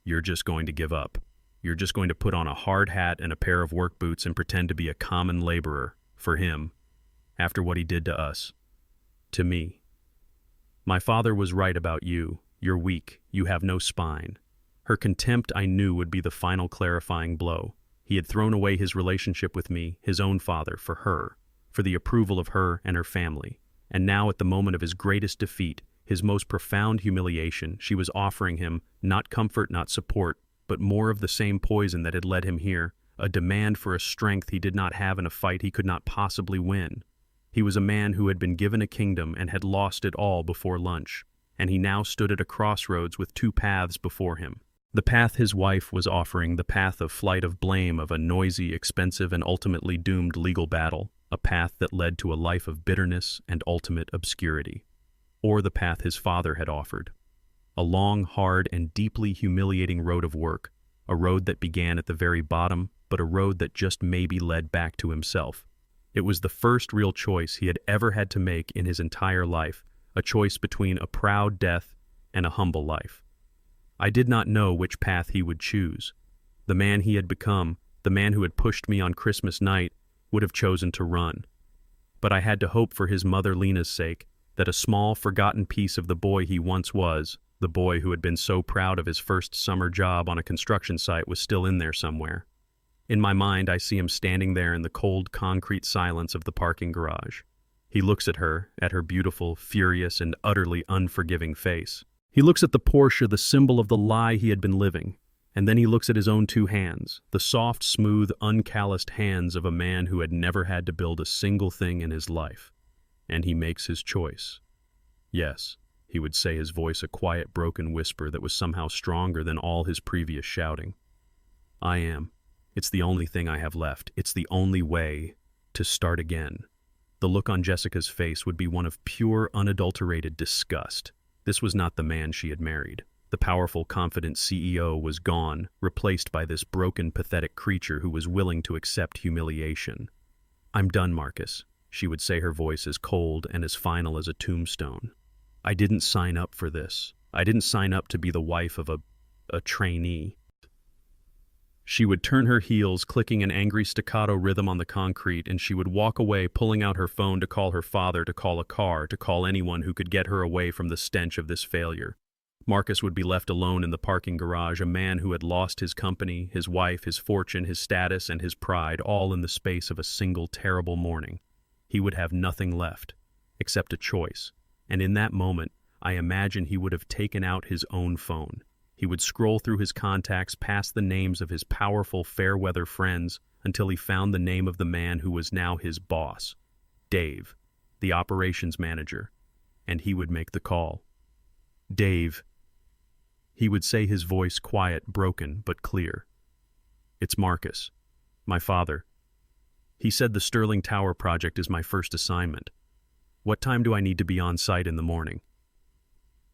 You're just going to give up. You're just going to put on a hard hat and a pair of work boots and pretend to be a common laborer for him, after what he did to us, to me. My father was right about you. You're weak. You have no spine. Her contempt, I knew, would be the final clarifying blow. He had thrown away his relationship with me, his own father, for her, for the approval of her and her family. And now, at the moment of his greatest defeat, his most profound humiliation, she was offering him not comfort, not support, but more of the same poison that had led him here, a demand for a strength he did not have in a fight he could not possibly win. He was a man who had been given a kingdom and had lost it all before lunch, and he now stood at a crossroads with two paths before him. The path his wife was offering, the path of flight, of blame, of a noisy, expensive, and ultimately doomed legal battle, a path that led to a life of bitterness and ultimate obscurity. Or the path his father had offered, a long, hard, and deeply humiliating road of work, a road that began at the very bottom, but a road that just maybe led back to himself. It was the first real choice he had ever had to make in his entire life, a choice between a proud death and a humble life. I did not know which path he would choose. The man he had become, the man who had pushed me on Christmas night, would have chosen to run. But I had to hope for his mother Lena's sake that a small, forgotten piece of the boy he once was, the boy who had been so proud of his first summer job on a construction site, was still in there somewhere. In my mind, I see him standing there in the cold, concrete silence of the parking garage. He looks at her beautiful, furious, and utterly unforgiving face. He looks at the Porsche, the symbol of the lie he had been living, and then he looks at his own two hands, the soft, smooth, uncalloused hands of a man who had never had to build a single thing in his life. And he makes his choice. Yes, he would say, his voice a quiet, broken whisper that was somehow stronger than all his previous shouting. I am. It's the only thing I have left. It's the only way to start again. The look on Jessica's face would be one of pure, unadulterated disgust. This was not the man she had married. The powerful, confident CEO was gone, replaced by this broken, pathetic creature who was willing to accept humiliation. I'm done, Marcus, she would say, her voice as cold and as final as a tombstone. I didn't sign up for this. I didn't sign up to be the wife of a trainee. She would turn her heels, clicking an angry staccato rhythm on the concrete, and she would walk away, pulling out her phone to call her father, to call a car, to call anyone who could get her away from the stench of this failure. Marcus would be left alone in the parking garage, a man who had lost his company, his wife, his fortune, his status, and his pride, all in the space of a single terrible morning. He would have nothing left, except a choice, and in that moment, I imagine he would have taken out his own phone. He would scroll through his contacts past the names of his powerful fair-weather friends until he found the name of the man who was now his boss, Dave, the operations manager, and he would make the call. Dave, he would say, his voice quiet, broken, but clear. It's Marcus, my father. He said the Sterling Tower project is my first assignment. What time do I need to be on site in the morning?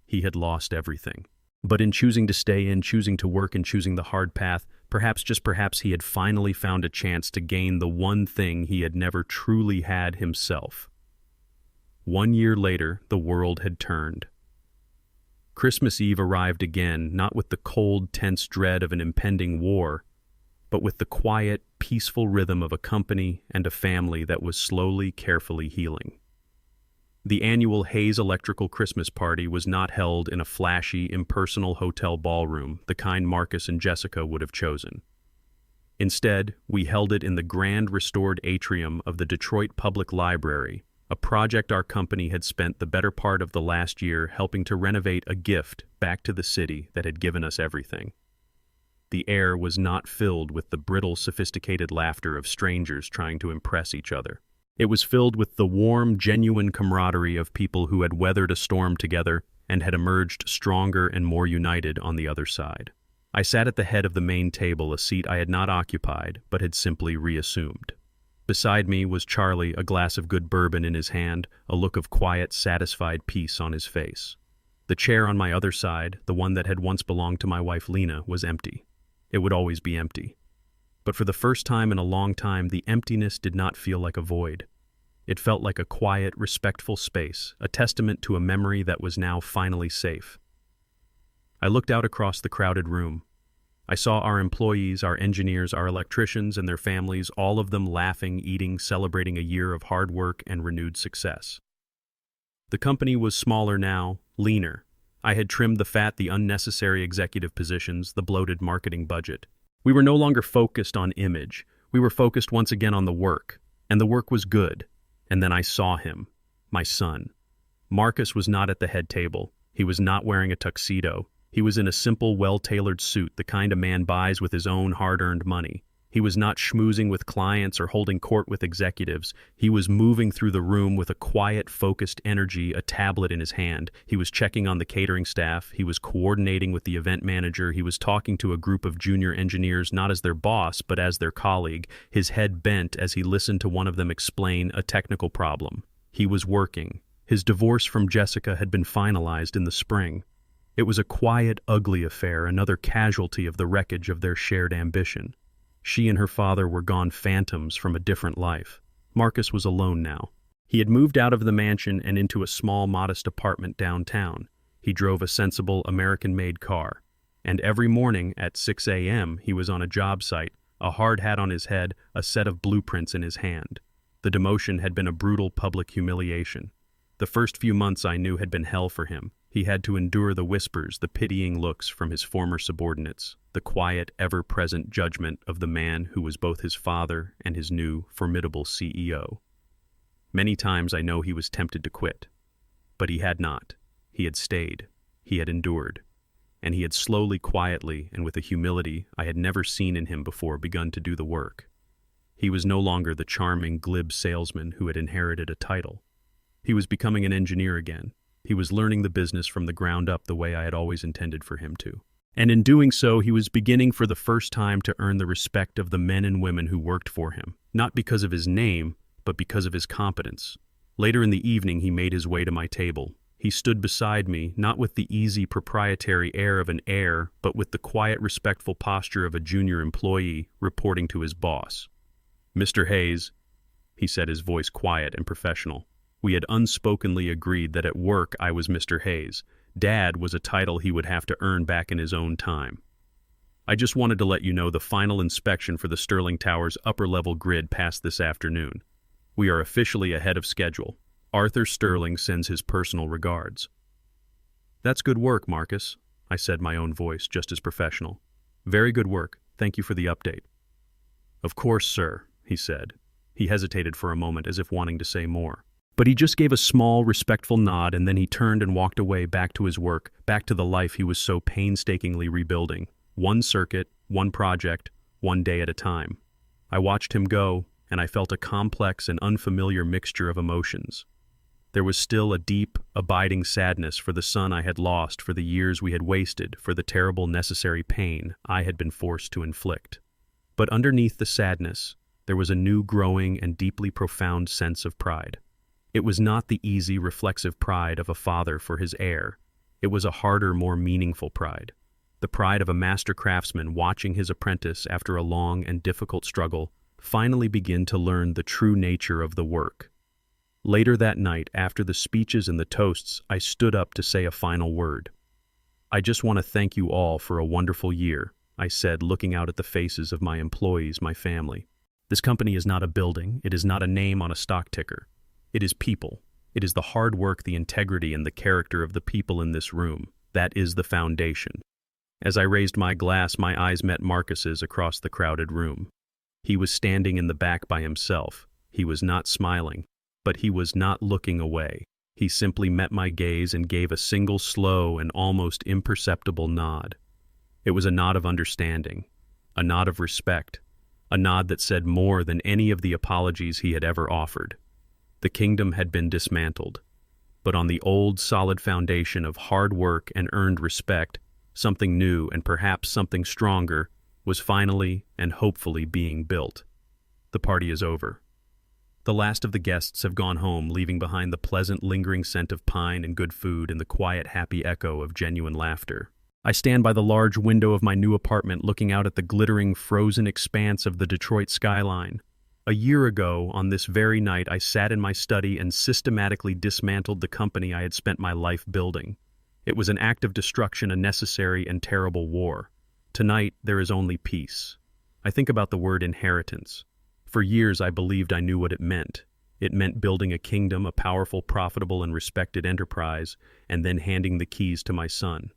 He had lost everything. But in choosing to stay in, choosing to work, and choosing the hard path, perhaps, just perhaps, he had finally found a chance to gain the one thing he had never truly had himself. 1 year later, the world had turned. Christmas Eve arrived again, not with the cold, tense dread of an impending war, but with the quiet, peaceful rhythm of a company and a family that was slowly, carefully healing. The annual Hayes Electrical Christmas party was not held in a flashy, impersonal hotel ballroom, the kind Marcus and Jessica would have chosen. Instead, we held it in the grand restored atrium of the Detroit Public Library, a project our company had spent the better part of the last year helping to renovate, a gift back to the city that had given us everything. The air was not filled with the brittle, sophisticated laughter of strangers trying to impress each other. It was filled with the warm, genuine camaraderie of people who had weathered a storm together and had emerged stronger and more united on the other side. I sat at the head of the main table, a seat I had not occupied but had simply reassumed. Beside me was Charlie, a glass of good bourbon in his hand, a look of quiet, satisfied peace on his face. The chair on my other side, the one that had once belonged to my wife Lena, was empty. It would always be empty. But for the first time in a long time, the emptiness did not feel like a void. It felt like a quiet, respectful space, a testament to a memory that was now finally safe. I looked out across the crowded room. I saw our employees, our engineers, our electricians, and their families, all of them laughing, eating, celebrating a year of hard work and renewed success. The company was smaller now, leaner. I had trimmed the fat, the unnecessary executive positions, the bloated marketing budget. We were no longer focused on image. We were focused once again on the work, and the work was good. And then I saw him, my son. Marcus was not at the head table. He was not wearing a tuxedo. He was in a simple, well-tailored suit, the kind a man buys with his own hard-earned money. He was not schmoozing with clients or holding court with executives. He was moving through the room with a quiet, focused energy, a tablet in his hand. He was checking on the catering staff. He was coordinating with the event manager. He was talking to a group of junior engineers, not as their boss, but as their colleague, his head bent as he listened to one of them explain a technical problem. He was working. His divorce from Jessica had been finalized in the spring. It was a quiet, ugly affair, another casualty of the wreckage of their shared ambition. She and her father were gone phantoms from a different life. Marcus was alone now. He had moved out of the mansion and into a small, modest apartment downtown. He drove a sensible, American-made car. And every morning at 6 a.m. he was on a job site, a hard hat on his head, a set of blueprints in his hand. The demotion had been a brutal public humiliation. The first few months I knew had been hell for him. He had to endure the whispers, the pitying looks from his former subordinates, the quiet, ever-present judgment of the man who was both his father and his new, formidable CEO. Many times I know he was tempted to quit. But he had not. He had stayed. He had endured. And he had slowly, quietly, and with a humility I had never seen in him before, begun to do the work. He was no longer the charming, glib salesman who had inherited a title. He was becoming an engineer again. He was learning the business from the ground up the way I had always intended for him to. And in doing so, he was beginning for the first time to earn the respect of the men and women who worked for him, not because of his name, but because of his competence. Later in the evening, he made his way to my table. He stood beside me, not with the easy proprietary air of an heir, but with the quiet, respectful posture of a junior employee reporting to his boss. "Mr. Hayes," he said, his voice quiet and professional. We had unspokenly agreed that at work I was Mr. Hayes. Dad was a title he would have to earn back in his own time. "I just wanted to let you know the final inspection for the Sterling Tower's upper-level grid passed this afternoon. We are officially ahead of schedule. Arthur Sterling sends his personal regards." "That's good work, Marcus," I said, my own voice just as professional. "Very good work. Thank you for the update." "Of course, sir," he said. He hesitated for a moment as if wanting to say more. But he just gave a small, respectful nod, and then he turned and walked away back to his work, back to the life he was so painstakingly rebuilding. One circuit, one project, one day at a time. I watched him go, and I felt a complex and unfamiliar mixture of emotions. There was still a deep, abiding sadness for the son I had lost, for the years we had wasted, for the terrible necessary pain I had been forced to inflict. But underneath the sadness, there was a new, growing, and deeply profound sense of pride. It was not the easy, reflexive pride of a father for his heir. It was a harder, more meaningful pride. The pride of a master craftsman watching his apprentice, after a long and difficult struggle, finally begin to learn the true nature of the work. Later that night, after the speeches and the toasts, I stood up to say a final word. "I just want to thank you all for a wonderful year," I said, looking out at the faces of my employees, my family. "This company is not a building. It is not a name on a stock ticker. It is people. It is the hard work, the integrity, and the character of the people in this room. That is the foundation." As I raised my glass, my eyes met Marcus's across the crowded room. He was standing in the back by himself. He was not smiling, but he was not looking away. He simply met my gaze and gave a single slow and almost imperceptible nod. It was a nod of understanding, a nod of respect, a nod that said more than any of the apologies he had ever offered. The kingdom had been dismantled, but on the old, solid foundation of hard work and earned respect, something new and perhaps something stronger was finally and hopefully being built. The party is over. The last of the guests have gone home, leaving behind the pleasant, lingering scent of pine and good food and the quiet, happy echo of genuine laughter. I stand by the large window of my new apartment, looking out at the glittering, frozen expanse of the Detroit skyline. A year ago, on this very night, I sat in my study and systematically dismantled the company I had spent my life building. It was an act of destruction, a necessary and terrible war. Tonight, there is only peace. I think about the word inheritance. For years, I believed I knew what it meant. It meant building a kingdom, a powerful, profitable, and respected enterprise, and then handing the keys to my son.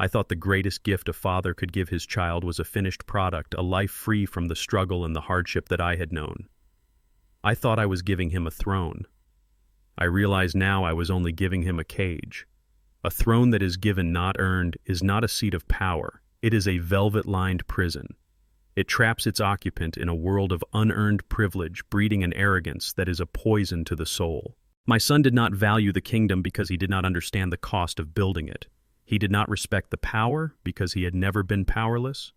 I thought the greatest gift a father could give his child was a finished product, a life free from the struggle and the hardship that I had known. I thought I was giving him a throne. I realize now I was only giving him a cage. A throne that is given, not earned, is not a seat of power. It is a velvet-lined prison. It traps its occupant in a world of unearned privilege, breeding an arrogance that is a poison to the soul. My son did not value the kingdom because he did not understand the cost of building it. He did not respect the power because he had never been powerless.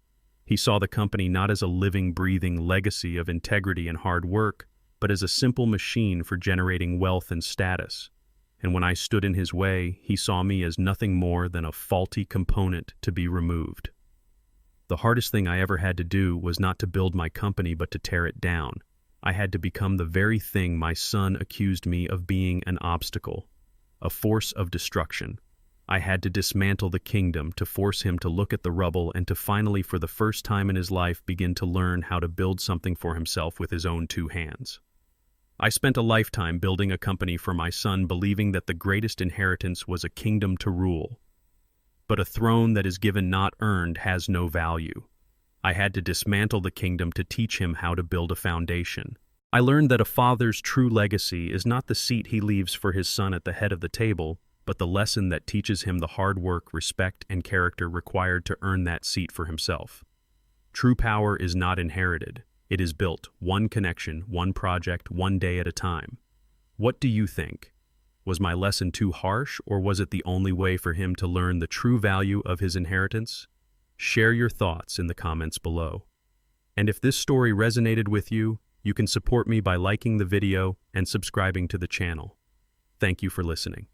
He saw the company not as a living, breathing legacy of integrity and hard work, but as a simple machine for generating wealth and status. And when I stood in his way, he saw me as nothing more than a faulty component to be removed. The hardest thing I ever had to do was not to build my company, but to tear it down. I had to become the very thing my son accused me of being: an obstacle, a force of destruction. I had to dismantle the kingdom to force him to look at the rubble and to finally, for the first time in his life, begin to learn how to build something for himself with his own two hands. I spent a lifetime building a company for my son, believing that the greatest inheritance was a kingdom to rule. But a throne that is given, not earned, has no value. I had to dismantle the kingdom to teach him how to build a foundation. I learned that a father's true legacy is not the seat he leaves for his son at the head of the table, but the lesson that teaches him the hard work, respect, and character required to earn that seat for himself. True power is not inherited. It is built, one connection, one project, one day at a time. What do you think? Was my lesson too harsh, or was it the only way for him to learn the true value of his inheritance? Share your thoughts in the comments below. And if this story resonated with you, you can support me by liking the video and subscribing to the channel. Thank you for listening.